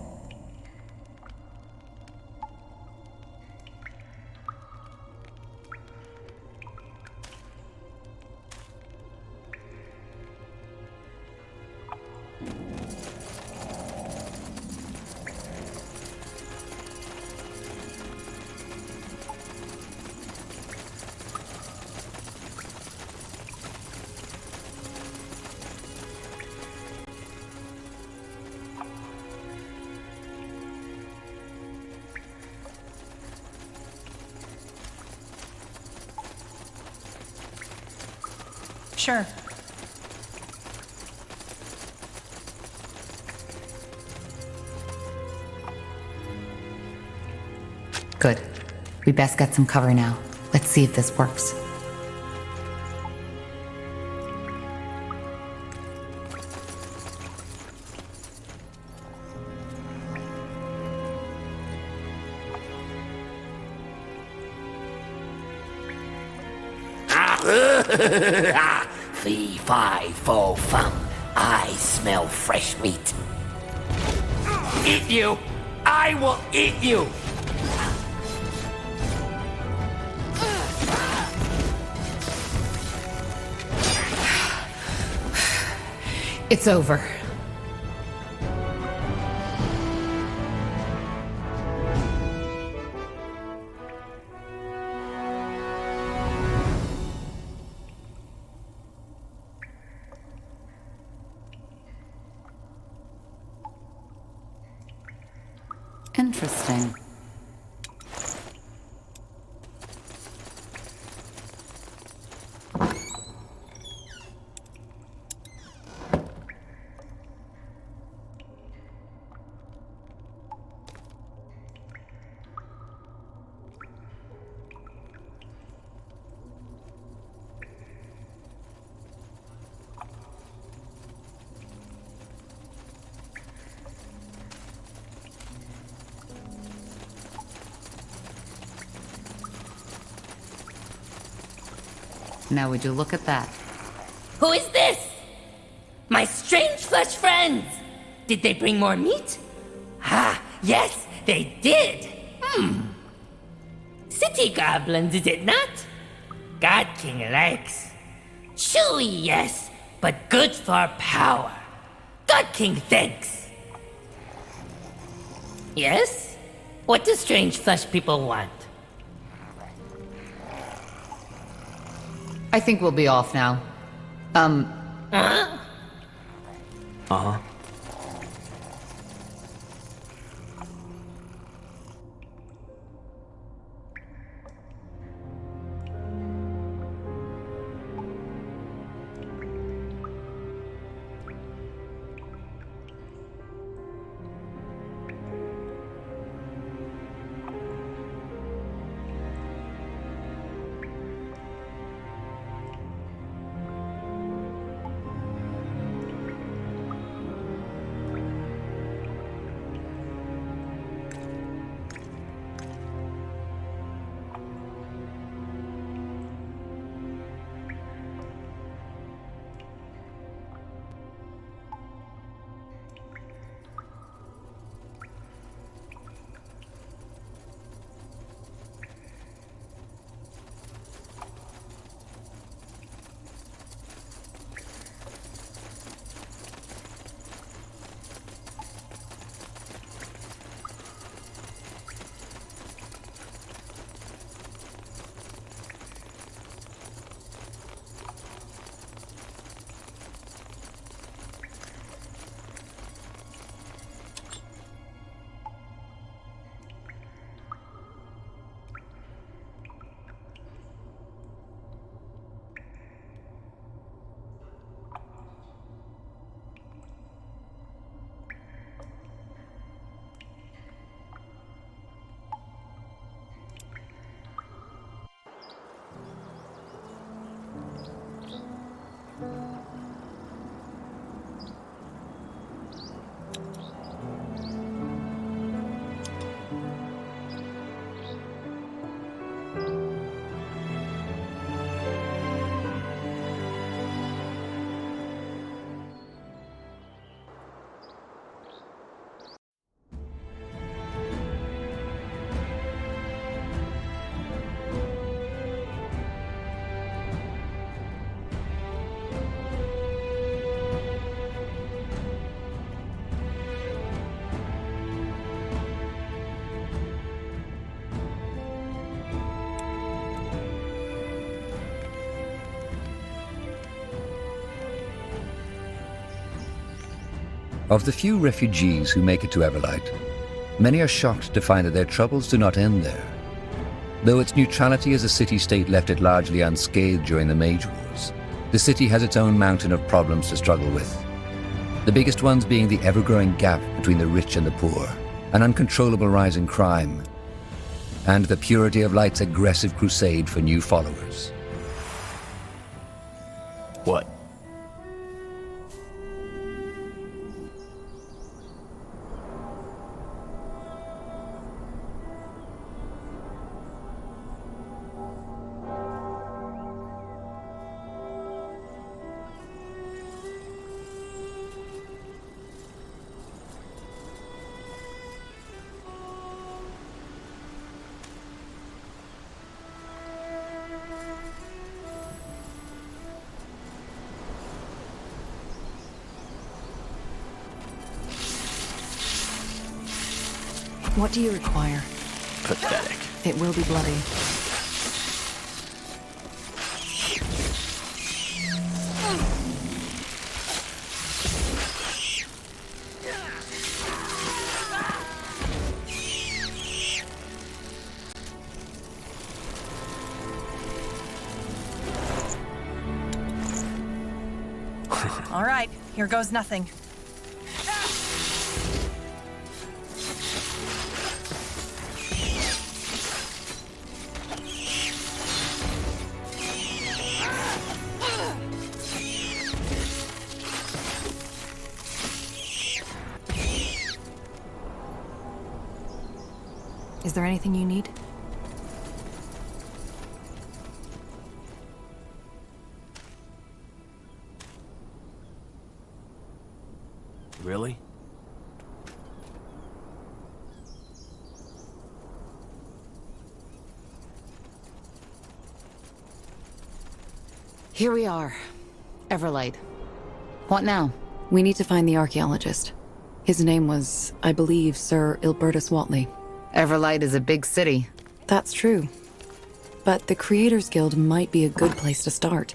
Sure. Good. We best get some cover now. Let's see if this works. Fee, fi, fo, fum. I smell fresh meat. Eat you! I will eat you! It's over. Interesting. Now would you look at that? Who is this? My strange flesh friends! Did they bring more meat? Ah, yes, they did! City goblins, is it not? God King likes. Chewy, yes, but good for power. God King thinks. Yes? What do strange flesh people want? I think we'll be off now. Huh? Uh-huh. Of the few refugees who make it to Everlight, many are shocked to find that their troubles do not end there. Though its neutrality as a city-state left it largely unscathed during the Mage Wars, the city has its own mountain of problems to struggle with. The biggest ones being the ever-growing gap between the rich and the poor, an uncontrollable rise in crime, and the Purity of Light's aggressive crusade for new followers. What? What do you require? Pathetic. It will be bloody. All right, here goes nothing. Is there anything you need? Really? Here we are. Everlight. What now? We need to find the archaeologist. His name was, I believe, Sir Ilbertus Watley. Everlight is a big city. That's true. But the Creators Guild might be a good place to start.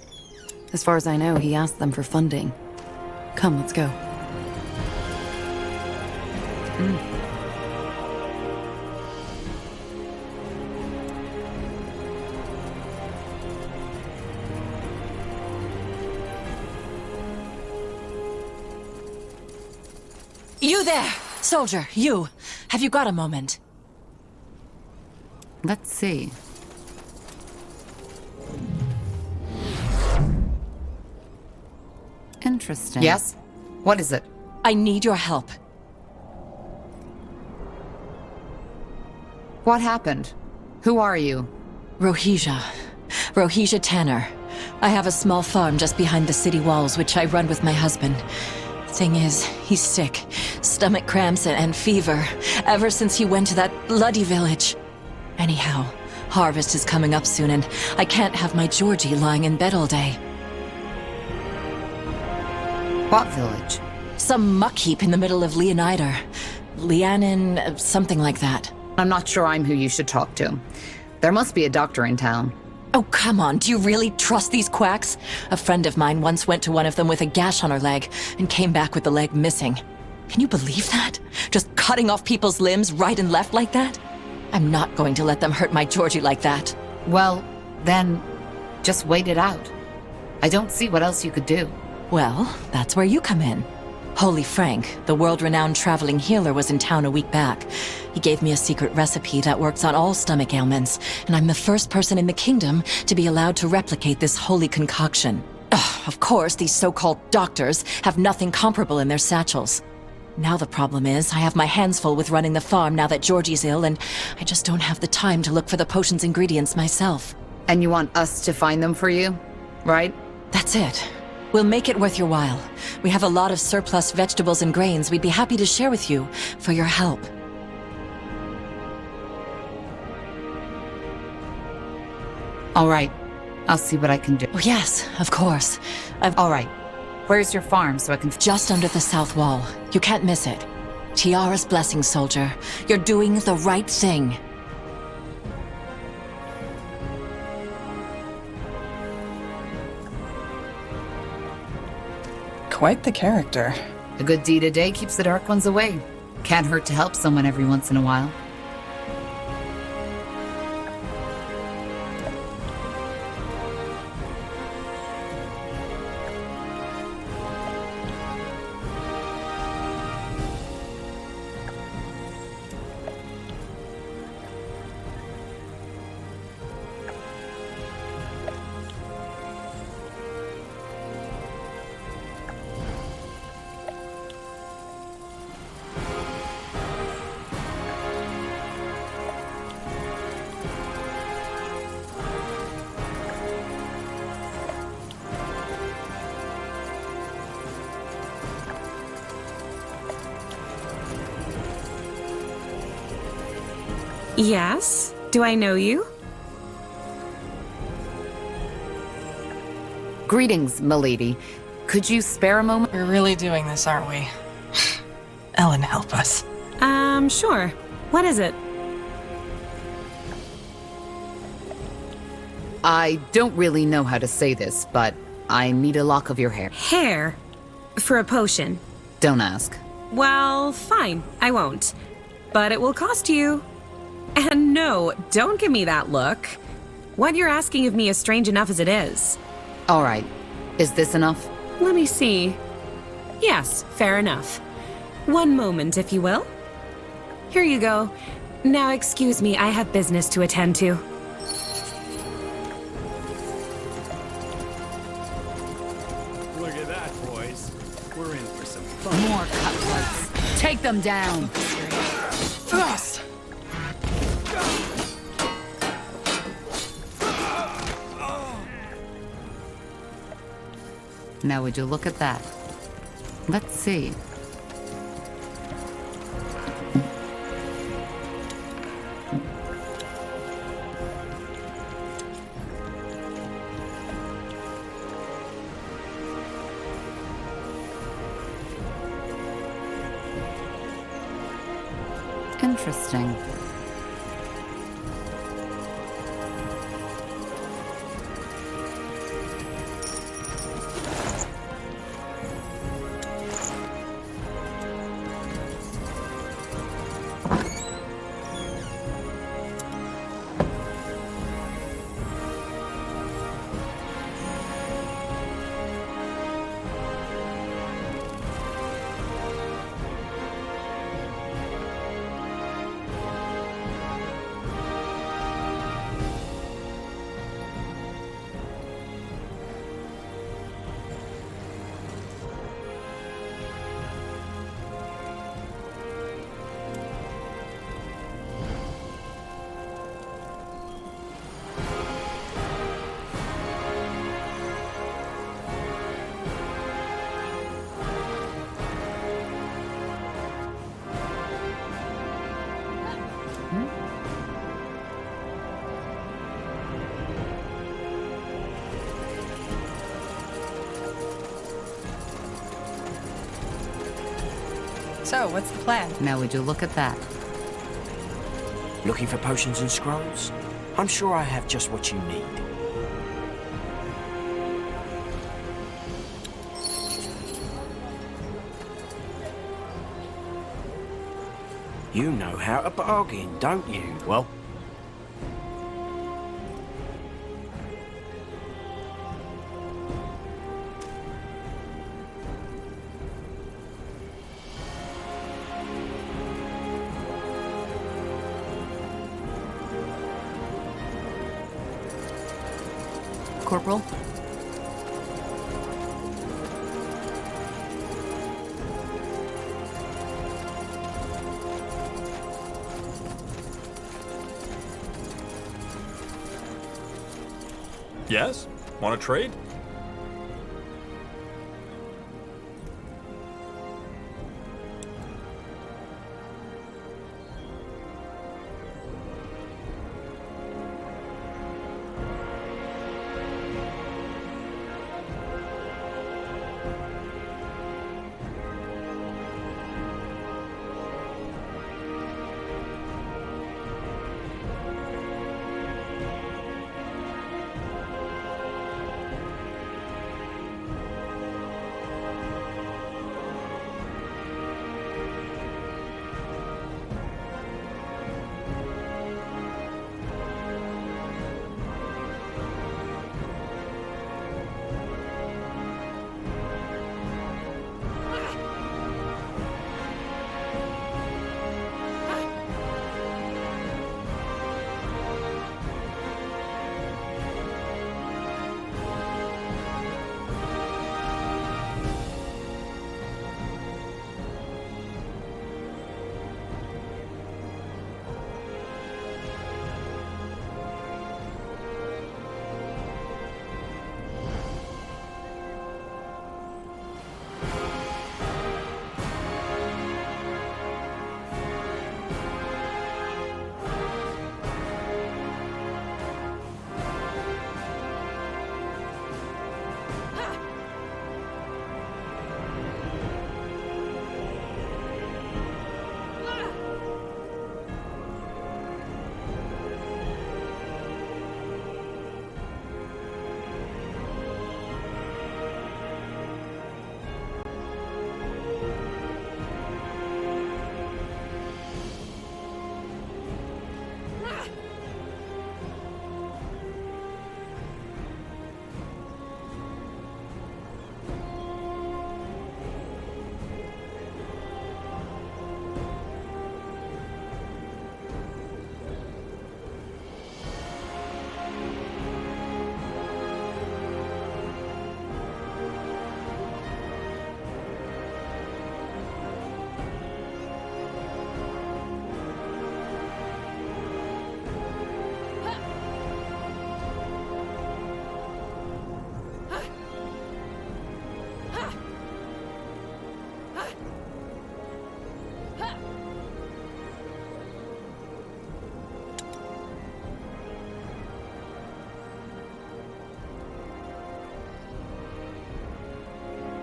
As far as I know, he asked them for funding. Come, let's go. You there! Soldier, you! Have you got a moment? Let's see. Interesting. Yes? What is it? I need your help. What happened? Who are you? Rohija. Rohija Tanner. I have a small farm just behind the city walls, which I run with my husband. Thing is, he's sick. Stomach cramps and fever, ever since he went to that bloody village. Anyhow, harvest is coming up soon, and I can't have my Georgie lying in bed all day. What village? Some muck heap in the middle of Leonider. Leanin, something like that. I'm not sure I'm who you should talk to. There must be a doctor in town. Oh, come on, do you really trust these quacks? A friend of mine once went to one of them with a gash on her leg and came back with the leg missing. Can you believe that? Just cutting off people's limbs right and left like that? I'm not going to let them hurt my Georgie like that. Well, then, just wait it out. I don't see what else you could do. Well, that's where you come in. Holy Frank, the world-renowned traveling healer, was in town a week back. He gave me a secret recipe that works on all stomach ailments, and I'm the first person in the kingdom to be allowed to replicate this holy concoction. Ugh, of course, these so-called doctors have nothing comparable in their satchels. Now the problem is, I have my hands full with running the farm now that Georgie's ill, and I just don't have the time to look for the potion's ingredients myself. And you want us to find them for you, right? That's it. We'll make it worth your while. We have a lot of surplus vegetables and grains we'd be happy to share with you for your help. All right. I'll see what I can do. Oh, yes, of course. All right. Where's your farm so I can... Just under the south wall. You can't miss it. Tiara's blessing, soldier. You're doing the right thing. Quite the character. A good deed a day keeps the dark ones away. Can't hurt to help someone every once in a while. Yes? Do I know you? Greetings, milady. Could you spare a moment? We're really doing this, aren't we? Ellen, help us. Sure. What is it? I don't really know how to say this, but I need a lock of your hair. Hair? For a potion? Don't ask. Well, fine. I won't. But it will cost you. And no, don't give me that look. What you're asking of me is strange enough as it is. All right. Is this enough? Let me see. Yes, fair enough. One moment, if you will. Here you go. Now excuse me, I have business to attend to. Look at that, boys. We're in for some fun. More cutthroats. Take them down. Fast! Now would you look at that? Let's see. Interesting. So, what's the plan? Now would you look at that? Looking for potions and scrolls? I'm sure I have just what you need. You know how to bargain, don't you? Well, Corporal? Yes? Want to trade?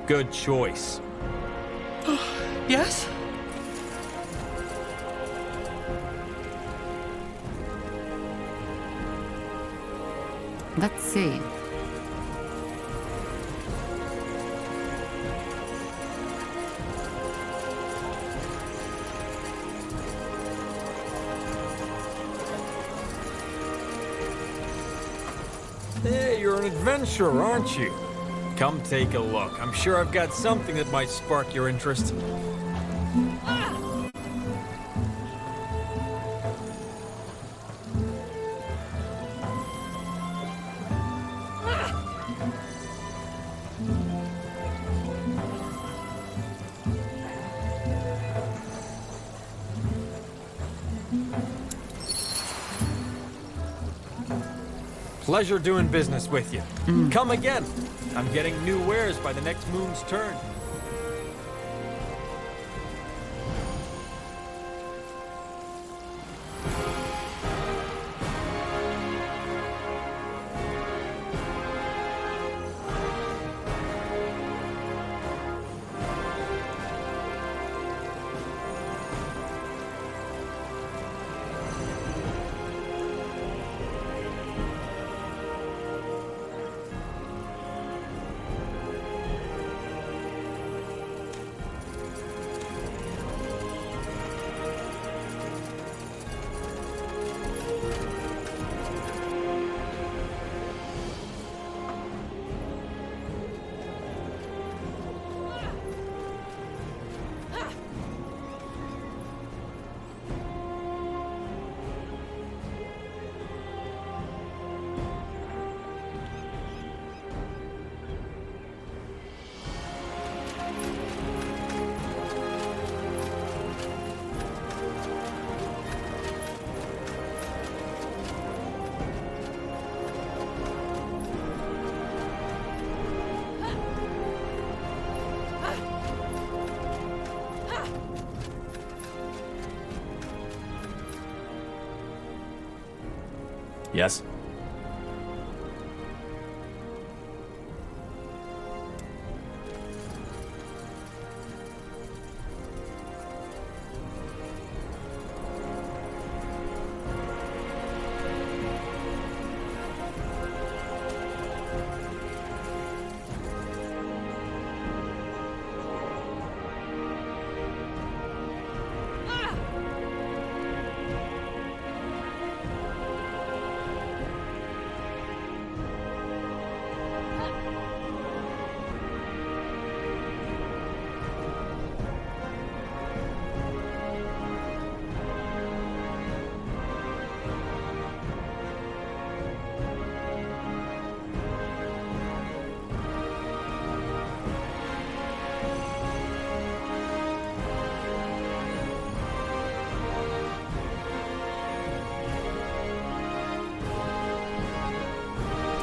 Good choice. Yes? Let's see. Hey, you're an adventurer, aren't you? Come take a look. I'm sure I've got something that might spark your interest. Pleasure doing business with you. Come again. I'm getting new wares by the next moon's turn. Yes?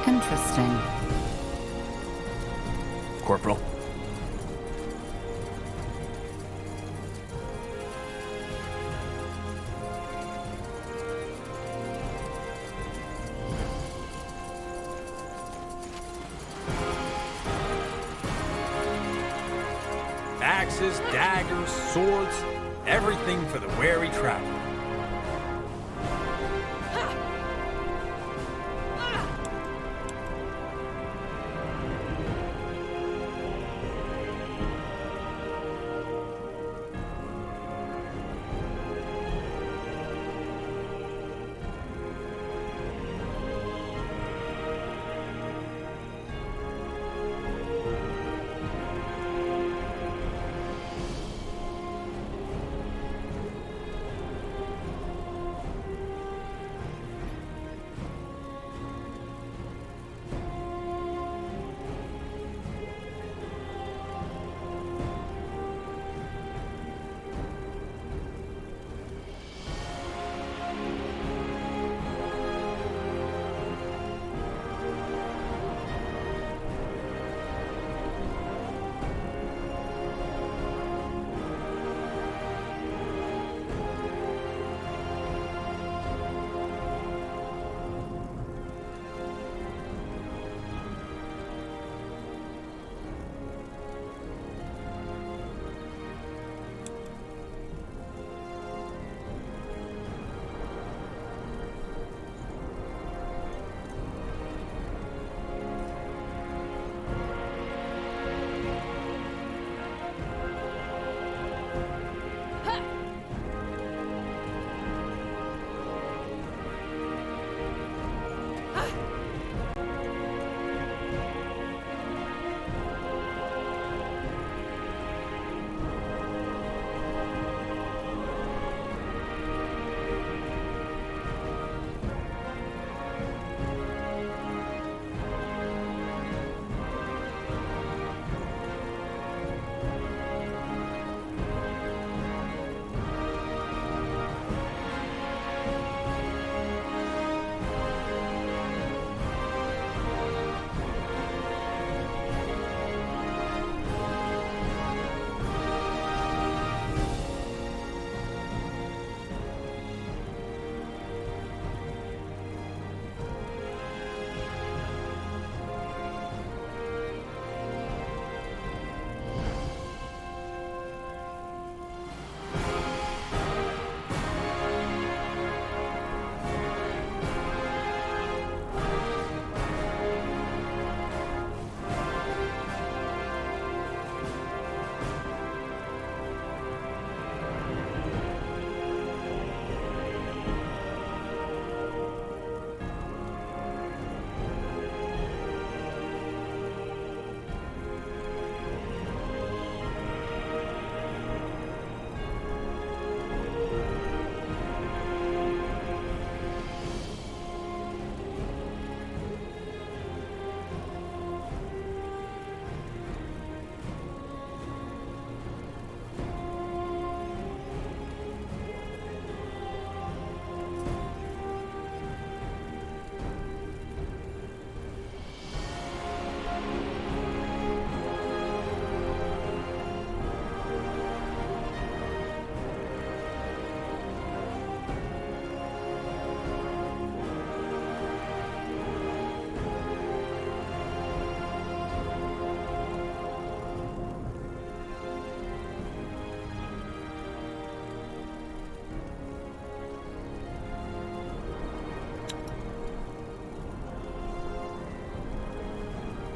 Interesting. Corporal. Axes, daggers, swords, everything for the wary traveler.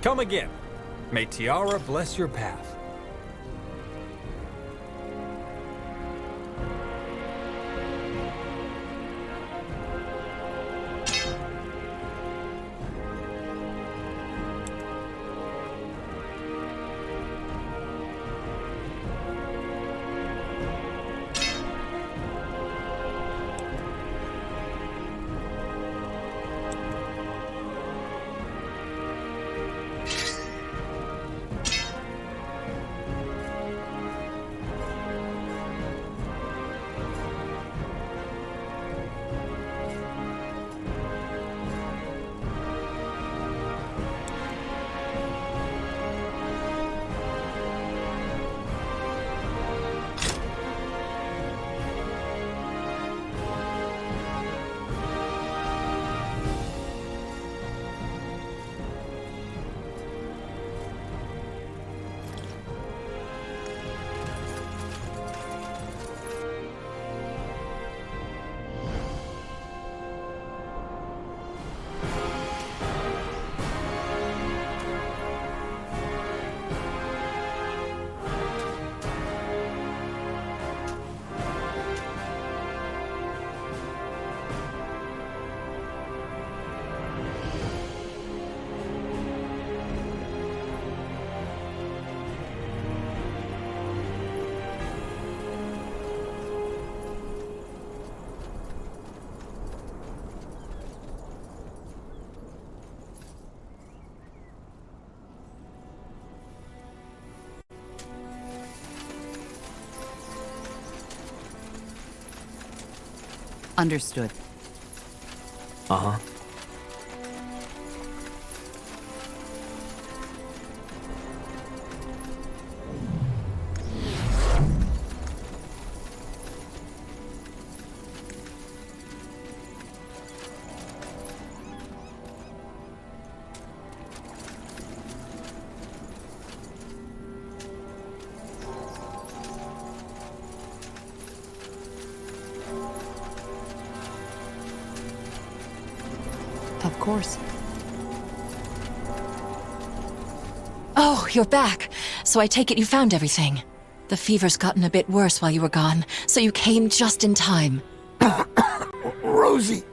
Come again. May Tiara bless your path. Understood. Uh-huh. Of course. Oh, you're back. So I take it you found everything. The fever's gotten a bit worse while you were gone, so you came just in time. Rosie,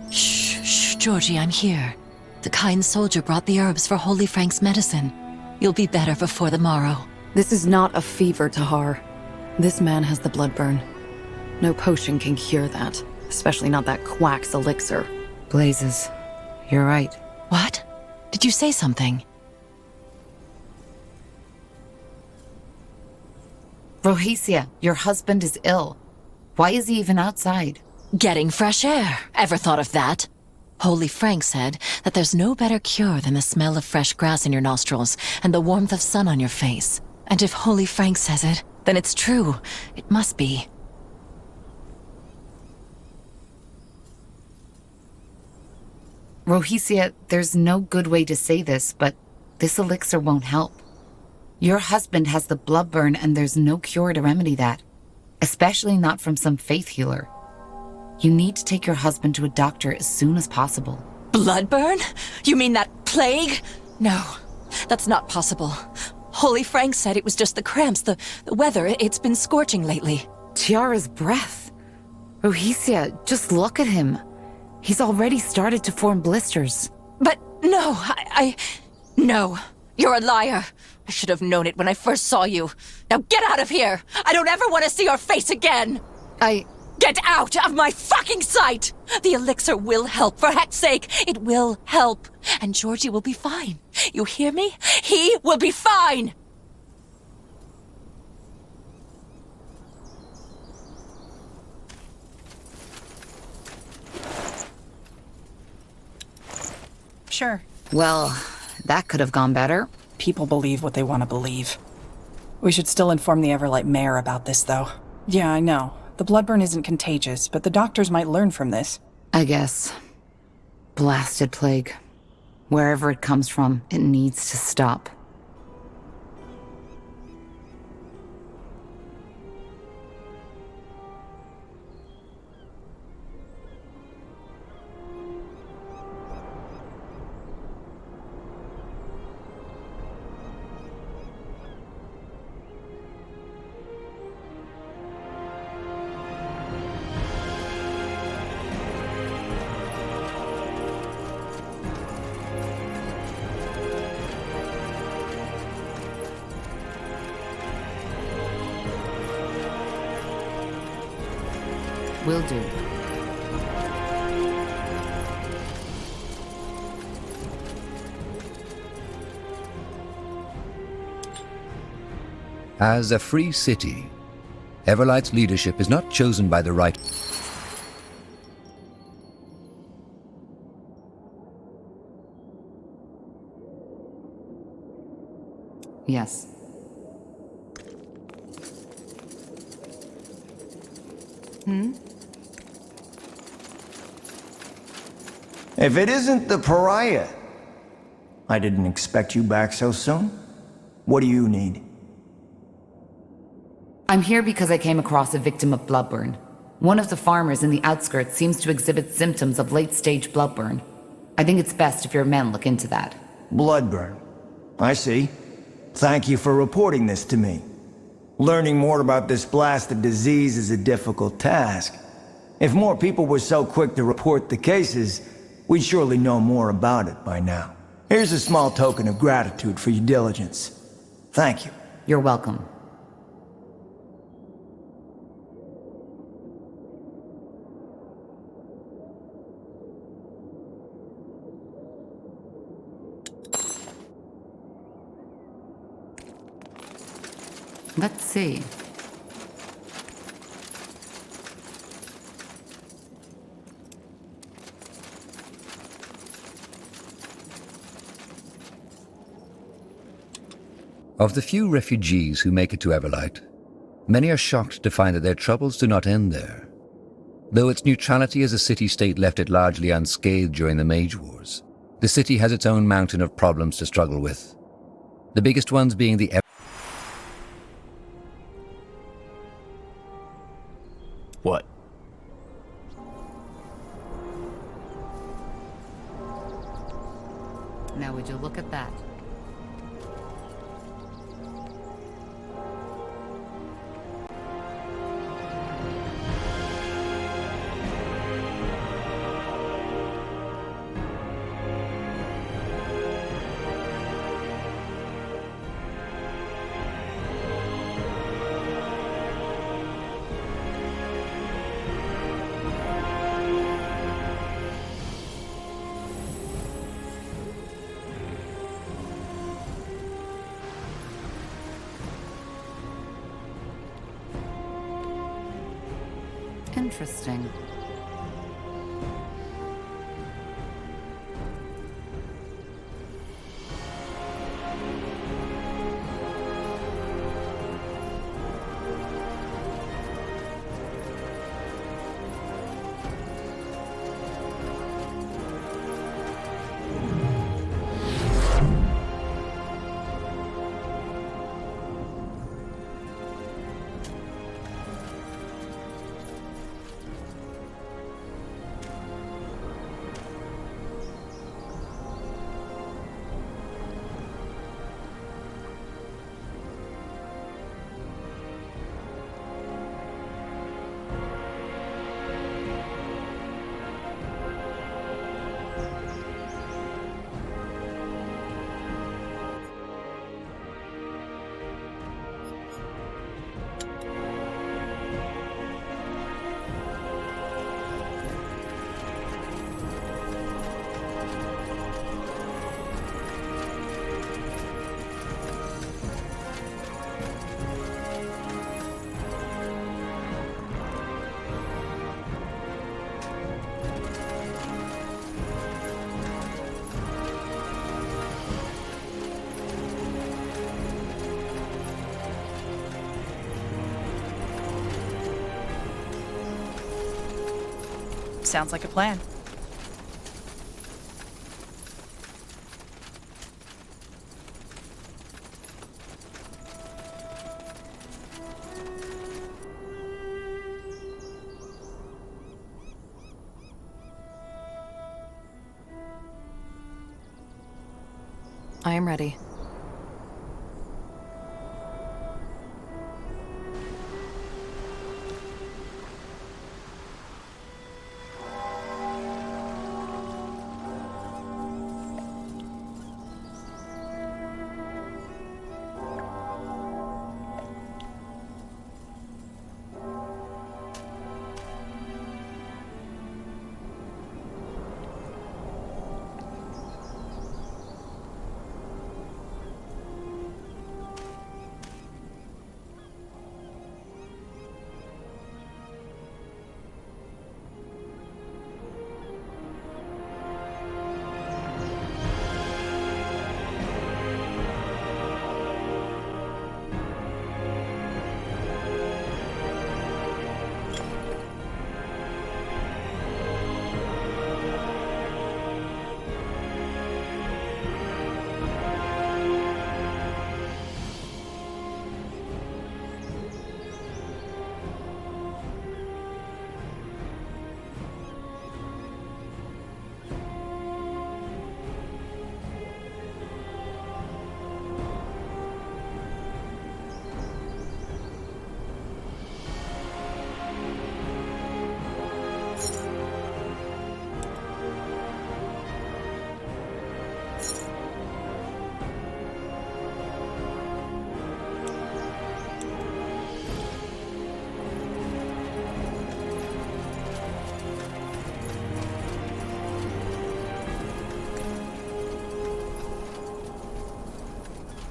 Shh, Georgie, I'm here. The kind soldier brought the herbs for Holy Frank's medicine. You'll be better before the morrow. This is not a fever, Tahar. This man has the blood burn. No potion can cure that, especially not that quack's elixir. Blazes. You're right. What? Did you say something? Rohicia, your husband is ill. Why is he even outside? Getting fresh air. Ever thought of that? Holy Frank said that there's no better cure than the smell of fresh grass in your nostrils and the warmth of sun on your face. And if Holy Frank says it, then it's true. It must be. Rohicia, there's no good way to say this, but this elixir won't help. Your husband has the blood burn and there's no cure to remedy that. Especially not from some faith healer. You need to take your husband to a doctor as soon as possible. Blood burn? You mean that plague? No, that's not possible. Holy Frank said it was just the cramps, the weather. It's been scorching lately. Tiara's breath. Rohicia, just look at him. He's already started to form blisters. But no, No, you're a liar. I should have known it when I first saw you. Now get out of here! I don't ever want to see your face again! Get out of my fucking sight! The elixir will help, for heck's sake! It will help. And Georgie will be fine. You hear me? He will be fine! Sure. Well, that could have gone better. People believe what they want to believe. We should still inform the Everlight Mayor about this, though. Yeah, I know. The bloodburn isn't contagious, but the doctors might learn from this. I guess. Blasted plague. Wherever it comes from, it needs to stop. Will do. As a free city, Everlight's leadership is not chosen by the right. Yes. If it isn't the pariah, I didn't expect you back so soon. What do you need? I'm here because I came across a victim of bloodburn. One of the farmers in the outskirts seems to exhibit symptoms of late-stage bloodburn. I think it's best if your men look into that. Bloodburn. I see. Thank you for reporting this to me. Learning more about this blasted disease is a difficult task. If more people were so quick to report the cases, we'd surely know more about it by now. Here's a small token of gratitude for your diligence. Thank you. You're welcome. Let's see. Of the few refugees who make it to Everlight, many are shocked to find that their troubles do not end there. Though its neutrality as a city-state left it largely unscathed during the Mage Wars, the city has its own mountain of problems to struggle with. The biggest ones being the What? Now would you look at that? Interesting. Sounds like a plan. I am ready.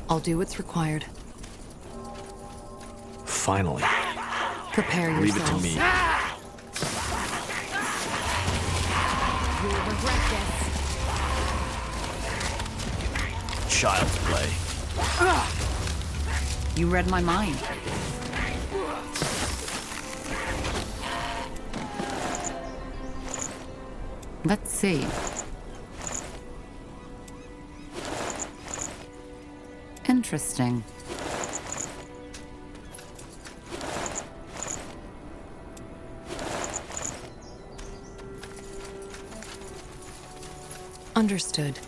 I'll do what's required. Finally. Prepare yourself. Leave it to me. You'll regret this. Child's play. You read my mind. Let's see. Interesting. Understood.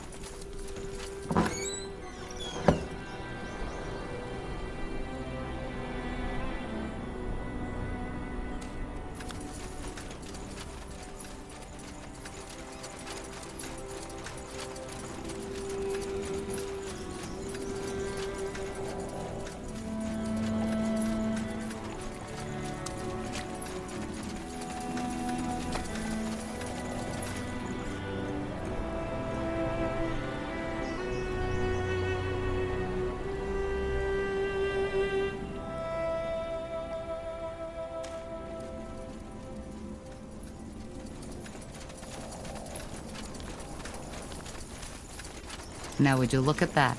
Now would you look at that?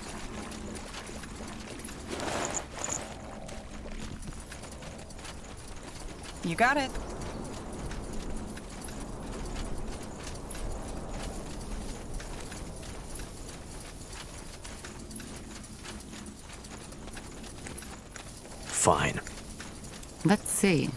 You got it. Fine. Let's see.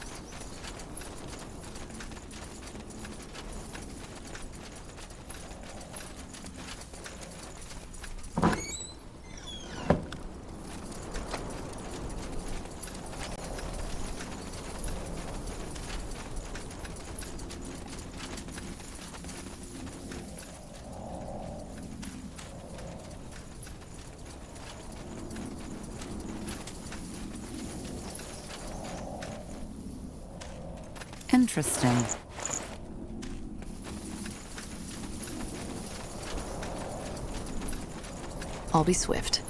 Interesting. I'll be swift.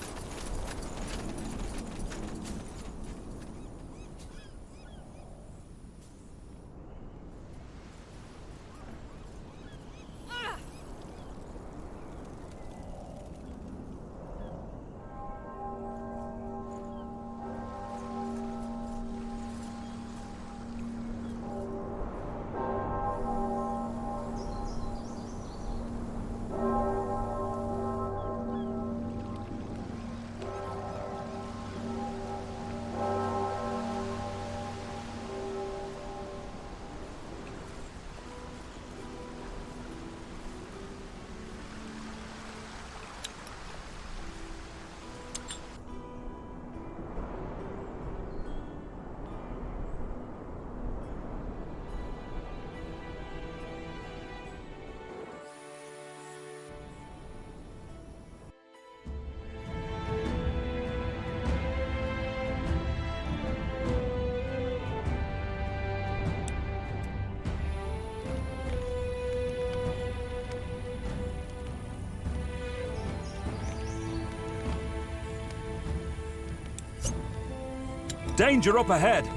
Danger up ahead!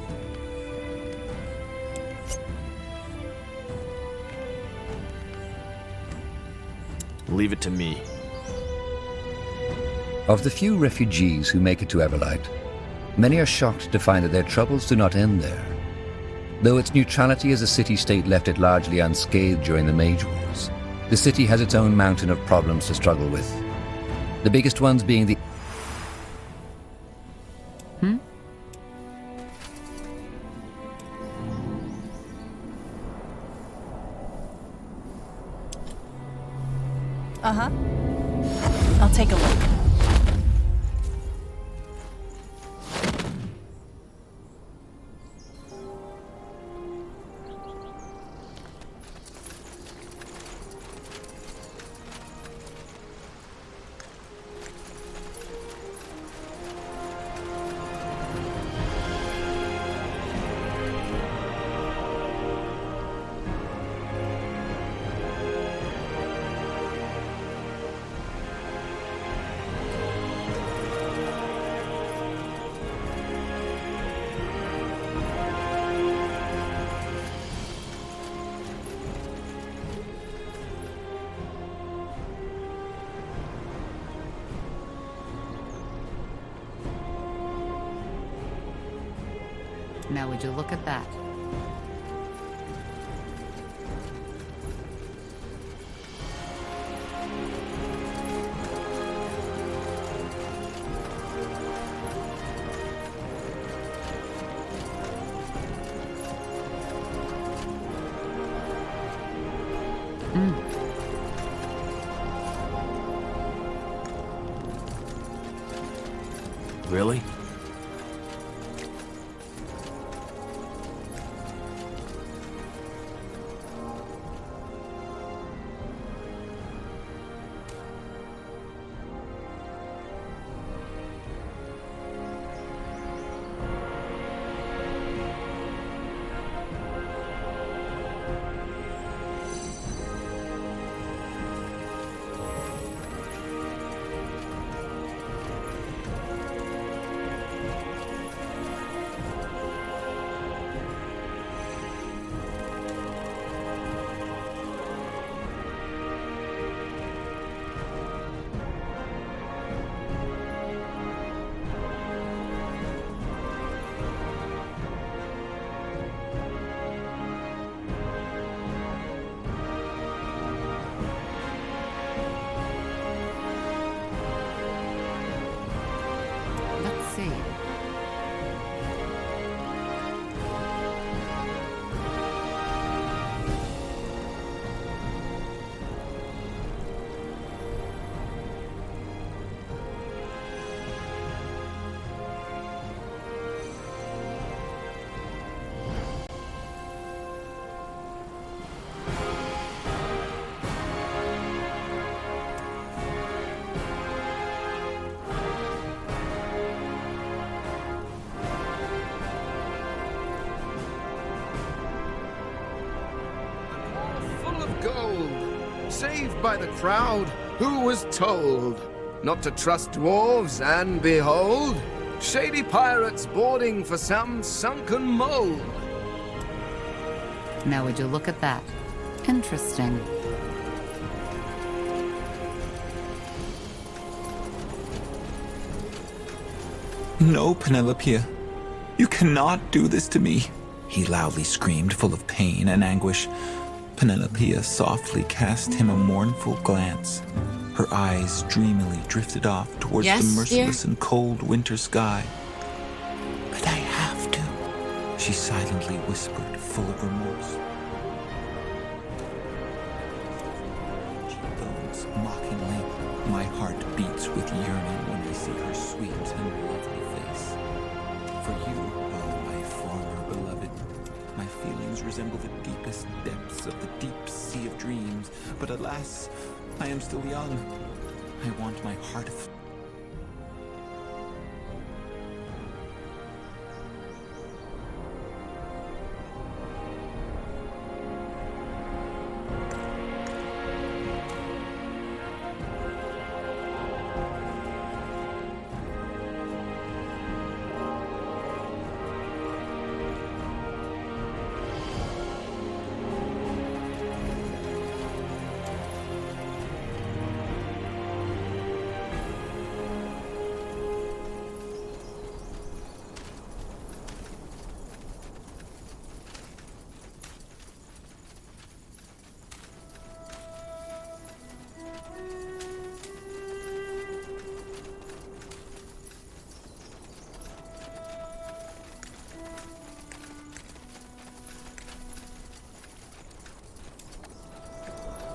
Leave it to me. Of the few refugees who make it to Everlight, many are shocked to find that their troubles do not end there. Though its neutrality as a city-state left it largely unscathed during the Mage Wars, the city has its own mountain of problems to struggle with. The biggest ones being the Uh-huh. I'll take a look. Now would you look at that? Really? Let's see. Full of gold, saved by the crowd who was told not to trust dwarves, and behold, shady pirates boarding for some sunken mold. Now would you look at that? Interesting. No, Penelope. You cannot do this to me, he loudly screamed, full of pain and anguish. Penelope softly cast him a mournful glance. Her eyes dreamily drifted off towards Yes, the merciless dear? and cold winter sky. But I have to, she silently whispered, full of remorse. Cheekbones mockingly, my heart beats with yearning when I see her sweet and lovely face. For you, oh my former beloved, my feelings resemble the deepest depths of the deep sea of dreams. But alas, I am still young. I want my heart of...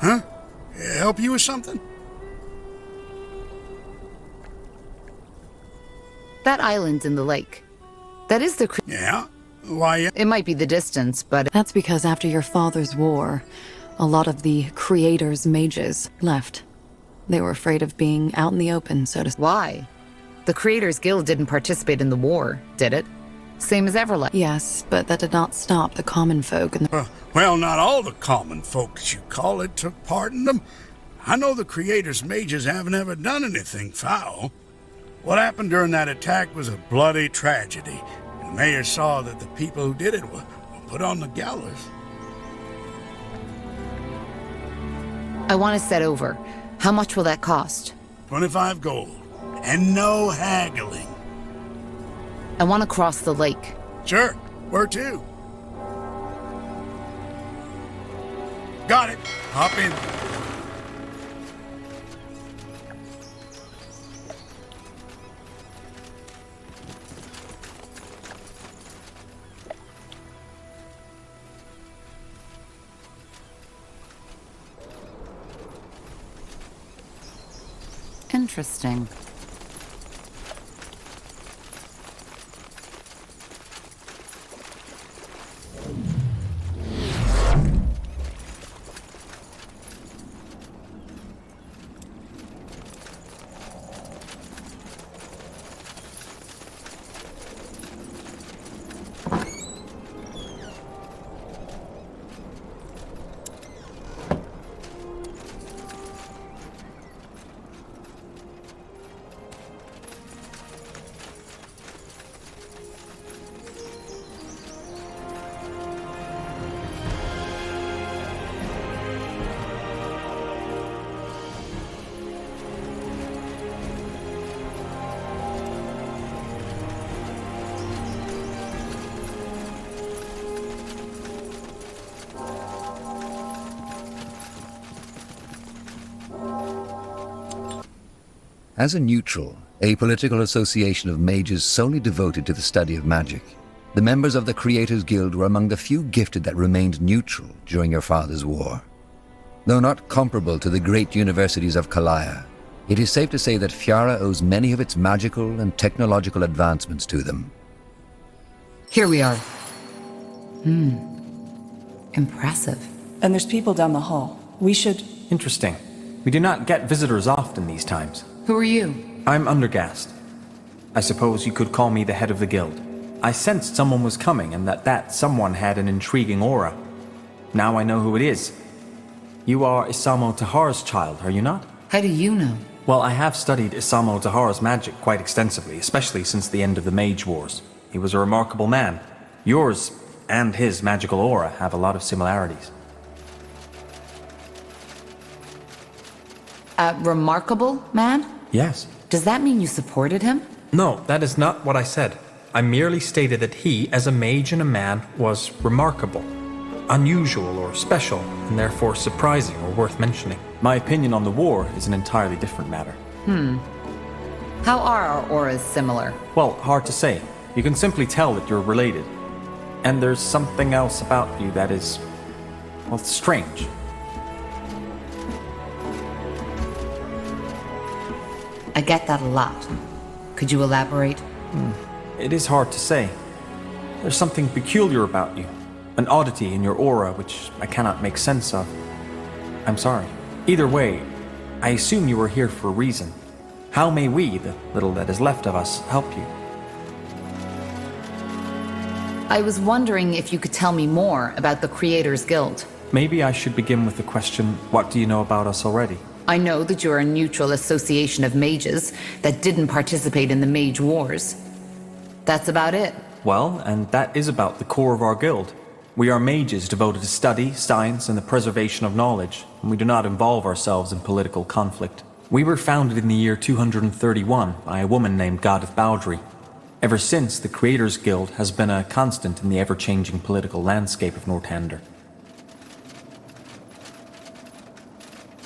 Huh? Help you with something? That island's in the lake. That is the... Yeah? Why? It might be the distance, but... That's because after your father's war, a lot of the Creator's mages left. They were afraid of being out in the open, so to... Why? The Creators Guild didn't participate in the war, did it? Same as Everlight. Yes, but that did not stop the common folk and the... Well, not all the common folk, as you call it, took part in them. I know the Creator's mages haven't ever done anything foul. What happened during that attack was a bloody tragedy. The mayor saw that the people who did it were put on the gallows. I want to set over. How much will that cost? 25 gold. And no haggling. I want to cross the lake. Sure. Where to? Got it. Hop in. Interesting. As a neutral, apolitical association of mages solely devoted to the study of magic, the members of the Creators Guild were among the few gifted that remained neutral during your father's war. Though not comparable to the great universities of Kalaya, it is safe to say that Fiara owes many of its magical and technological advancements to them. Here we are. Impressive. And there's people down the hall. We should... Interesting. We do not get visitors often these times. Who are you? I'm Undergast. I suppose you could call me the head of the guild. I sensed someone was coming and that someone had an intriguing aura. Now I know who it is. You are Isamo Tahar's child, are you not? How do you know? Well, I have studied Isamo Tahar's magic quite extensively, especially since the end of the Mage Wars. He was a remarkable man. Yours and his magical aura have a lot of similarities. A remarkable man? Yes. Does that mean you supported him? No, that is not what I said. I merely stated that he, as a mage and a man, was remarkable, unusual or special, and therefore surprising or worth mentioning. My opinion on the war is an entirely different matter. How are our auras similar? Well, hard to say. You can simply tell that you're related. And there's something else about you that is, well, strange. I get that a lot. Could you elaborate? It is hard to say. There's something peculiar about you. An oddity in your aura which I cannot make sense of. I'm sorry. Either way, I assume you are here for a reason. How may we, the little that is left of us, help you? I was wondering if you could tell me more about the Creators Guild. Maybe I should begin with the question, what do you know about us already? I know that you're a neutral association of mages that didn't participate in the Mage Wars. That's about it. Well, and that is about the core of our guild. We are mages devoted to study, science, and the preservation of knowledge, and we do not involve ourselves in political conflict. We were founded in the year 231 by a woman named Gareth Bowdry. Ever since, the Creators Guild has been a constant in the ever-changing political landscape of Northander.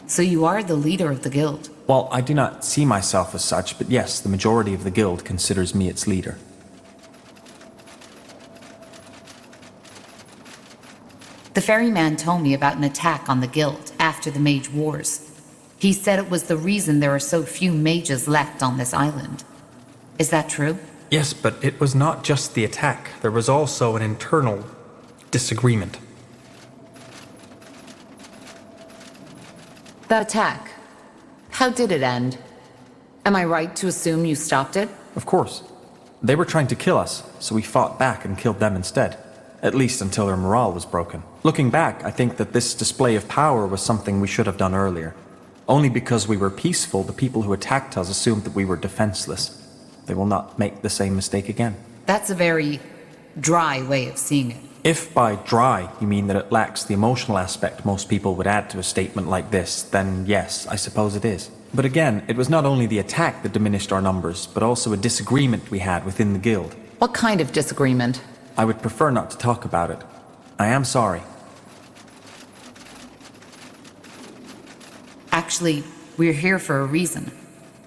So you are the leader of the guild? Well, I do not see myself as such, but yes, the majority of the guild considers me its leader. The ferryman told me about an attack on the guild after the Mage Wars. He said it was the reason there are so few mages left on this island. Is that true? Yes, but it was not just the attack. There was also an internal disagreement. The attack. How did it end? Am I right to assume you stopped it? Of course. They were trying to kill us, so we fought back and killed them instead. At least until their morale was broken. Looking back, I think that this display of power was something we should have done earlier. Only because we were peaceful, the people who attacked us assumed that we were defenseless. They will not make the same mistake again. That's a very dry way of seeing it. If by dry you mean that it lacks the emotional aspect most people would add to a statement like this, then yes, I suppose it is. But again, it was not only the attack that diminished our numbers, but also a disagreement we had within the guild. What kind of disagreement? I would prefer not to talk about it. I am sorry. Actually, we're here for a reason.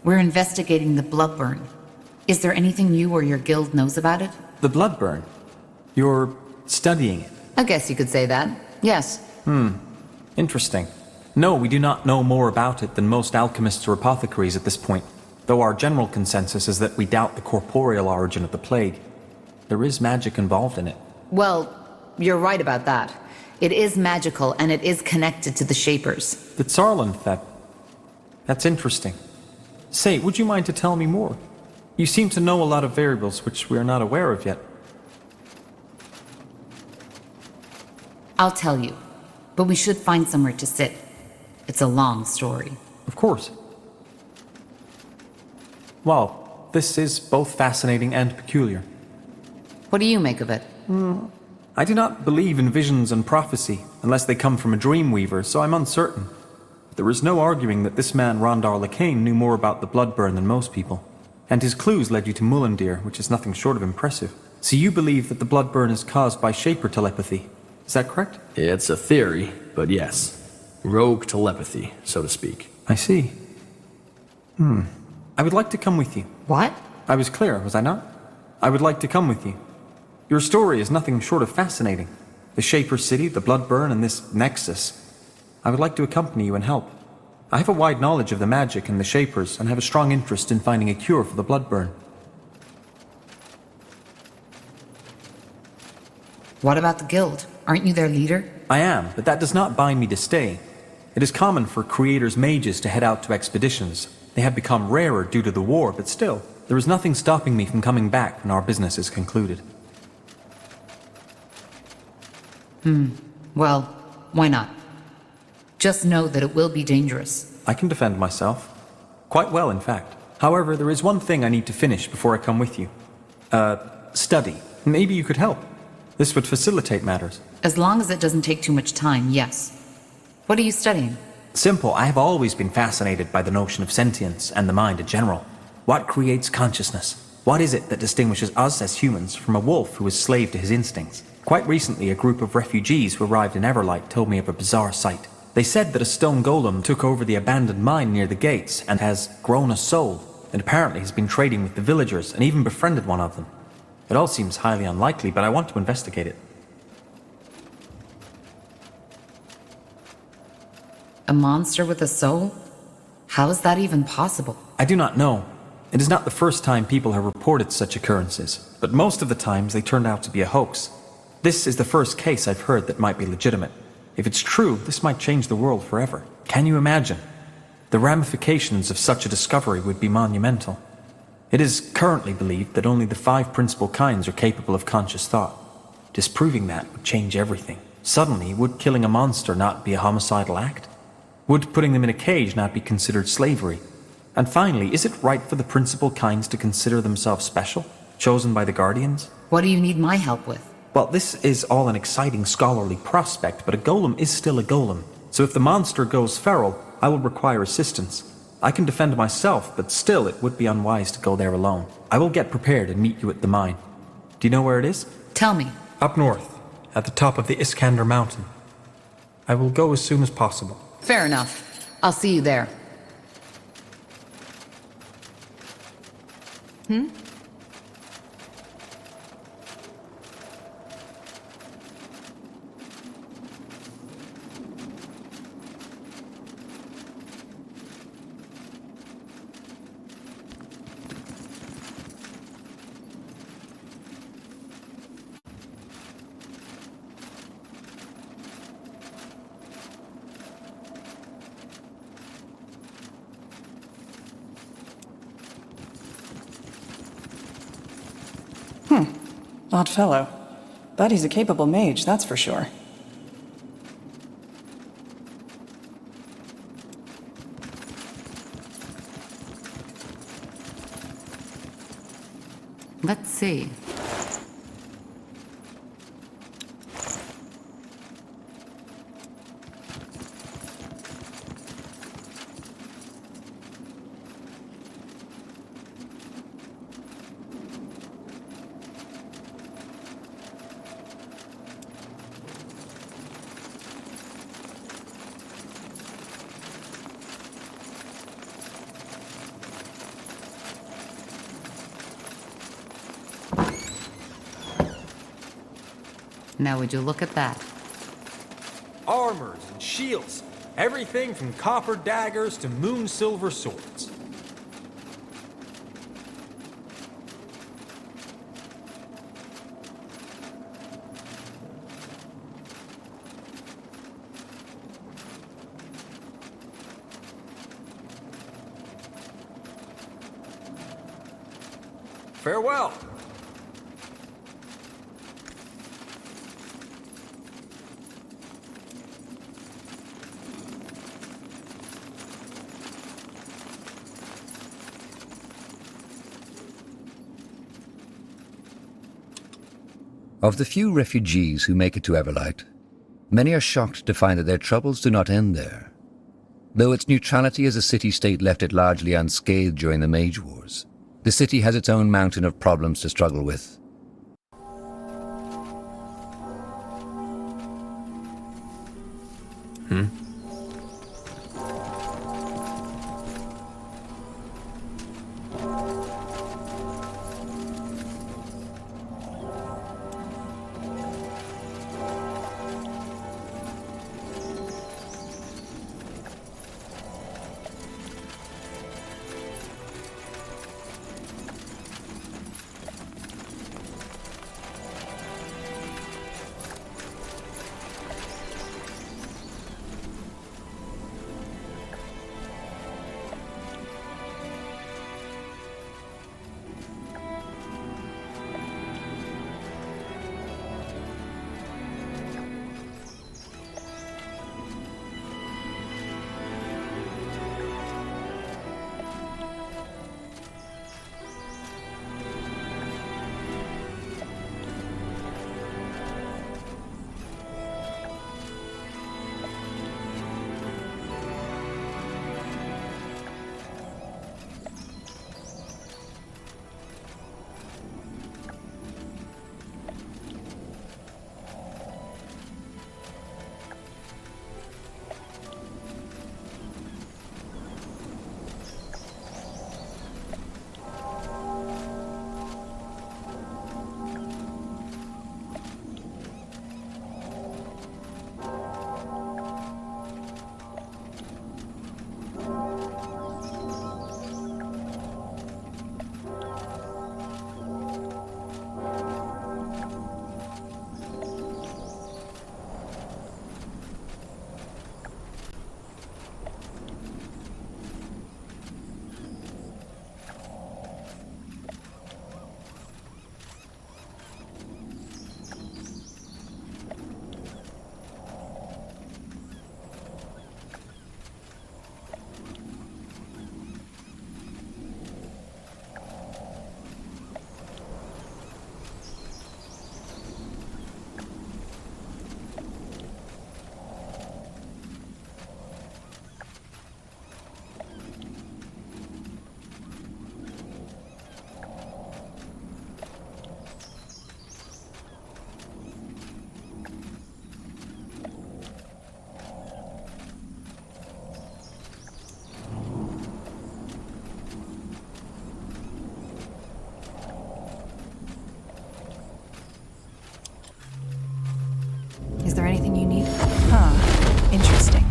We're investigating the Bloodburn. Is there anything you or your guild knows about it? The Bloodburn? You're studying it? I guess you could say that. Yes. Interesting. No, we do not know more about it than most alchemists or apothecaries at this point, though our general consensus is that we doubt the corporeal origin of the plague. There is magic involved in it. Well, you're right about that. It is magical, and it is connected to the Shapers. The Tsarland, that's interesting. Say, would you mind to tell me more? You seem to know a lot of variables which we are not aware of yet. I'll tell you, but we should find somewhere to sit. It's a long story. Of course. Well, this is both fascinating and peculiar. What do you make of it? I do not believe in visions and prophecy, unless they come from a dreamweaver, so I'm uncertain. There is no arguing that this man Rondar Lacane knew more about the Bloodburn than most people. And his clues led you to Mullendir, which is nothing short of impressive. So you believe that the Bloodburn is caused by Shaper telepathy. Is that correct? It's a theory, but yes. Rogue telepathy, so to speak. I see. I would like to come with you. What? I was clear, was I not? I would like to come with you. Your story is nothing short of fascinating. The Shaper City, the Bloodburn, and this Nexus. I would like to accompany you and help. I have a wide knowledge of the magic and the Shapers, and have a strong interest in finding a cure for the Bloodburn. What about the guild? Aren't you their leader? I am, but that does not bind me to stay. It is common for Creator's mages to head out to expeditions. They have become rarer due to the war, but still, there is nothing stopping me from coming back when our business is concluded. Well, why not? Just know that it will be dangerous. I can defend myself. Quite well, in fact. However, there is one thing I need to finish before I come with you. Study. Maybe you could help. This would facilitate matters. As long as it doesn't take too much time, yes. What are you studying? Simple. I have always been fascinated by the notion of sentience and the mind in general. What creates consciousness? What is it that distinguishes us as humans from a wolf who is slave to his instincts? Quite recently, a group of refugees who arrived in Everlight told me of a bizarre sight. They said that a stone golem took over the abandoned mine near the gates and has grown a soul, and apparently has been trading with the villagers and even befriended one of them. It all seems highly unlikely, but I want to investigate it. A monster with a soul? How is that even possible? I do not know. It is not the first time people have reported such occurrences, but most of the times they turned out to be a hoax. This is the first case I've heard that might be legitimate. If it's true, this might change the world forever. Can you imagine? The ramifications of such a discovery would be monumental. It is currently believed that only the 5 principal kinds are capable of conscious thought. Disproving that would change everything. Suddenly, would killing a monster not be a homicidal act? Would putting them in a cage not be considered slavery? And finally, is it right for the principal kinds to consider themselves special, chosen by the Guardians? What do you need my help with? Well, this is all an exciting scholarly prospect, but a golem is still a golem. So if the monster goes feral, I will require assistance. I can defend myself, but still it would be unwise to go there alone. I will get prepared and meet you at the mine. Do you know where it is? Tell me. Up north, at the top of the Iskander mountain. I will go as soon as possible. Fair enough. I'll see you there. Odd fellow. But he's a capable mage, that's for sure. Let's see. Now would you look at that? Armors and shields. Everything from copper daggers to moon silver swords. Farewell. Of the few refugees who make it to Everlight, many are shocked to find that their troubles do not end there. Though its neutrality as a city-state left it largely unscathed during the Mage Wars, the city has its own mountain of problems to struggle with. Is there anything you need? Huh. Interesting.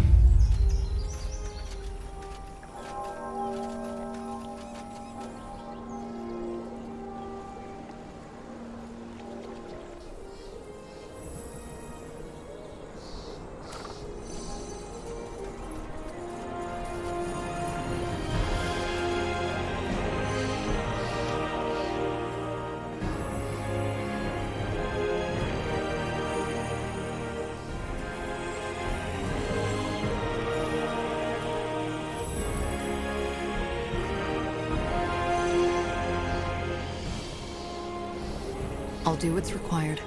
I'll do what's required.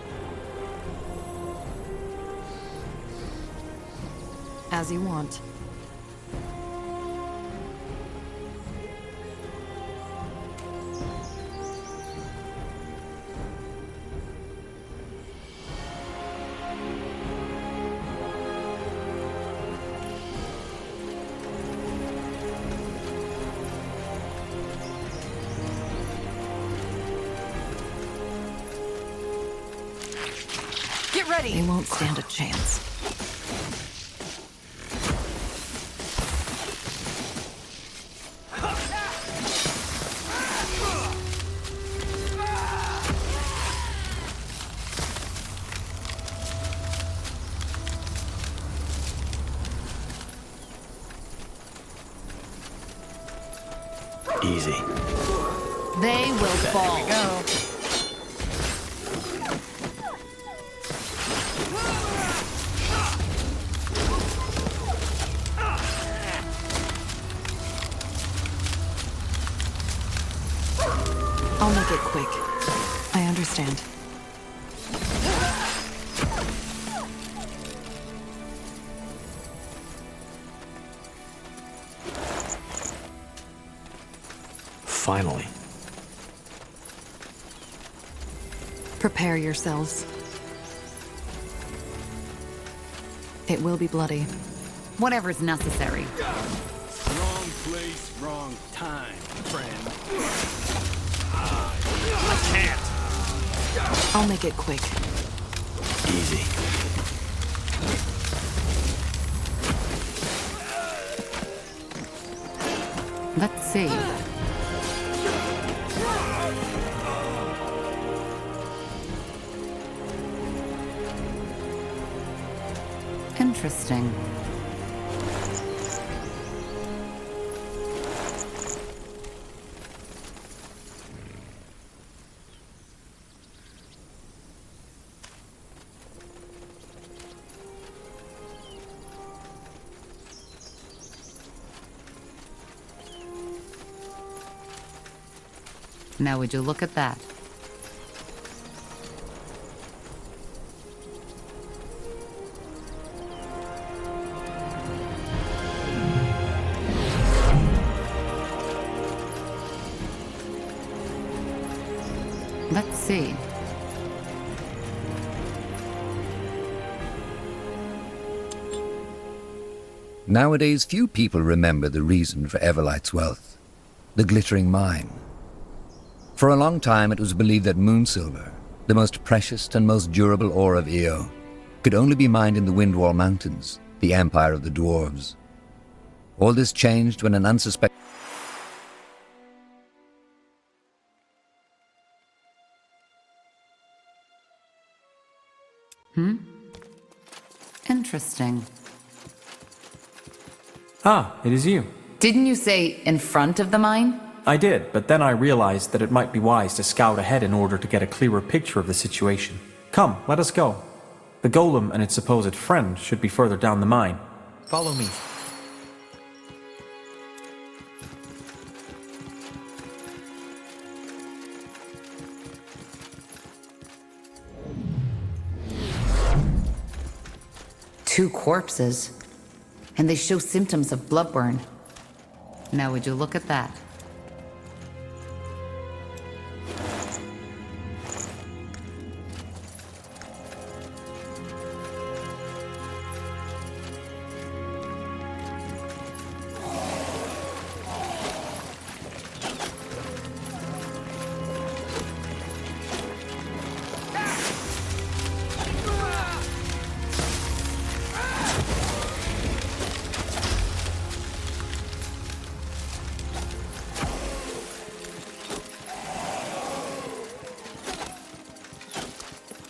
As you want. ready. They won't stand a chance. Easy. They will fall. There we go. I'll make it quick. I understand. Finally. Prepare yourselves. It will be bloody. Whatever's necessary. Wrong place, wrong time, friend. I can't. I'll make it quick. Easy. Let's see. Interesting. Now would you look at that? Let's see. Nowadays, few people remember the reason for Everlight's wealth, the glittering mine. For a long time, it was believed that moonsilver, the most precious and most durable ore of Io, could only be mined in the Windwall Mountains, the empire of the dwarves. All this changed when an unsuspected... Interesting. Ah, it is you. Didn't you say in front of the mine? I did, but then I realized that it might be wise to scout ahead in order to get a clearer picture of the situation. Come, let us go. The golem and its supposed friend should be further down the mine. Follow me. Two corpses. And they show symptoms of bloodburn. Now would you look at that?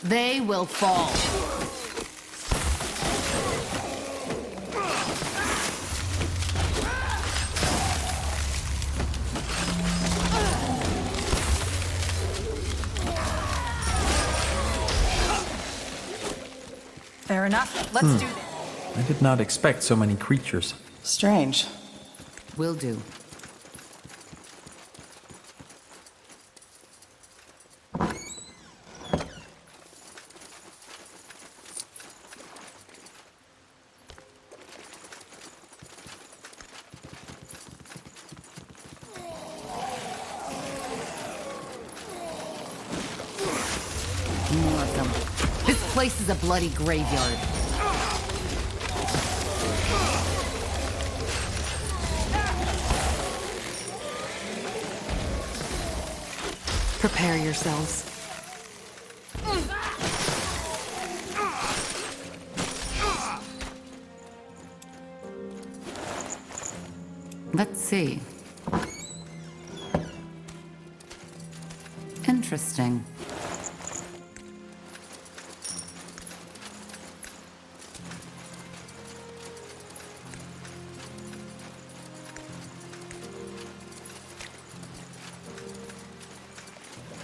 They will fall. Fair enough. Let's do this. I did not expect so many creatures. Strange. Will do. More of them. This place is a bloody graveyard. Prepare yourselves. see. Interesting.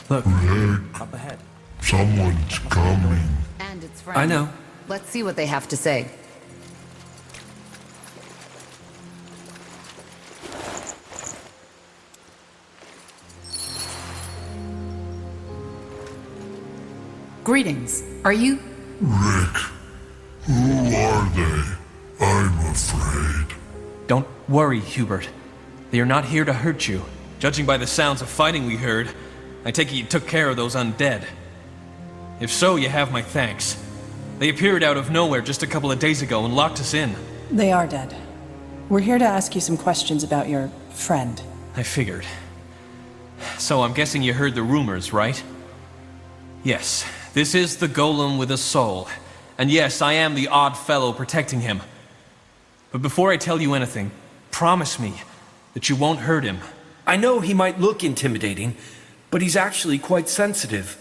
Look, Rick, up ahead. someone's coming. And it's friends. I know. Let's see what they have to say. Greetings. Are you? Rick, who are they? I'm afraid. Don't worry, Hubert. They are not here to hurt you. Judging by the sounds of fighting we heard, I take it you took care of those undead. If so, you have my thanks. They appeared out of nowhere just a couple of days ago and locked us in. They are dead. We're here to ask you some questions about your friend. I figured. So I'm guessing you heard the rumors, right? Yes, this is the golem with a soul. And yes, I am the odd fellow protecting him. But before I tell you anything, promise me that you won't hurt him. I know he might look intimidating, but he's actually quite sensitive.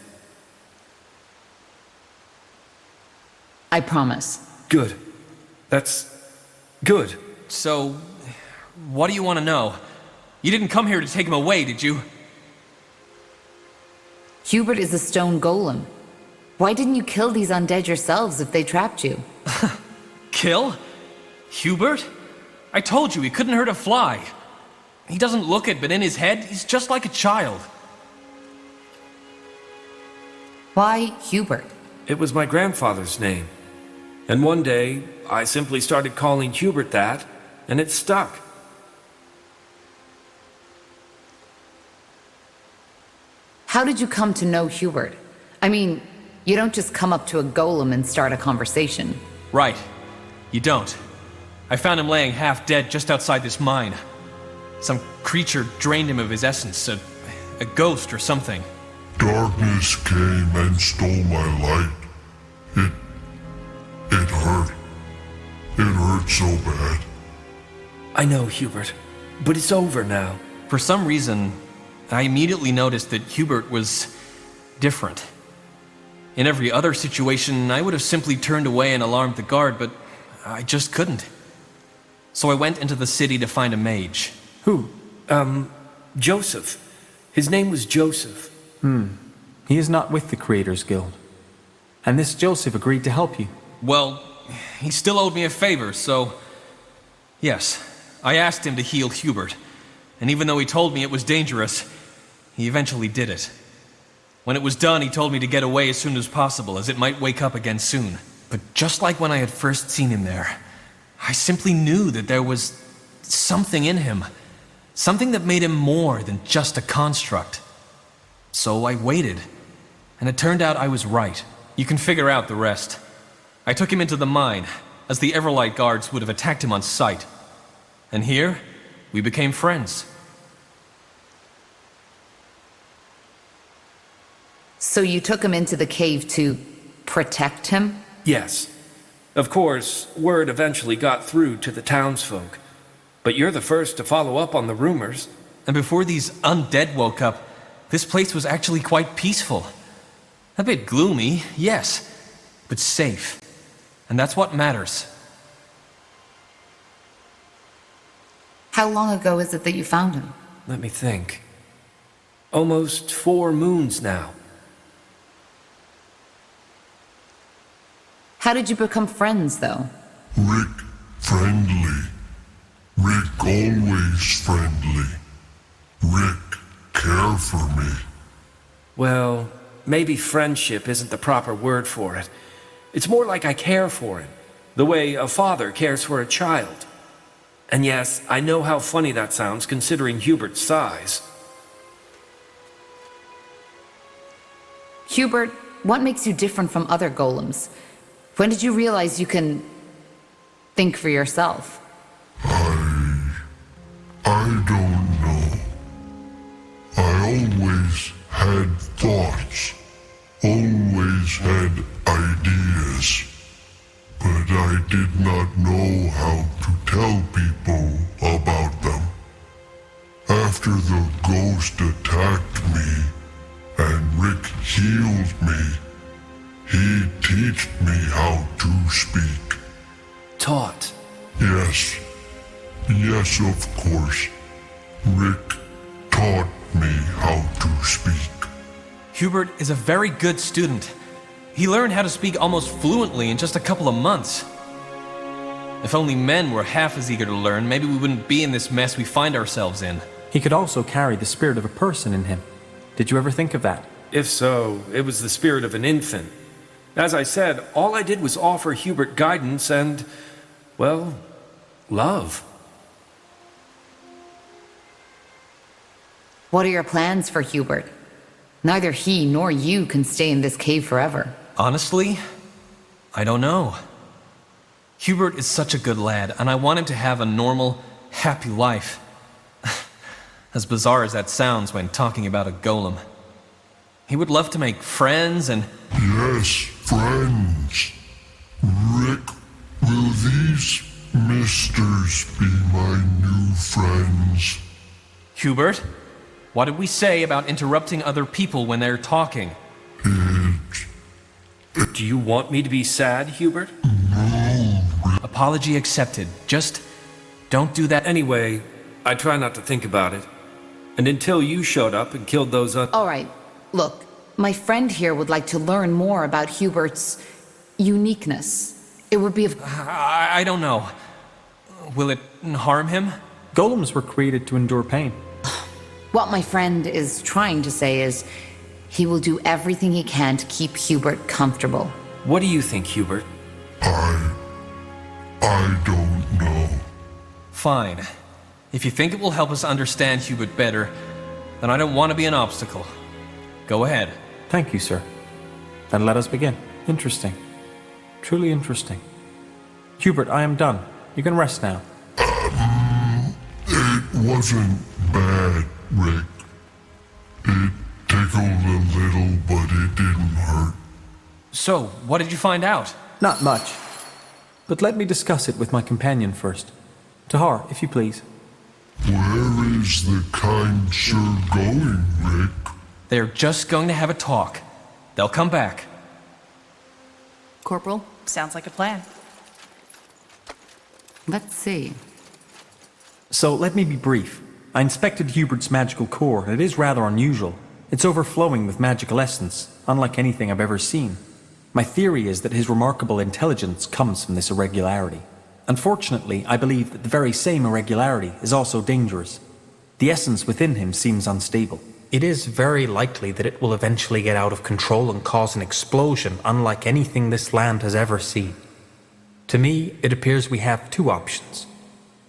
I promise. Good. That's good. So, what do you want to know? You didn't come here to take him away, did you? Hubert is a stone golem. Why didn't you kill these undead yourselves if they trapped you? Kill? Hubert? I told you he couldn't hurt a fly. He doesn't look it, but in his head, he's just like a child. Why Hubert? It was my grandfather's name. And one day, I simply started calling Hubert that, and it stuck. How did you come to know Hubert? I mean, you don't just come up to a golem and start a conversation. Right. You don't. I found him laying half dead just outside this mine. Some creature drained him of his essence, a ghost or something. Darkness came and stole my light. It hurt. It hurt so bad. I know, Hubert, but it's over now. For some reason, I immediately noticed that Hubert was different. In every other situation, I would have simply turned away and alarmed the guard, but I just couldn't. So I went into the city to find a mage. Who? Joseph. His name was Joseph. He is not with the Creators Guild. And this Joseph agreed to help you. Well, he still owed me a favor, so... Yes, I asked him to heal Hubert. And even though he told me it was dangerous, he eventually did it. When it was done, he told me to get away as soon as possible, as it might wake up again soon. But just like when I had first seen him there, I simply knew that there was something in him. Something that made him more than just a construct. So I waited, and it turned out I was right. You can figure out the rest. I took him into the mine, as the Everlight guards would have attacked him on sight. And here, we became friends. So you took him into the cave to protect him? Yes. Of course, word eventually got through to the townsfolk. But you're the first to follow up on the rumors. And before these undead woke up, this place was actually quite peaceful. A bit gloomy, yes, but safe. And that's what matters. How long ago is it that you found him? Let me think. Almost 4 moons now. How did you become friends, though? Rick, friendly. Rick, always friendly. Rick, care for me. Well, maybe friendship isn't the proper word for it. It's more like I care for him, the way a father cares for a child. And yes, I know how funny that sounds considering Hubert's size. Hubert, what makes you different from other golems? When did you realize you can think for yourself? I don't know. I always had thoughts, always had ideas, but I did not know how to tell people about them. After the ghost attacked me and Rick healed me, he taught me how to speak. Taught? Yes. Yes, of course. Rick taught me how to speak. Hubert is a very good student. He learned how to speak almost fluently in just a couple of months. If only men were half as eager to learn, maybe we wouldn't be in this mess we find ourselves in. He could also carry the spirit of a person in him. Did you ever think of that? If so, it was the spirit of an infant. As I said, all I did was offer Hubert guidance and, well, love. What are your plans for Hubert? Neither he nor you can stay in this cave forever. Honestly, I don't know. Hubert is such a good lad, and I want him to have a normal, happy life. As bizarre as that sounds when talking about a golem. He would love to make friends and... Yes, friends. Rick, will these misters be my new friends? Hubert, what did we say about interrupting other people when they're talking? Do you want me to be sad, Hubert? No. Apology accepted. Just don't do that. Anyway, I try not to think about it. And until you showed up and killed those All right, look, my friend here would like to learn more about Hubert's uniqueness. It would be of... I don't know. Will it harm him? Golems were created to endure pain. What my friend is trying to say is he will do everything he can to keep Hubert comfortable. What do you think, Hubert? I don't know. Fine. If you think it will help us understand Hubert better, then I don't want to be an obstacle. Go ahead. Thank you, sir. Then let us begin. Interesting. Truly interesting. Hubert, I am done. You can rest now. It wasn't bad, Rick. It tickled a little, but it didn't hurt. So, what did you find out? Not much. But let me discuss it with my companion first. Tahar, if you please. Where is the kind sir going, Rick? They're just going to have a talk. They'll come back. Corporal, sounds like a plan. Let's see. So let me be brief. I inspected Hubert's magical core, and it is rather unusual. It's overflowing with magical essence, unlike anything I've ever seen. My theory is that his remarkable intelligence comes from this irregularity. Unfortunately, I believe that the very same irregularity is also dangerous. The essence within him seems unstable. It is very likely that it will eventually get out of control and cause an explosion unlike anything this land has ever seen. To me, it appears we have two options.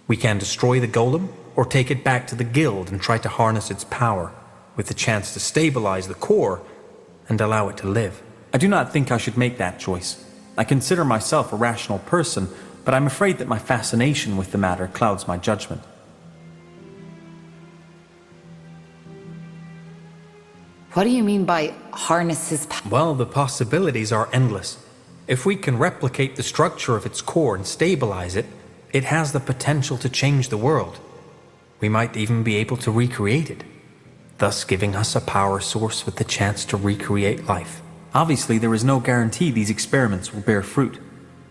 We can destroy the golem, or take it back to the guild and try to harness its power, with the chance to stabilize the core and allow it to live. I do not think I should make that choice. I consider myself a rational person, but I'm afraid that my fascination with the matter clouds my judgment. What do you mean by harness his power? Well, the possibilities are endless. If we can replicate the structure of its core and stabilize it, it has the potential to change the world. We might even be able to recreate it, thus giving us a power source with the chance to recreate life. Obviously, there is no guarantee these experiments will bear fruit.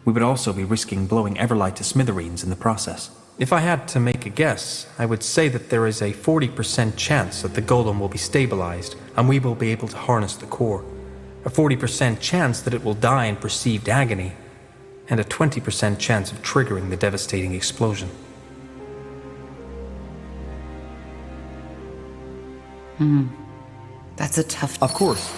We would also be risking blowing Everlight to smithereens in the process. If I had to make a guess, I would say that there is a 40% chance that the golem will be stabilized and we will be able to harness the core. A 40% chance that it will die in perceived agony, and a 20% chance of triggering the devastating explosion. That's a tough... Of course.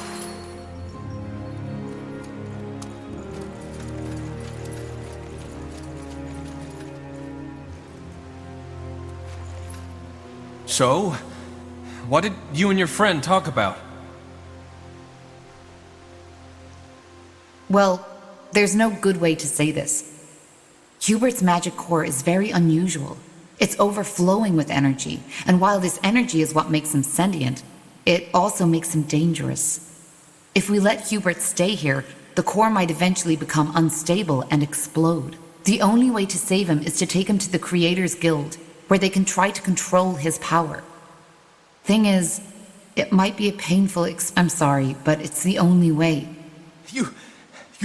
So, what did you and your friend talk about? Well, there's no good way to say this. Hubert's magic core is very unusual. It's overflowing with energy, and while this energy is what makes him sentient, it also makes him dangerous. If we let Hubert stay here, the core might eventually become unstable and explode. The only way to save him is to take him to the Creators Guild, where they can try to control his power. Thing is, it might be a painful I'm sorry, but it's the only way. You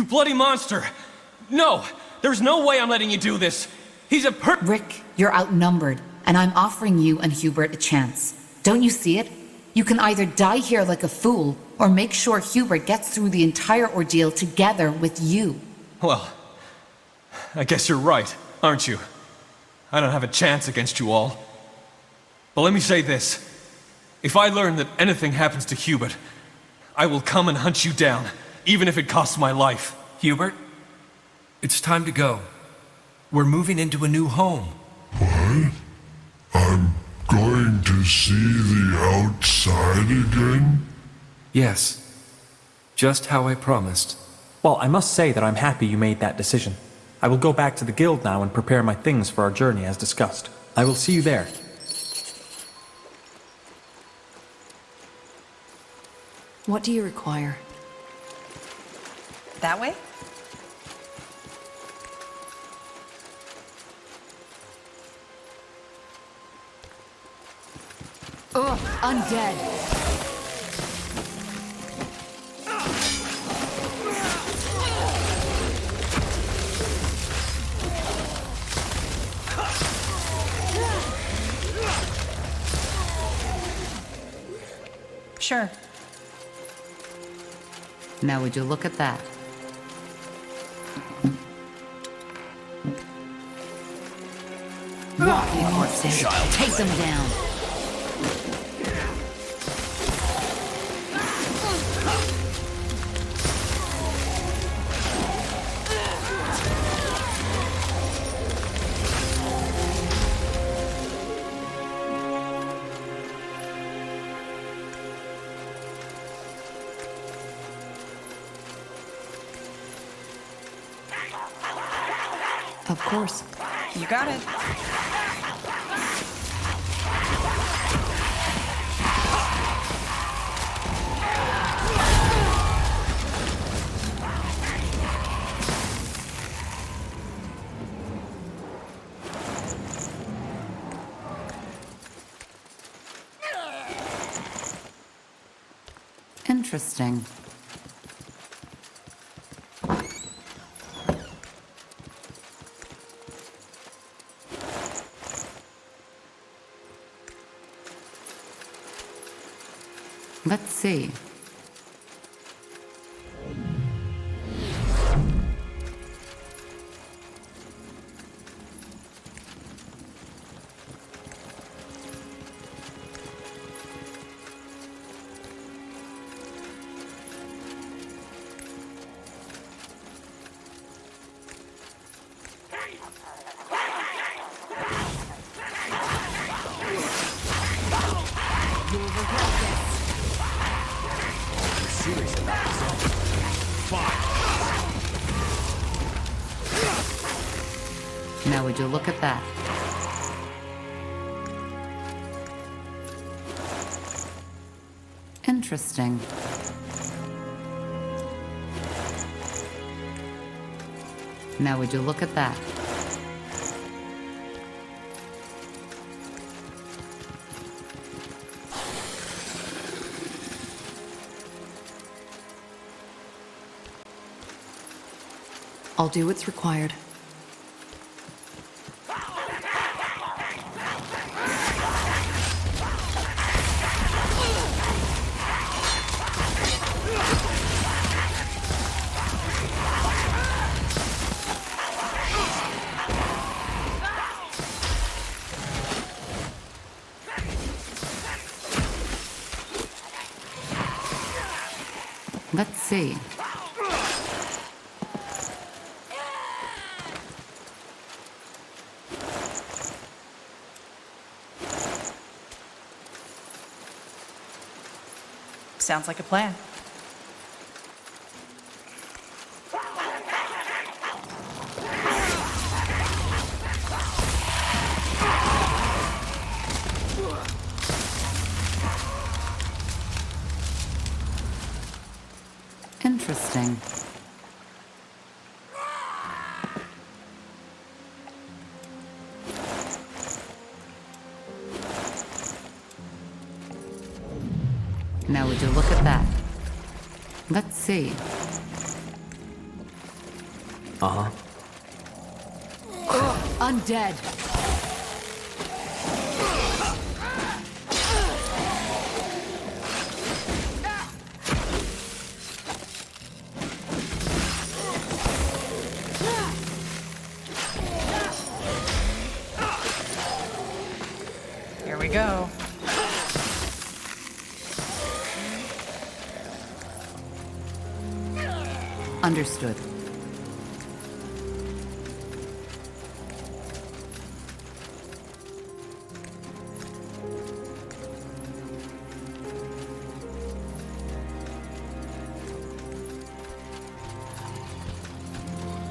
bloody monster! No! There's no way I'm letting you do this! He's a Rick, you're outnumbered, and I'm offering you and Hubert a chance. Don't you see it? You can either die here like a fool, or make sure Hubert gets through the entire ordeal together with you. Well, I guess you're right, aren't you? I don't have a chance against you all. But let me say this. If I learn that anything happens to Hubert, I will come and hunt you down, even if it costs my life. Hubert, it's time to go. We're moving into a new home. What? I'm going to see the outside again? Yes. Just how I promised. Well, I must say that I'm happy you made that decision. I will go back to the guild now and prepare my things for our journey as discussed. I will see you there. What do you require? That way? Ugh, undead. Sure. Now would you look at that? Walking horses. Take them down. Of course. You got it. Interesting. Let's see. Now would you look at that? Interesting. Now would you look at that? I'll do what's required. Let's see. Sounds like a plan. Interesting. Now would you look at that? Let's see. Uh-huh. Undead. Here we go. Understood.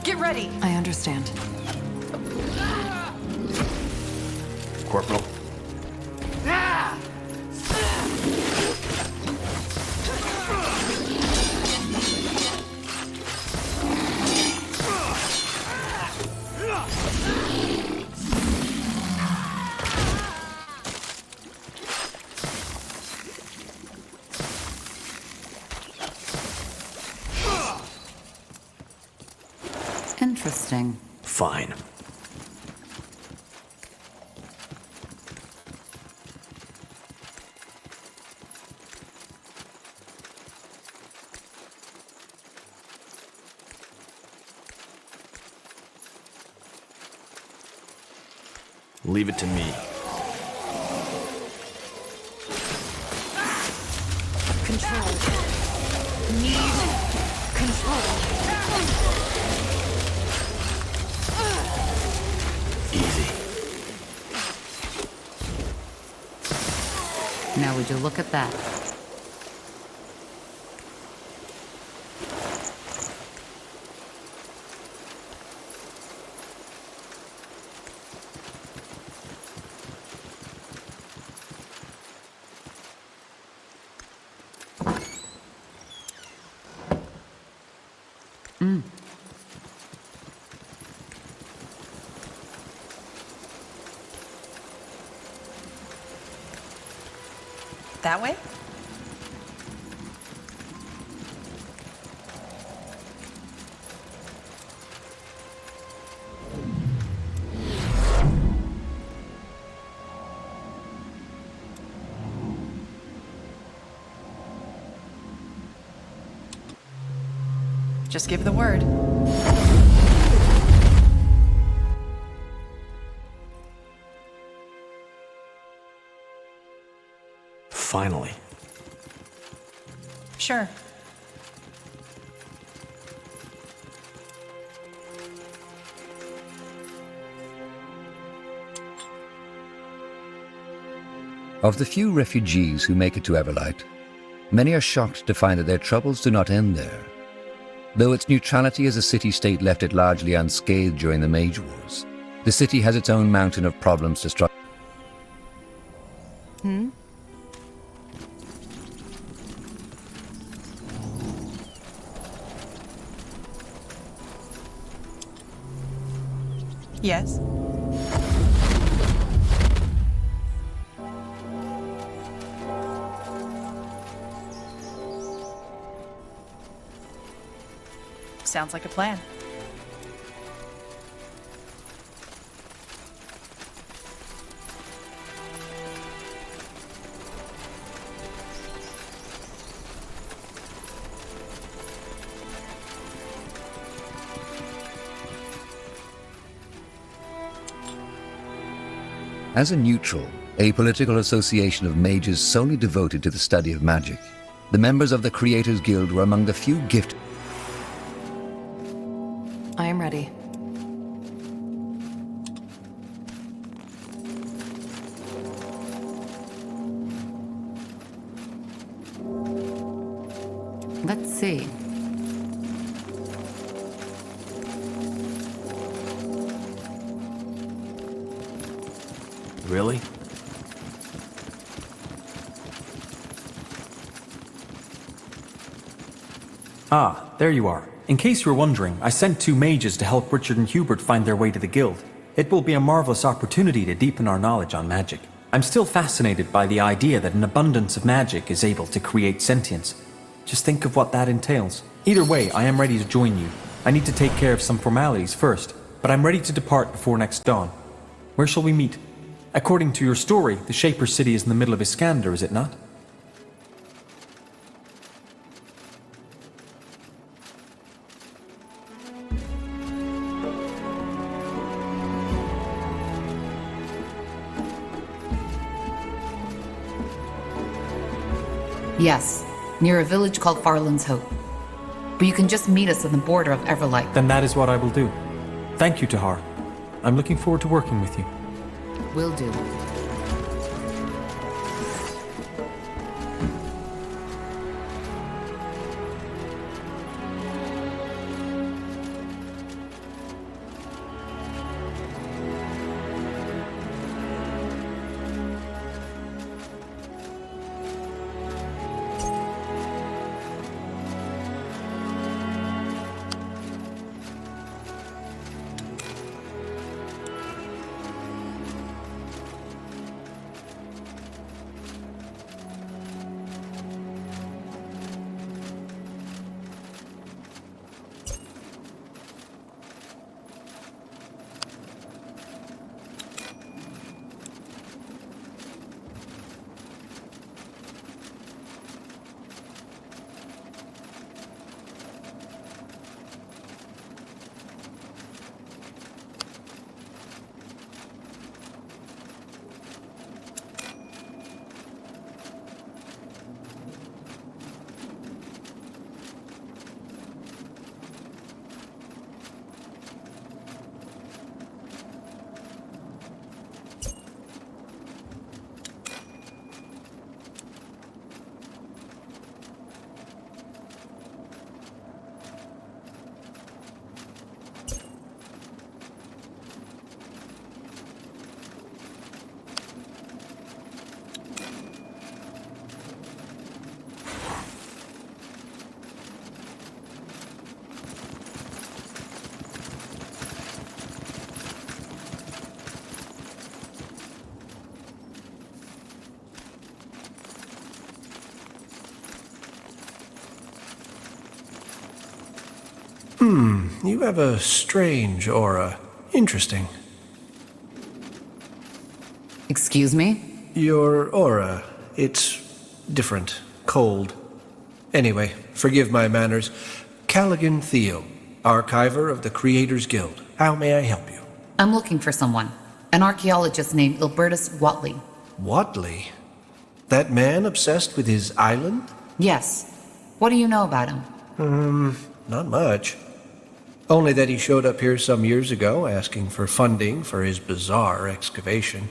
Get ready. I understand. Corporal. Interesting. Fine. Leave it to me. Control. Need control. Easy. Now would you look at that? That way? Just give the word. Finally. Sure. Of the few refugees who make it to Everlight, many are shocked to find that their troubles do not end there. Though its neutrality as a city-state left it largely unscathed during the Mage Wars, the city has its own mountain of problems to struggle. Yes. Sounds like a plan. As a neutral, apolitical association of mages solely devoted to the study of magic, the members of the Creators Guild were among the few gifted. I am ready. Let's see. Really? Ah, there you are. In case you were wondering, I sent 2 mages to help Richard and Hubert find their way to the guild. It will be a marvelous opportunity to deepen our knowledge on magic. I'm still fascinated by the idea that an abundance of magic is able to create sentience. Just think of what that entails. Either way, I am ready to join you. I need to take care of some formalities first, but I'm ready to depart before next dawn. Where shall we meet? According to your story, the Shaper City is in the middle of Iskander, is it not? Yes, near a village called Farland's Hope. But you can just meet us on the border of Everlight. Then that is what I will do. Thank you, Tahar. I'm looking forward to working with you. Will do. You have a strange aura. Interesting. Excuse me? Your aura. It's different. Cold. Anyway, forgive my manners. Callaghan Theo, archiver of the Creators Guild. How may I help you? I'm looking for someone. An archaeologist named Ilbertus Watley. Watley? That man obsessed with his island? Yes. What do you know about him? Not much. Only that he showed up here some years ago asking for funding for his bizarre excavation.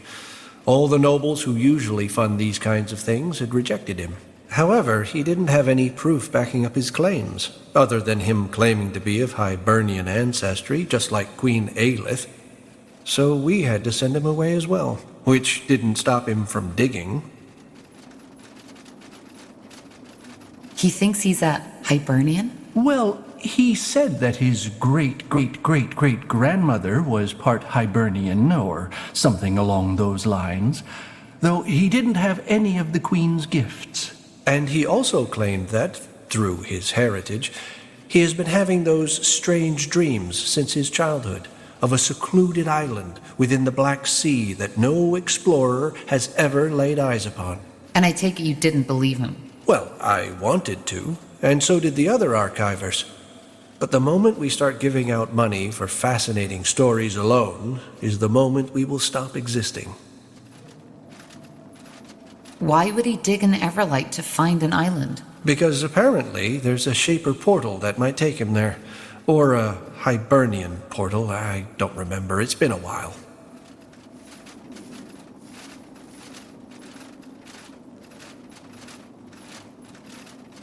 All the nobles who usually fund these kinds of things had rejected him. However, he didn't have any proof backing up his claims, other than him claiming to be of Hibernian ancestry, just like Queen Aelith. So we had to send him away as well, which didn't stop him from digging. He thinks he's a Hibernian? Well, he said that his great-great-great-great-grandmother was part Hibernian or something along those lines, though he didn't have any of the Queen's gifts. And he also claimed that, through his heritage, he has been having those strange dreams since his childhood of a secluded island within the Black Sea that no explorer has ever laid eyes upon. And I take it you didn't believe him? Well, I wanted to, and so did the other archivers. But the moment we start giving out money for fascinating stories alone is the moment we will stop existing. Why would he dig in Everlight to find an island? Because apparently there's a Shaper portal that might take him there. Or a Hibernian portal, I don't remember. It's been a while.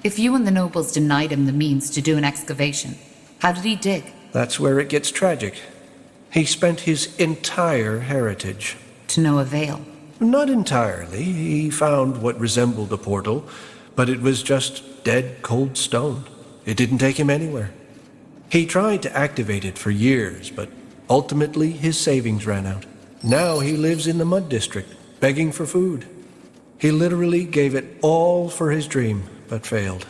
If you and the nobles denied him the means to do an excavation, how did he dig? That's where it gets tragic. He spent his entire heritage. To no avail. Not entirely. He found what resembled a portal, but it was just dead, cold stone. It didn't take him anywhere. He tried to activate it for years, but ultimately his savings ran out. Now he lives in the Mud District, begging for food. He literally gave it all for his dream, but failed.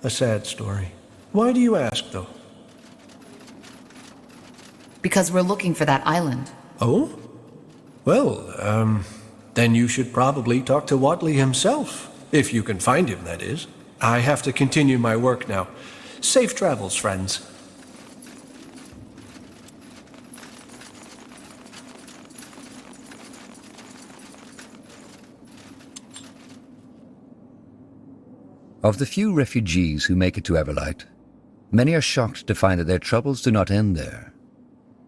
A sad story. Why do you ask, though? Because we're looking for that island. Oh? Well, then you should probably talk to Watley himself. If you can find him, that is. I have to continue my work now. Safe travels, friends. Of the few refugees who make it to Everlight, many are shocked to find that their troubles do not end there.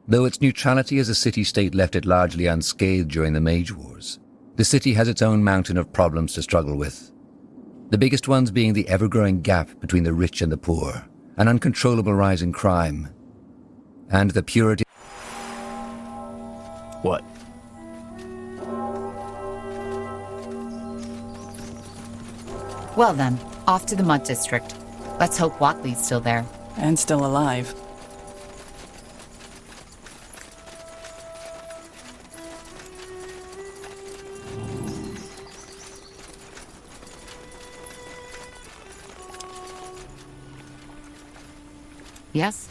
Though its neutrality as a city-state left it largely unscathed during the Mage Wars, the city has its own mountain of problems to struggle with. The biggest ones being the ever-growing gap between the rich and the poor, an uncontrollable rise in crime, and the purity... What? Well then, off to the Mud District. Let's hope Watley's still there. And still alive. Yes?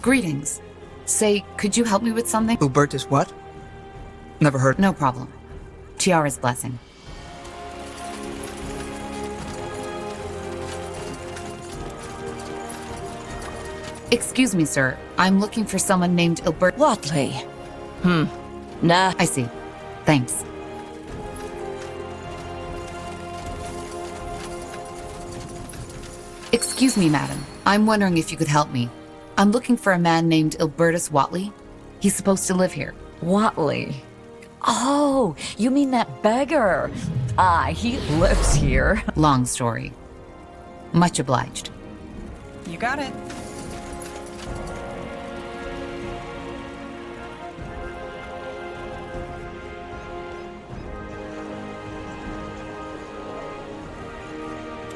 Greetings. Say, could you help me with something? Ubertus what? Never heard. No problem. Tiara's blessing. Excuse me, sir. I'm looking for someone named Ilbert... Watley. Nah. I see. Thanks. Excuse me, madam. I'm wondering if you could help me. I'm looking for a man named Ilbertus Watley. He's supposed to live here. Watley. Oh, you mean that beggar? He lives here. Long story. Much obliged. You got it.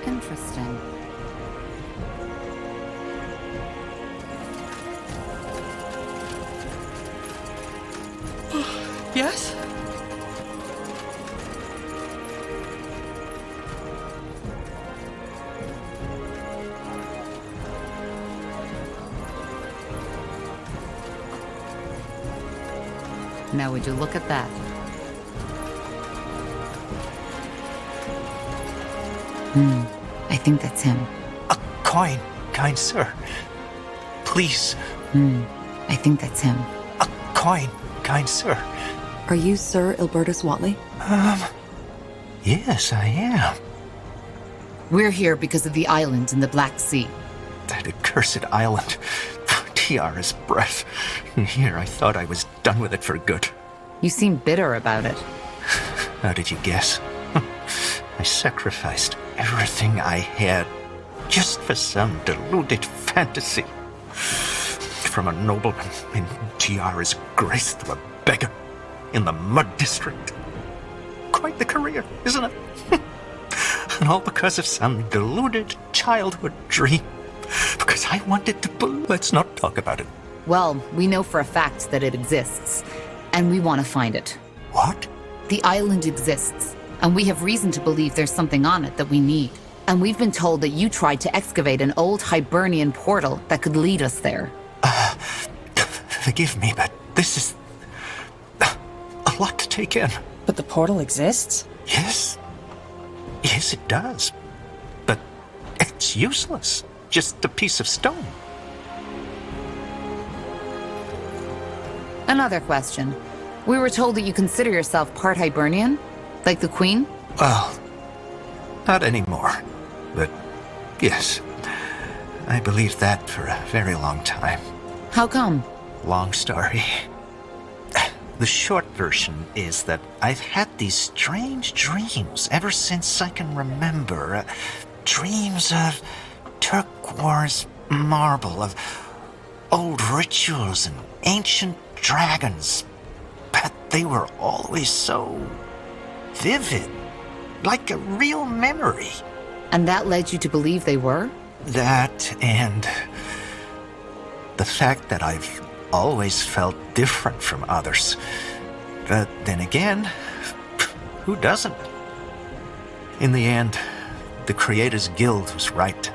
Interesting. Yes? Now would you look at that? I think that's him. A coin, kind sir. Please. I think that's him. A coin, kind sir. Are you Sir Ilbertus Watley? Yes, I am. We're here because of the island in the Black Sea. That accursed island. Tiara's breath. And here I thought I was done with it for good. You seem bitter about it. How did you guess? I sacrificed everything I had just for some deluded fantasy. From a nobleman in Tiara's grace to a beggar in the Mud District. Quite the career, isn't it? And all because of some deluded childhood dream. Because I wanted to believe. Let's not talk about it. Well, we know for a fact that it exists, and we want to find it. What? The island exists, and we have reason to believe there's something on it that we need. And we've been told that you tried to excavate an old Hibernian portal that could lead us there. Forgive me, but this is a lot to take in. But the portal exists? Yes. Yes, it does. But it's was useless. Just a piece of stone. Another question. We were told that you consider yourself part Hibernian? Like the Queen? Well, not anymore. But yes, I believed that for a very long time. How come? Long story. The short version is that I've had these strange dreams ever since I can remember. Dreams of turquoise marble, of old rituals and ancient dragons. But they were always so vivid, like a real memory. And that led you to believe they were? That and the fact that I've always felt different from others. But then again, who doesn't? In the end, the Creators Guild was right.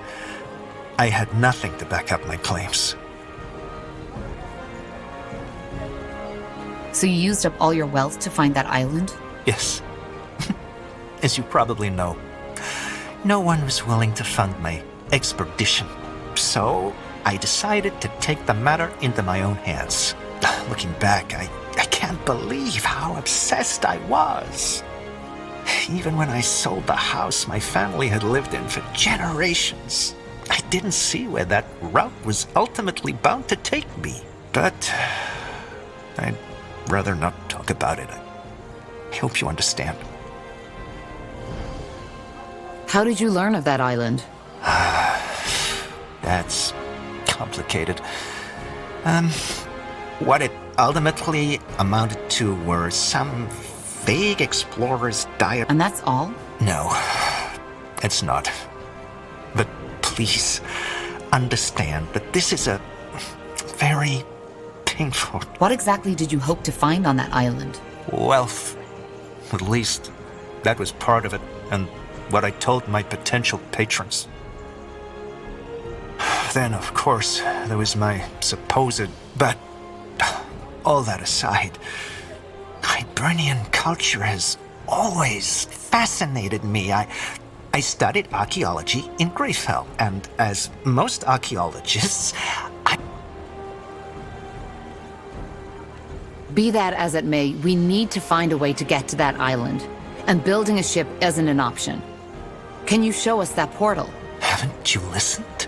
I had nothing to back up my claims. So you used up all your wealth to find that island? Yes. As you probably know, no one was willing to fund my expedition. So I decided to take the matter into my own hands. Looking back, I can't believe how obsessed I was. Even when I sold the house my family had lived in for generations, I didn't see where that route was ultimately bound to take me. But I'd rather not talk about it. I hope you understand. How did you learn of that island? That's complicated. What it ultimately amounted to were some vague explorer's diary. And that's all? No, it's not. But please, understand that this is a very painful... What exactly did you hope to find on that island? Wealth. At least, that was part of it, and what I told my potential patrons. Then, of course, there was my supposed... But, all that aside, Hibernian culture has always fascinated me. I studied archaeology in Greyfell, and as most archaeologists, Be that as it may, we need to find a way to get to that island. And building a ship isn't an option. Can you show us that portal? Haven't you listened?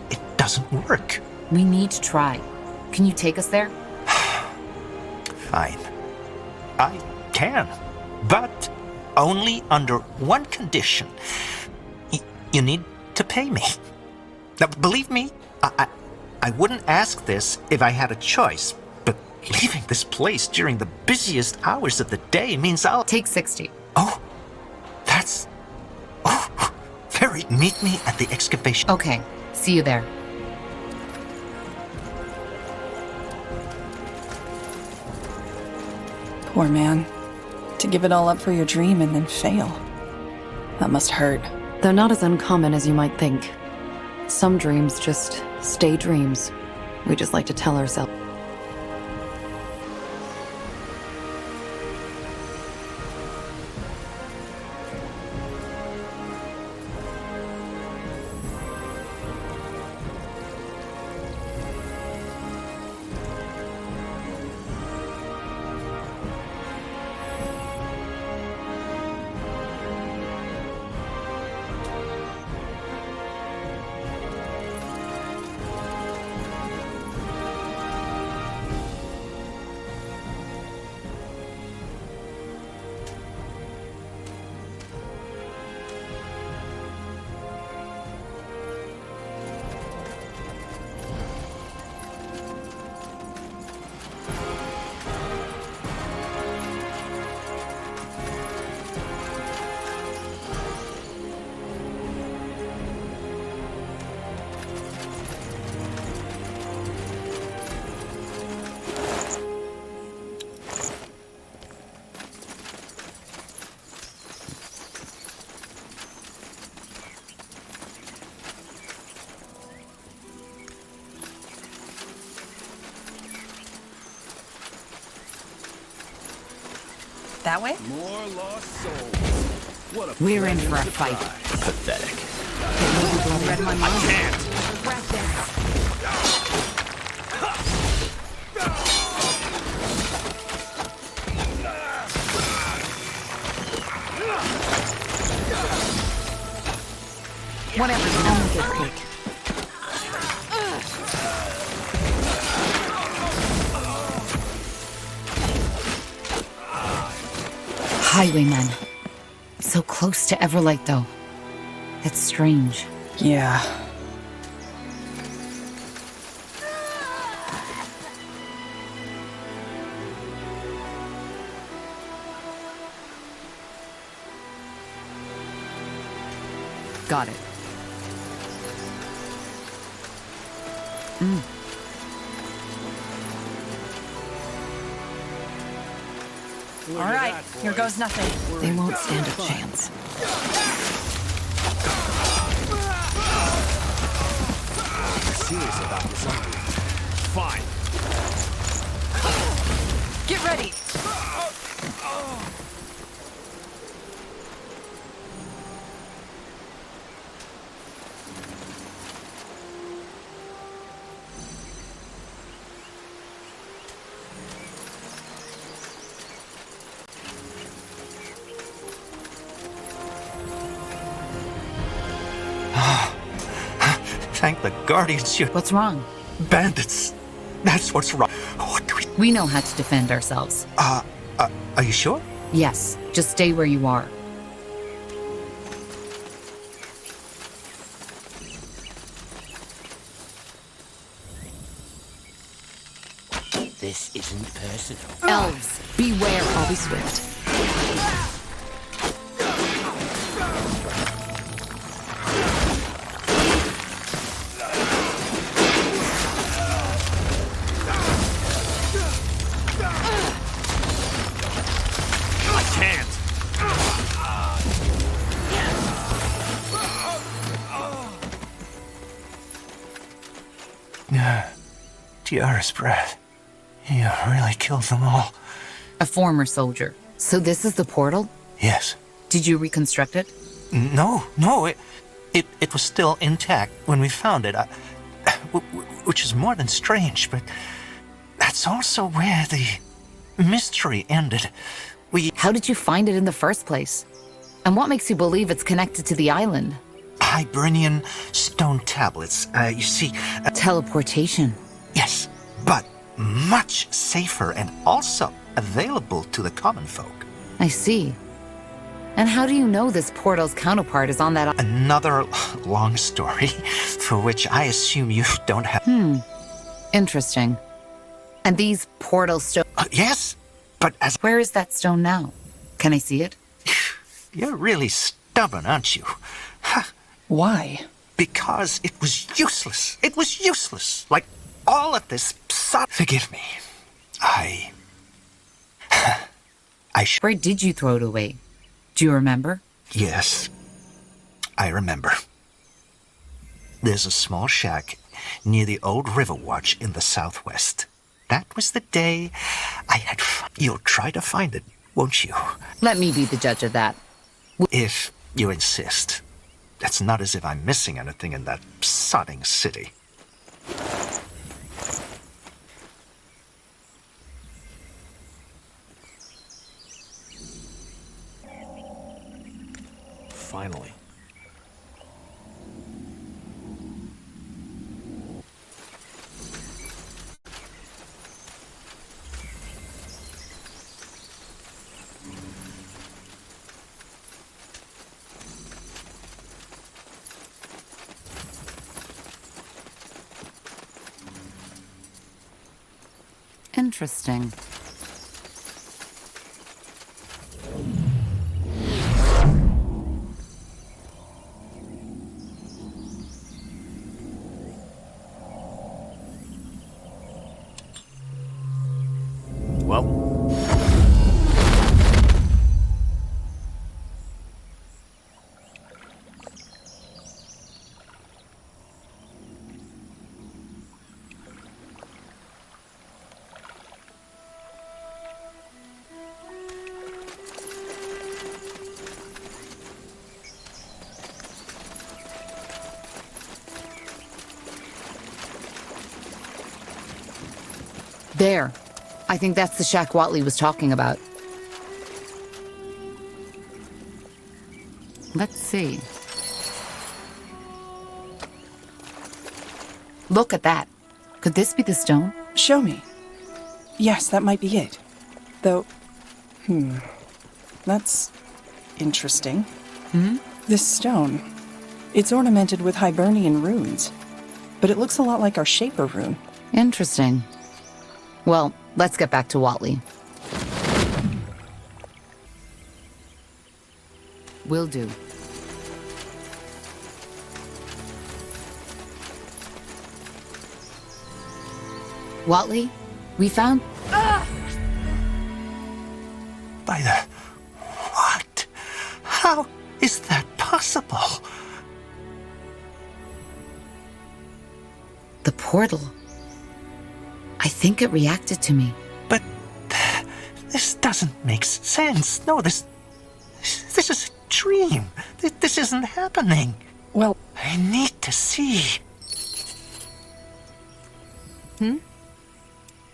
It doesn't work. We need to try. Can you take us there? Fine. I can. But only under one condition. You need to pay me. Now, believe me, I wouldn't ask this if I had a choice. But leaving this place during the busiest hours of the day means I'll... Take 60. Oh, that's... Oh, very... Meet me at the excavation. Okay, see you there. Poor man. To give it all up for your dream and then fail. That must hurt. They're not as uncommon as you might think. Some dreams just stay dreams. We just like to tell ourselves. That way? More lost souls. What a We're in for a fight. Pathetic. bloody. I can't. Whatever, I'm a good cake. Highwaymen. So close to Everlight, though. It's strange. Yeah. Got it. All right, here goes nothing. They won't stand a chance. I'm serious about this, aren't you? Fine. Get ready. Thank the Guardians you... What's wrong? Bandits. That's what's wrong. What do we... We know how to defend ourselves. Are you sure? Yes, just stay where you are. This isn't personal. Elves, beware. I'll be swift. I can't. Tiara's breath. You really killed them all. A former soldier. So this is the portal? Yes. Did you reconstruct it? No. It was still intact when we found it. Which is more than strange, but that's also where the mystery ended. How did you find it in the first place? And what makes you believe it's connected to the island? Hibernian stone tablets. You see... Teleportation. Yes, but much safer and also available to the common folk. I see. And how do you know this portal's counterpart is on that... Another long story, for which I assume you don't have... Interesting. And these portal stones... yes, but as... Where is that stone now? Can I see it? You're really stubborn, aren't you? Why? Because it was useless. It was useless. Like all of this... Forgive me. Where did you throw it away? Do you remember? Yes, I remember. There's a small shack near the old River Watch in the southwest. That was the day I had... You'll try to find it, won't you? Let me be the judge of that. If you insist. It's not as if I'm missing anything in that sodding city. Finally. Interesting. There. I think that's the shack Watley was talking about. Let's see. Look at that. Could this be the stone? Show me. Yes, that might be it. Though, that's interesting. This stone, it's ornamented with Hibernian runes, but it looks a lot like our Shaper rune. Interesting. Well, let's get back to Watley. Will do. Watley, we found... By the... What? How is that possible? The portal. I think it reacted to me. But... this doesn't make sense. No, this is a dream. This isn't happening. Well... I need to see.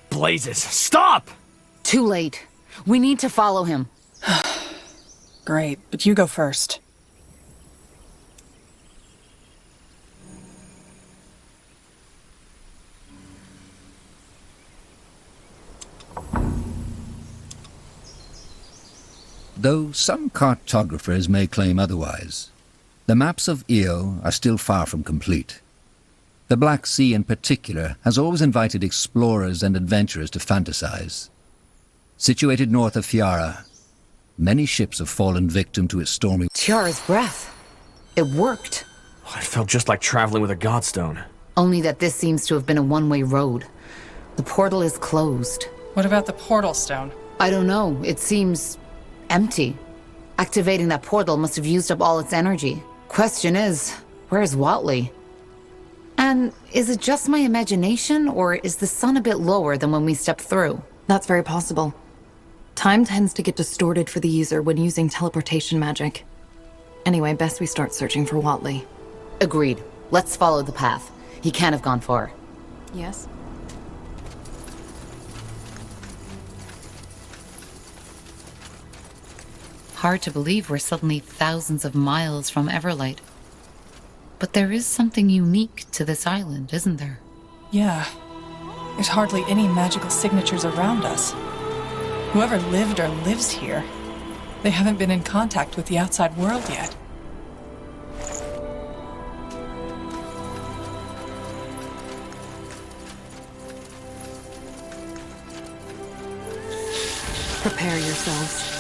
Blazes, stop! Too late. We need to follow him. Great, but you go first. Though some cartographers may claim otherwise, the maps of Io are still far from complete. The Black Sea in particular has always invited explorers and adventurers to fantasize. Situated north of Fiara, many ships have fallen victim to its stormy... Tiara's breath. It worked. It felt just like traveling with a godstone. Only that this seems to have been a one-way road. The portal is closed. What about the portal stone? I don't know. It seems... empty. Activating that portal must have used up all its energy. Question is, where's Watley? And is it just my imagination, or is the sun a bit lower than when we stepped through? That's very possible. Time tends to get distorted for the user when using teleportation magic. Anyway, best we start searching for Watley. Agreed. Let's follow the path. He can't have gone far. Yes? Hard to believe we're suddenly thousands of miles from Everlight. But there is something unique to this island, isn't there? Yeah. There's hardly any magical signatures around us. Whoever lived or lives here, they haven't been in contact with the outside world yet. Prepare yourselves.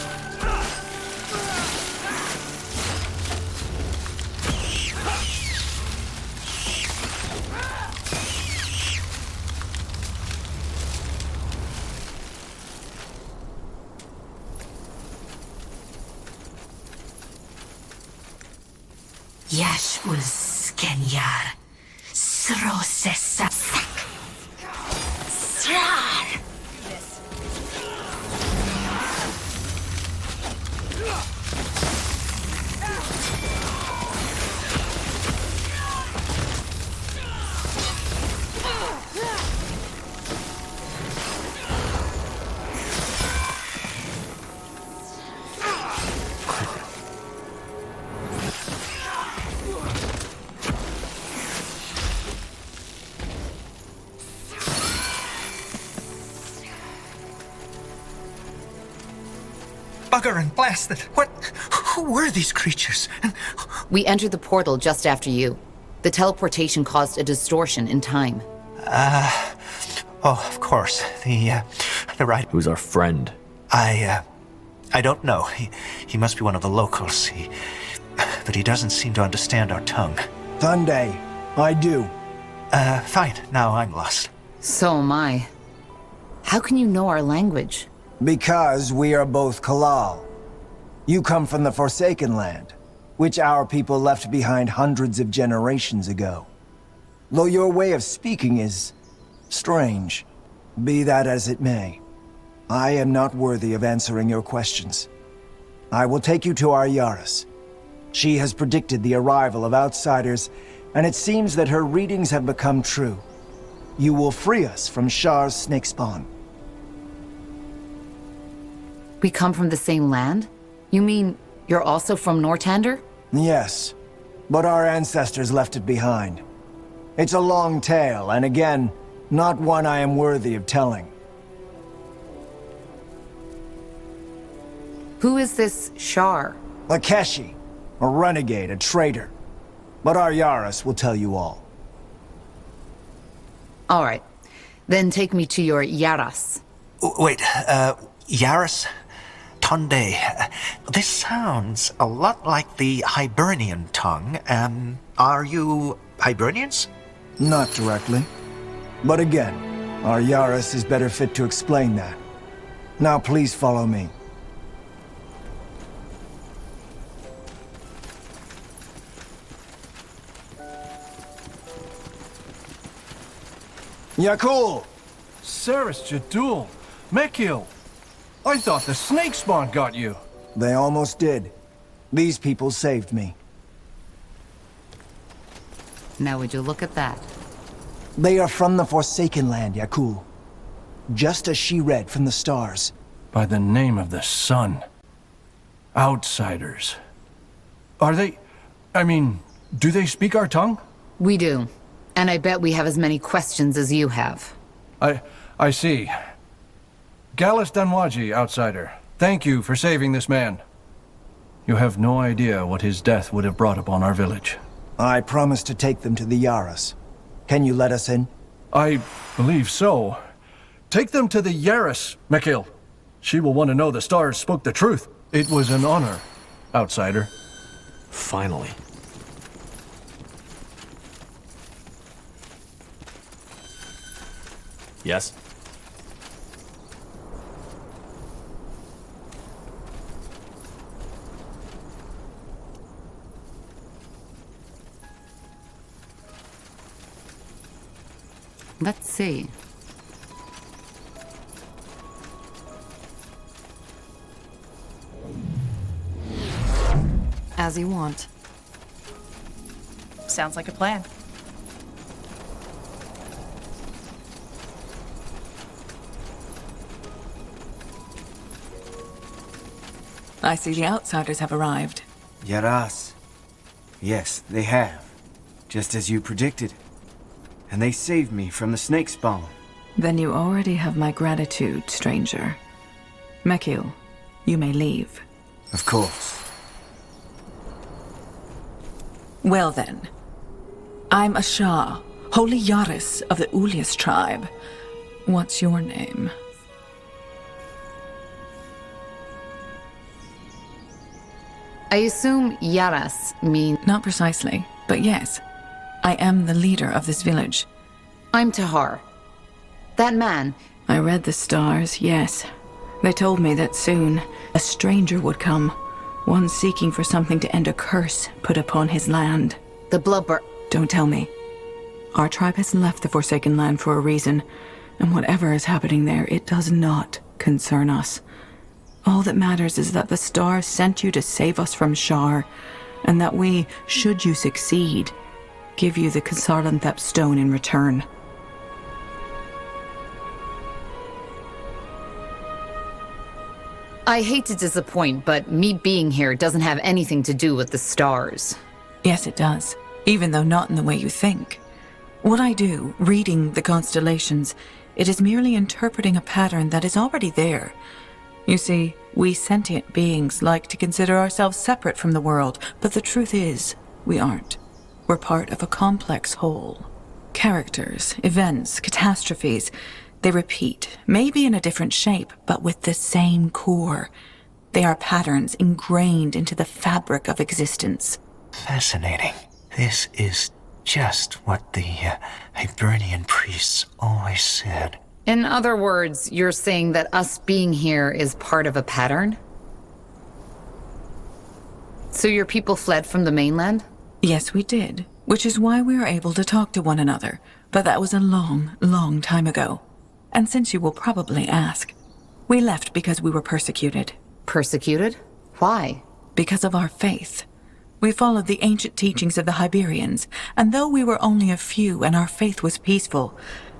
Yashul Skenyar, Srosessa Srar. Bugger and blast it! Who were these creatures? We entered the portal just after you. The teleportation caused a distortion in time. Of course. The right... Who's our friend? I don't know. He must be one of the locals. But he doesn't seem to understand our tongue. Sunday, I do. Fine. Now I'm lost. So am I. How can you know our language? Because we are both Kalal. You come from the Forsaken Land, which our people left behind hundreds of generations ago. Though your way of speaking is strange, be that as it may, I am not worthy of answering your questions. I will take you to our Yaris. She has predicted the arrival of outsiders, and it seems that her readings have become true. You will free us from Shar's snake spawn. We come from the same land? You mean you're also from Northander? Yes, but our ancestors left it behind. It's a long tale, and again, not one I am worthy of telling. Who is this Shar? Lakeshi, a renegade, a traitor. But our Yaras will tell you all. All right. Then take me to your Yaras. Wait, Yaras? Tonde. This sounds a lot like the Hibernian tongue. Are you Hibernians? Not directly. But again, our Yaras is better fit to explain that. Now please follow me. Yakul! Saris Jadul! Mekil! I thought the snake spawn got you! They almost did. These people saved me. Now would you look at that? They are from the Forsaken Land, Yakul. Just as she read from the stars. By the name of the sun. Outsiders. Are they... do they speak our tongue? We do. And I bet we have as many questions as you have. I see. Gallus Danwaji, outsider. Thank you for saving this man. You have no idea what his death would have brought upon our village. I promised to take them to the Yaras. Can you let us in? I believe so. Take them to the Yaras, Mekil. She will want to know the stars spoke the truth. It was an honor, outsider. Finally. Yes? Let's see. As you want. Sounds like a plan. I see the outsiders have arrived. Yaras. Yes, they have. Just as you predicted. And they saved me from the snake spawn. Then you already have my gratitude, stranger. Mekil, you may leave. Of course. Well then. I'm a Shah, holy Yaris of the Ulias tribe. What's your name? I assume Yaras means... Not precisely, but yes. I am the leader of this village. I'm Tahar. That man... I read the stars, yes. They told me that soon a stranger would come. One seeking for something to end a curse put upon his land. The Blubber... Don't tell me. Our tribe has left the Forsaken Land for a reason, and whatever is happening there, it does not concern us. All that matters is that the stars sent you to save us from Shar, and that we, should you succeed, give you the Kasarlanthep stone in return. I hate to disappoint, but me being here doesn't have anything to do with the stars. Yes, it does, even though not in the way you think. What I do, reading the constellations, it is merely interpreting a pattern that is already there. You see, we sentient beings like to consider ourselves separate from the world, but the truth is, we aren't. We're part of a complex whole. Characters, events, catastrophes, they repeat, maybe in a different shape, but with the same core. They are patterns ingrained into the fabric of existence. Fascinating. This is just what the Hibernian priests always said. In other words, you're saying that us being here is part of a pattern? So your people fled from the mainland? Yes, we did, which is why we were able to talk to one another. But that was a long, long time ago. And since you will probably ask, we left because we were persecuted. Persecuted? Why? Because of our faith. We followed the ancient teachings of the Hiberians, and though we were only a few and our faith was peaceful,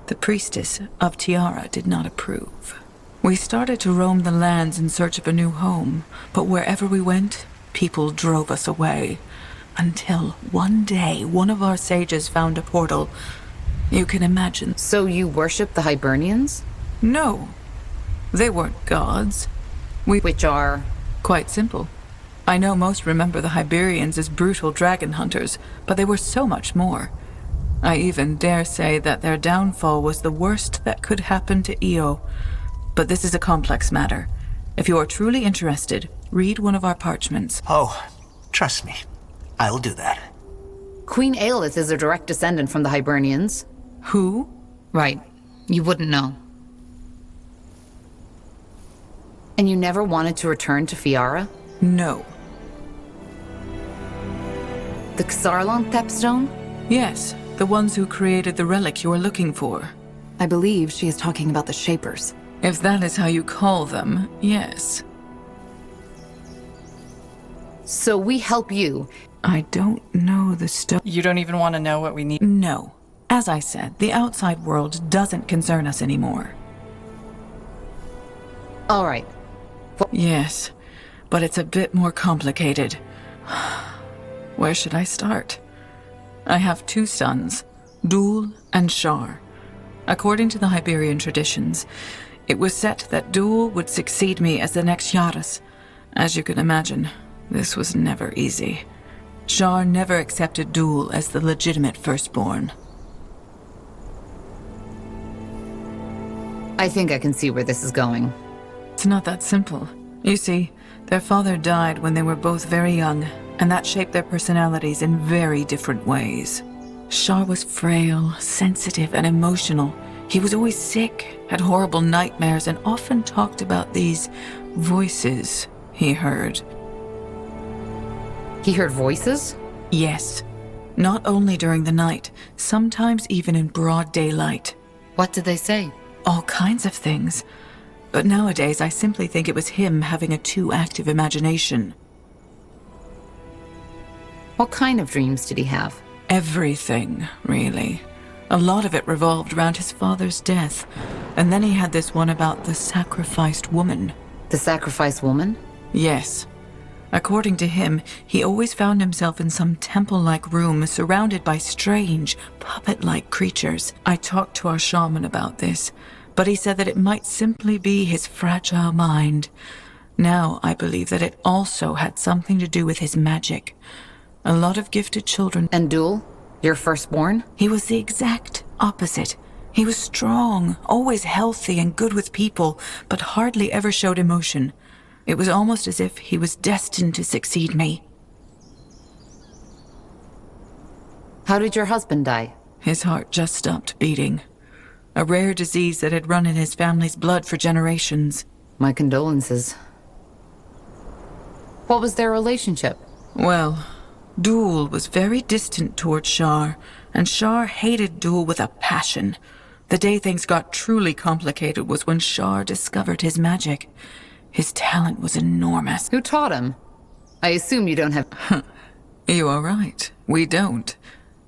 the priestess of Tiara did not approve. We started to roam the lands in search of a new home, but wherever we went, people drove us away. Until one day, one of our sages found a portal. You can imagine. So you worship the Hibernians? No. They weren't gods. Which are? Quite simple. I know most remember the Hiberians as brutal dragon hunters, but they were so much more. I even dare say that their downfall was the worst that could happen to Io. But this is a complex matter. If you are truly interested, read one of our parchments. Oh, trust me. I'll do that. Queen Aelith is a direct descendant from the Hibernians. Who? Right. You wouldn't know. And you never wanted to return to Fiara? No. The Xarlan Thepstone? Yes, the ones who created the relic you are looking for. I believe she is talking about the Shapers. If that is how you call them, yes. So we help you. I don't know the stuff. You don't even want to know what we need? No. As I said, the outside world doesn't concern us anymore. All right. Yes, but it's a bit more complicated. Where should I start? I have 2 sons, Dul and Shar. According to the Hiberian traditions, it was set that Dul would succeed me as the next Yaras. As you can imagine, this was never easy. Shar never accepted Dul as the legitimate firstborn. I think I can see where this is going. It's not that simple. You see, their father died when they were both very young, and that shaped their personalities in very different ways. Shar was frail, sensitive, and emotional. He was always sick, had horrible nightmares, and often talked about these voices he heard. He heard voices? Yes. Not only during the night, sometimes even in broad daylight. What did they say? All kinds of things. But nowadays, I simply think it was him having a too active imagination. What kind of dreams did he have? Everything, really. A lot of it revolved around his father's death. And then he had this one about the sacrificed woman. The sacrificed woman? Yes. According to him, he always found himself in some temple-like room surrounded by strange, puppet-like creatures. I talked to our shaman about this, but he said that it might simply be his fragile mind. Now I believe that it also had something to do with his magic. A lot of gifted children. And Dul, your firstborn? He was the exact opposite. He was strong, always healthy and good with people, but hardly ever showed emotion. It was almost as if he was destined to succeed me. How did your husband die? His heart just stopped beating. A rare disease that had run in his family's blood for generations. My condolences. What was their relationship? Well, Dul was very distant towards Shar, and Shar hated Dul with a passion. The day things got truly complicated was when Shar discovered his magic. His talent was enormous. Who taught him? I assume you don't have... You are right. We don't.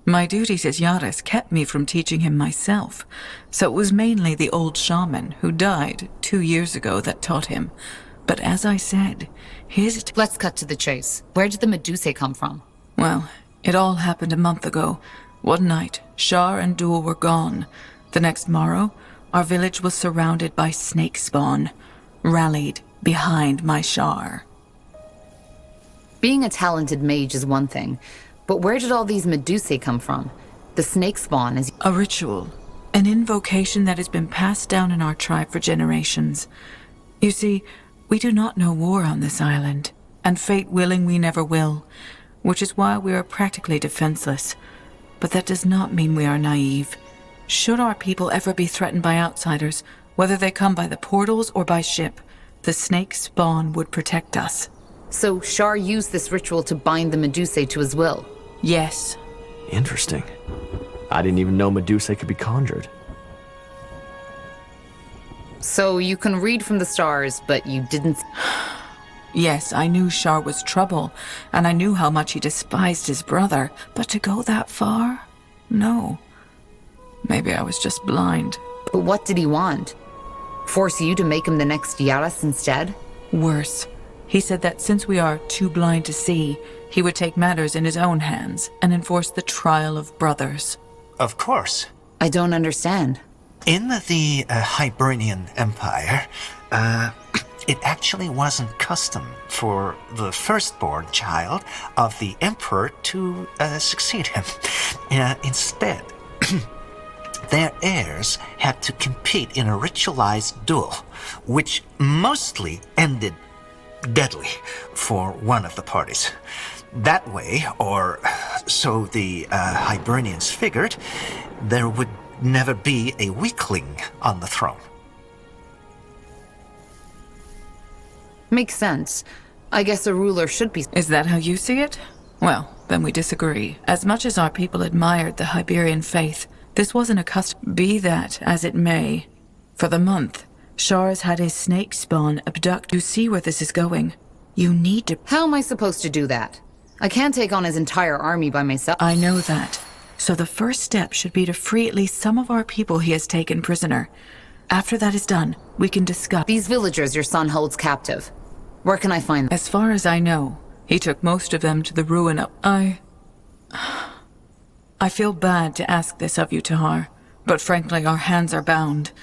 My duties as Yaras kept me from teaching him myself, so it was mainly the old shaman who died 2 years ago that taught him. But as I said, his... Let's cut to the chase. Where did the Medusae come from? Well, it all happened a month ago. One night, Shar and Dul were gone. The next morrow, our village was surrounded by snake spawn, rallied behind my Shar. Being a talented mage is one thing, but where did all these Medusae come from? The snake spawn is... A ritual. An invocation that has been passed down in our tribe for generations. You see, we do not know war on this island, and fate willing we never will, which is why we are practically defenseless. But that does not mean we are naive. Should our people ever be threatened by outsiders, whether they come by the portals or by ship, the snake spawn would protect us. So Shar used this ritual to bind the Medusae to his will? Yes. Interesting. I didn't even know Medusae could be conjured. So you can read from the stars, but you didn't... Yes, I knew Shar was trouble, and I knew how much he despised his brother, but to go that far? No. Maybe I was just blind. But what did he want? Force you to make him the next Yaras instead? Worse. He said that since we are too blind to see, he would take matters in his own hands and enforce the trial of brothers. Of course. I don't understand. In the Hibernian Empire, it actually wasn't custom for the firstborn child of the emperor to succeed him. Instead, their heirs had to compete in a ritualized duel, which mostly ended deadly for one of the parties. That way, or so the Hibernians figured, there would never be a weakling on the throne. Makes sense. I guess a ruler should be... Is that how you see it? Well, then we disagree. As much as our people admired the Hyberian faith, this wasn't a custom. Be that as it may, for the month, Shar has had his snake spawn abducted. You see where this is going. You need to... How am I supposed to do that? I can't take on his entire army by myself. I know that. So the first step should be to free at least some of our people he has taken prisoner. After that is done, we can discuss... These villagers your son holds captive. Where can I find them? As far as I know, he took most of them to the ruin of... I feel bad to ask this of you, Tahar, but frankly our hands are bound.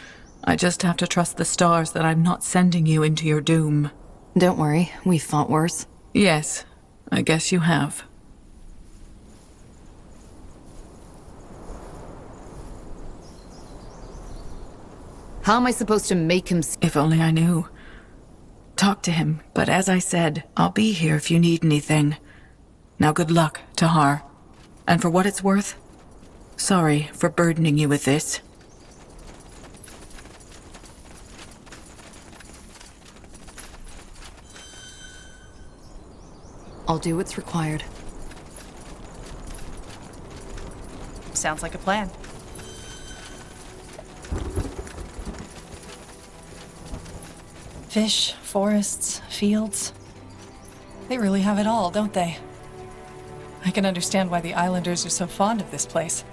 I just have to trust the stars that I'm not sending you into your doom. Don't worry, we've fought worse. Yes, I guess you have. How am I supposed to make him... If only I knew. Talk to him, but as I said, I'll be here if you need anything. Now good luck, Tahar. And for what it's worth, sorry for burdening you with this. I'll do what's required. Sounds like a plan. Fish, forests, fields. They really have it all, don't they? I can understand why the islanders are so fond of this place.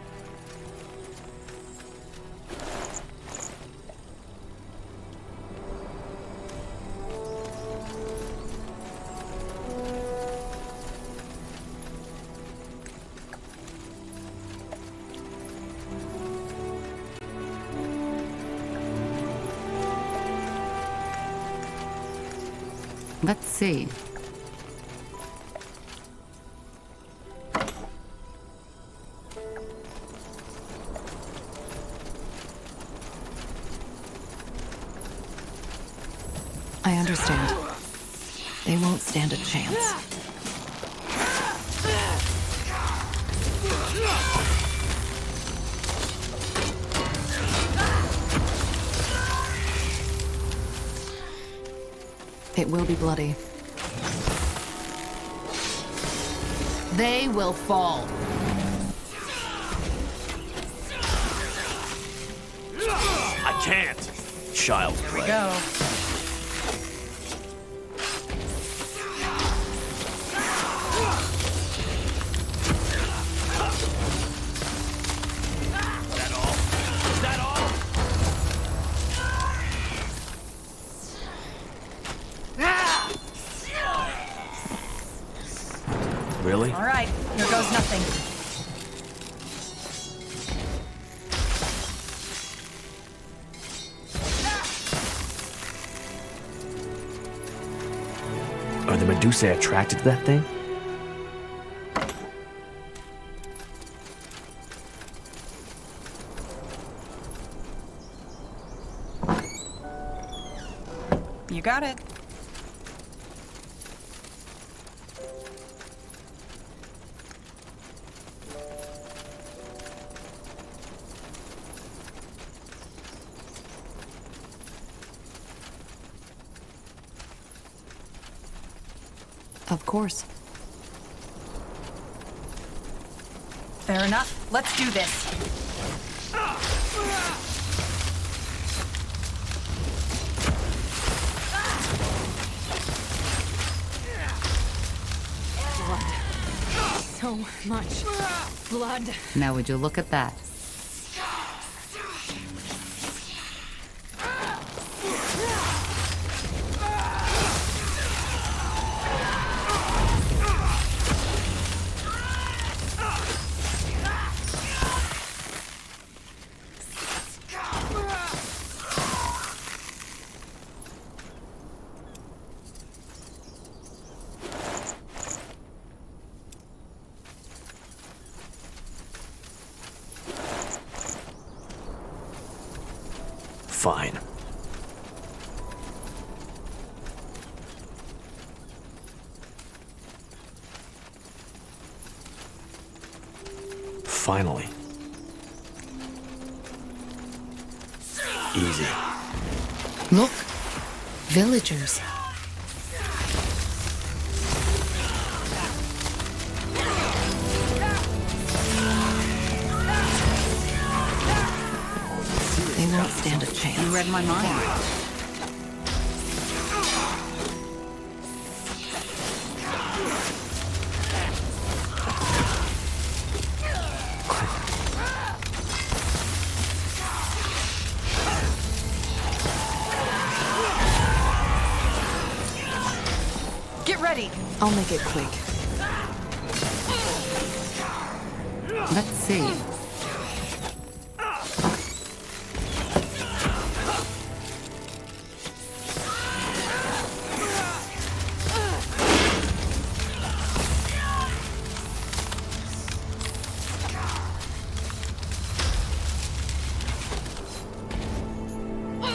Let's see. I understand. They won't stand a chance. It will be bloody. They will fall. I can't. Child's play. Here we go. Really? All right, here goes nothing. Are the Medusae attracted to that thing? You got it. Of course. Fair enough. Let's do this. Blood. So much blood. Now would you look at that? Fine. Finally. Easy. Look, villagers. They won't stand a chance. You read my mind. Get ready. I'll make it quick. Let's see.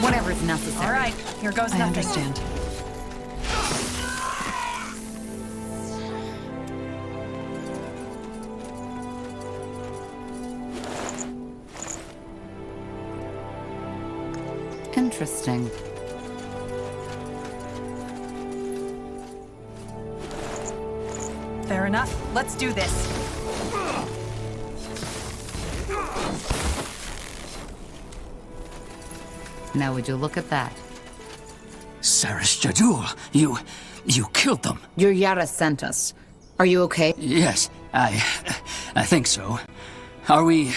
Whatever's necessary. All right, here goes I nothing. understand. Interesting. Fair enough. Let's do this. Now would you look at that? Saris Jadul, you killed them. Your Yara sent us. Are you okay? Yes, I think so. Are we,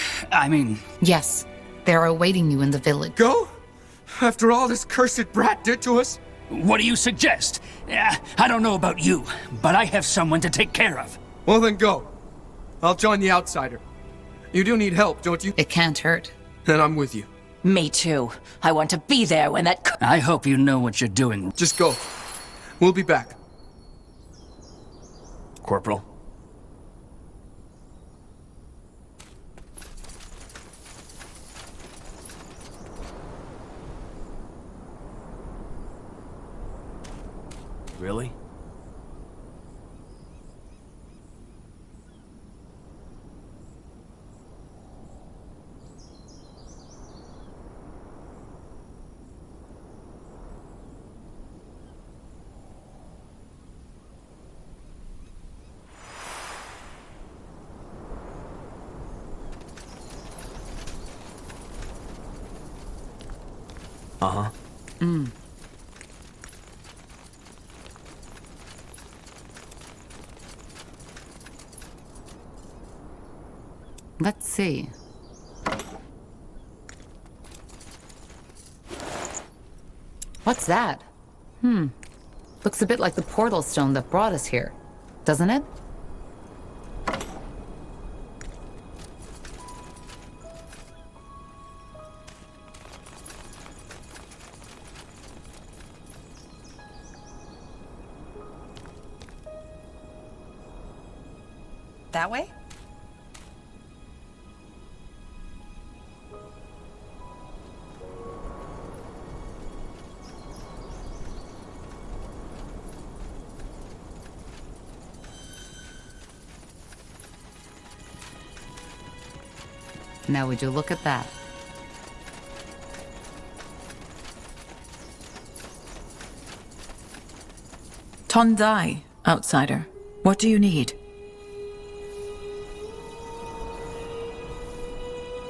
Yes. They're awaiting you in the village. Go? After all this cursed brat did to us? What do you suggest? I don't know about you, but I have someone to take care of. Well then go. I'll join the outsider. You do need help, don't you? It can't hurt. Then I'm with you. Me too. I want to be there when that... I hope you know what you're doing. Just go. We'll be back. Corporal. Really? Uh-huh. Let's see. What's that? Looks a bit like the portal stone that brought us here, doesn't it? That way? Now would you look at that? Tondai, outsider. What do you need?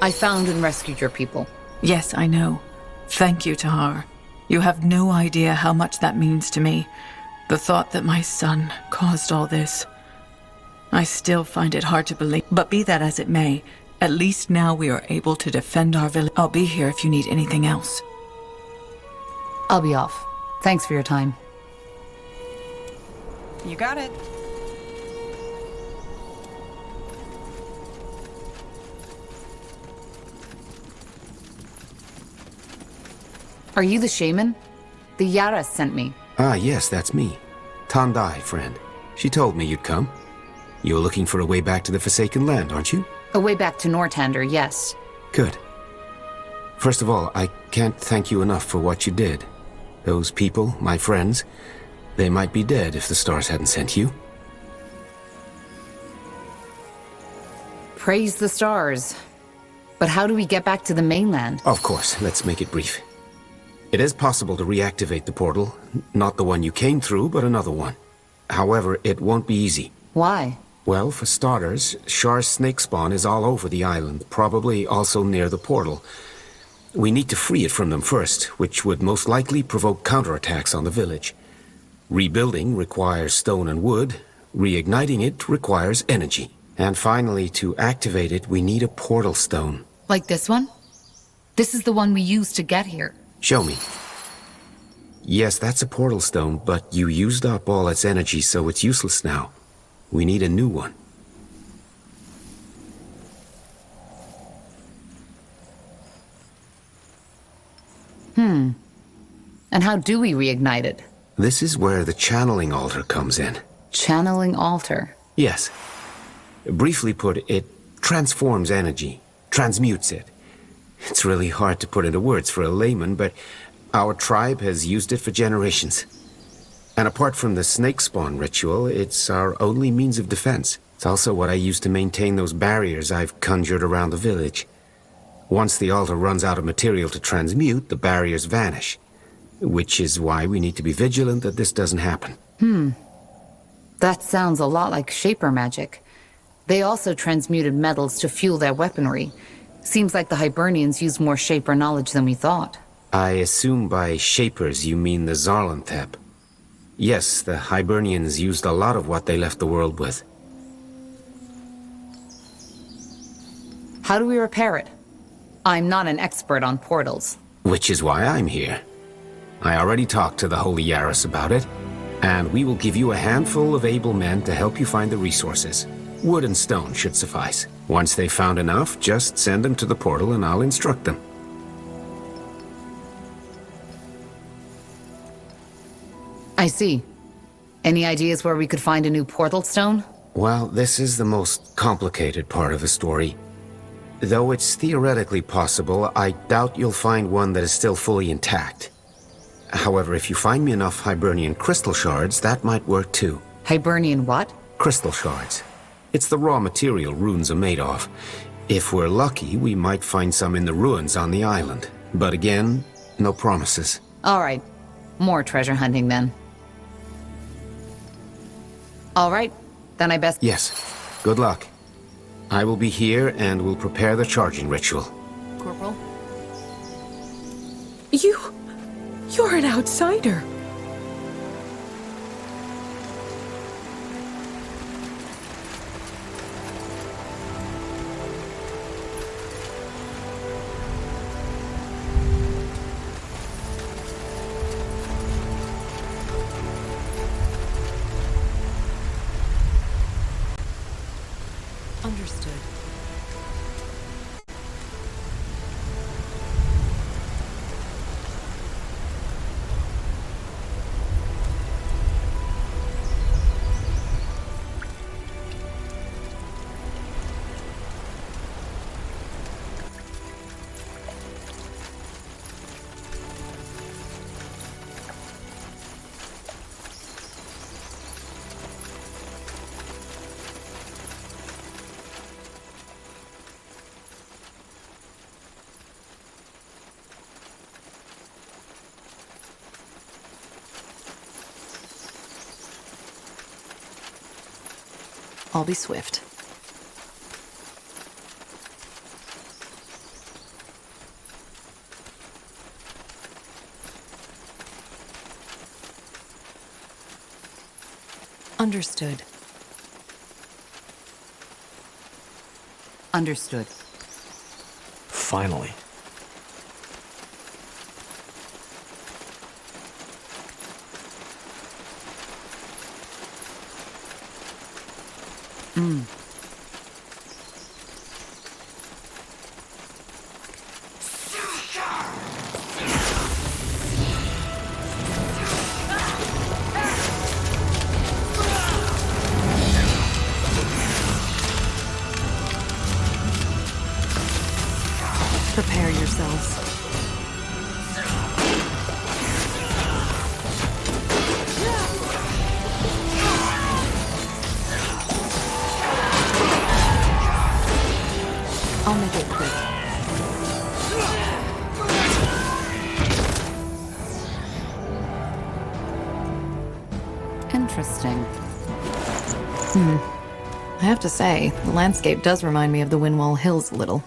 I found and rescued your people. Yes, I know. Thank you, Tahar. You have no idea how much that means to me. The thought that my son caused all this. I still find it hard to believe. But be that as it may, at least now we are able to defend our village. I'll be here if you need anything else. I'll be off. Thanks for your time. You got it. Are you the shaman? The Yara sent me. Ah, yes, that's me. Tondai, friend. She told me you'd come. You're looking for a way back to the Forsaken Land, aren't you? A way back to Northander, yes. Good. First of all, I can't thank you enough for what you did. Those people, my friends, they might be dead if the stars hadn't sent you. Praise the stars. But how do we get back to the mainland? Of course, let's make it brief. It is possible to reactivate the portal. Not the one you came through, but another one. However, it won't be easy. Why? Well, for starters, Shar's snake spawn is all over the island, probably also near the portal. We need to free it from them first, which would most likely provoke counterattacks on the village. Rebuilding requires stone and wood. Reigniting it requires energy. And finally, to activate it, we need a portal stone. Like this one? This is the one we used to get here. Show me. Yes, that's a portal stone, but you used up all its energy, so it's useless now. We need a new one. And how do we reignite it? This is where the channeling altar comes in. Channeling altar? Yes. Briefly put, it transforms energy, transmutes it. It's really hard to put into words for a layman, but our tribe has used it for generations. And apart from the snake spawn ritual, it's our only means of defense. It's also what I use to maintain those barriers I've conjured around the village. Once the altar runs out of material to transmute, the barriers vanish. Which is why we need to be vigilant that this doesn't happen. That sounds a lot like Shaper magic. They also transmuted metals to fuel their weaponry. Seems like the Hibernians used more Shaper knowledge than we thought. I assume by Shapers you mean the Zarlanthep. Yes, the Hibernians used a lot of what they left the world with. How do we repair it? I'm not an expert on portals. Which is why I'm here. I already talked to the Holy Yaris about it, and we will give you a handful of able men to help you find the resources. Wood and stone should suffice. Once they've found enough, just send them to the portal and I'll instruct them. I see. Any ideas where we could find a new portal stone? Well, this is the most complicated part of the story. Though it's theoretically possible, I doubt you'll find one that is still fully intact. However, if you find me enough Hibernian crystal shards, that might work too. Hibernian what? Crystal shards. It's the raw material runes are made of. If we're lucky, we might find some in the ruins on the island. But again, no promises. All right. More treasure hunting then. All right. Then I best... Yes. Good luck. I will be here and will prepare the ritual. Corporal? You're an outsider. Understood. I'll be swift. Understood. Understood. Finally. Prepare yourselves. Interesting. I have to say, the landscape does remind me of the Windwall Hills a little.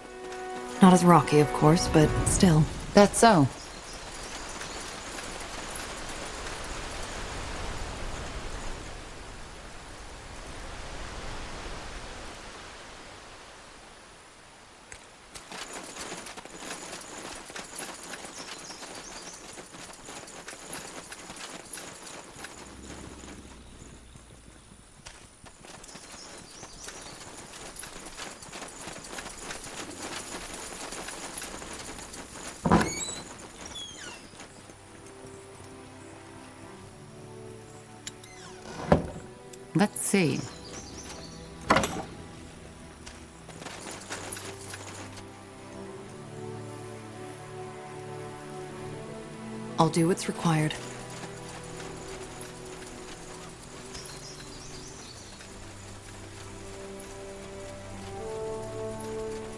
Not as rocky, of course, but still. That's so. Let's see. I'll do what's required.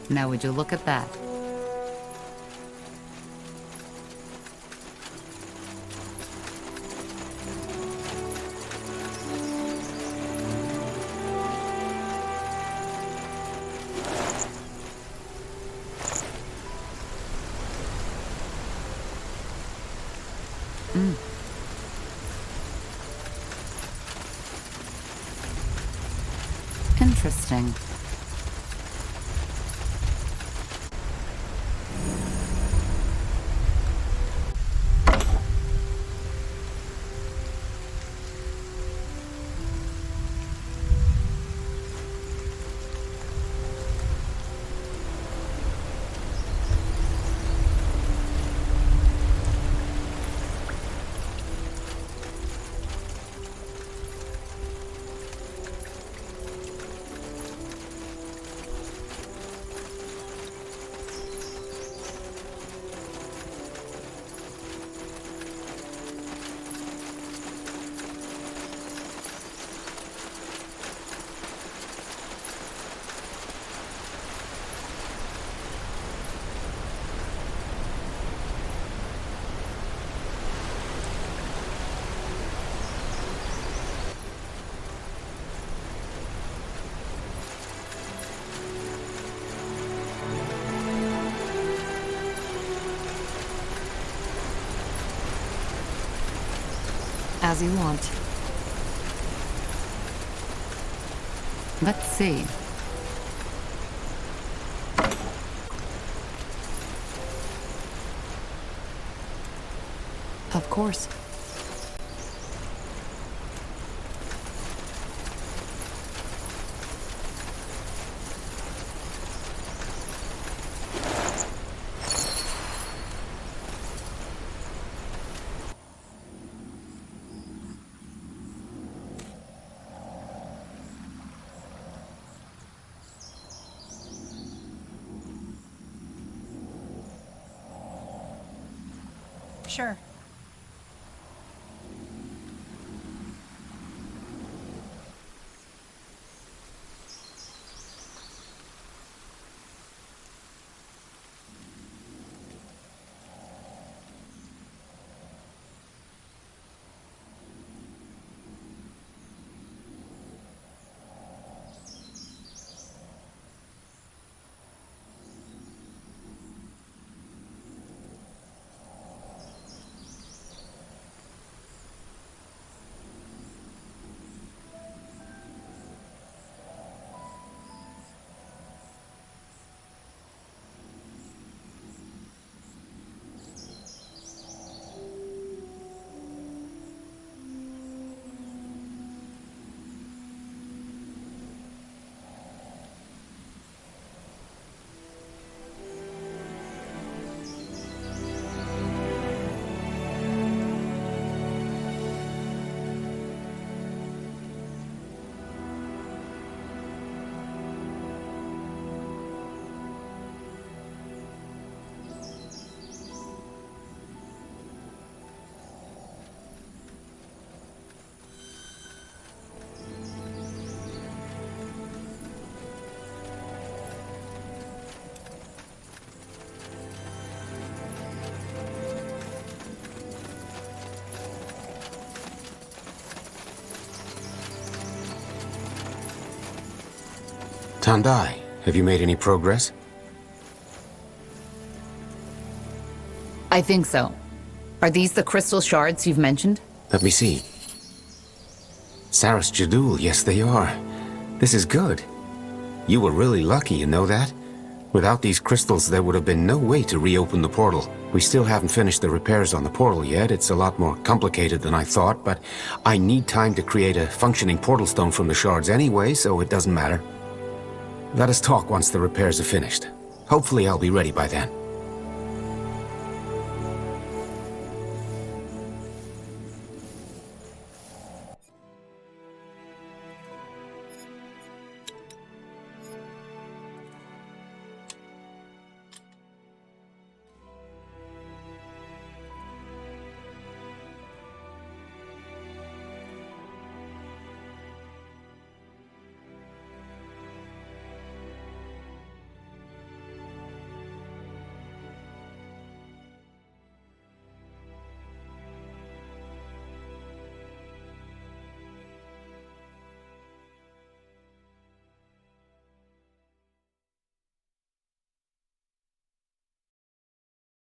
Now would you look at that? Interesting. As you want. Let's see. Of course. Sure. Tandai, have you made any progress? I think so. Are these the crystal shards you've mentioned? Let me see. Saras Jadul, yes they are. This is good. You were really lucky, you know that? Without these crystals, there would have been no way to reopen the portal. We still haven't finished the repairs on the portal yet. It's a lot more complicated than I thought, but I need time to create a functioning portal stone from the shards anyway, so it doesn't matter. Let us talk once the repairs are finished. Hopefully I'll be ready by then.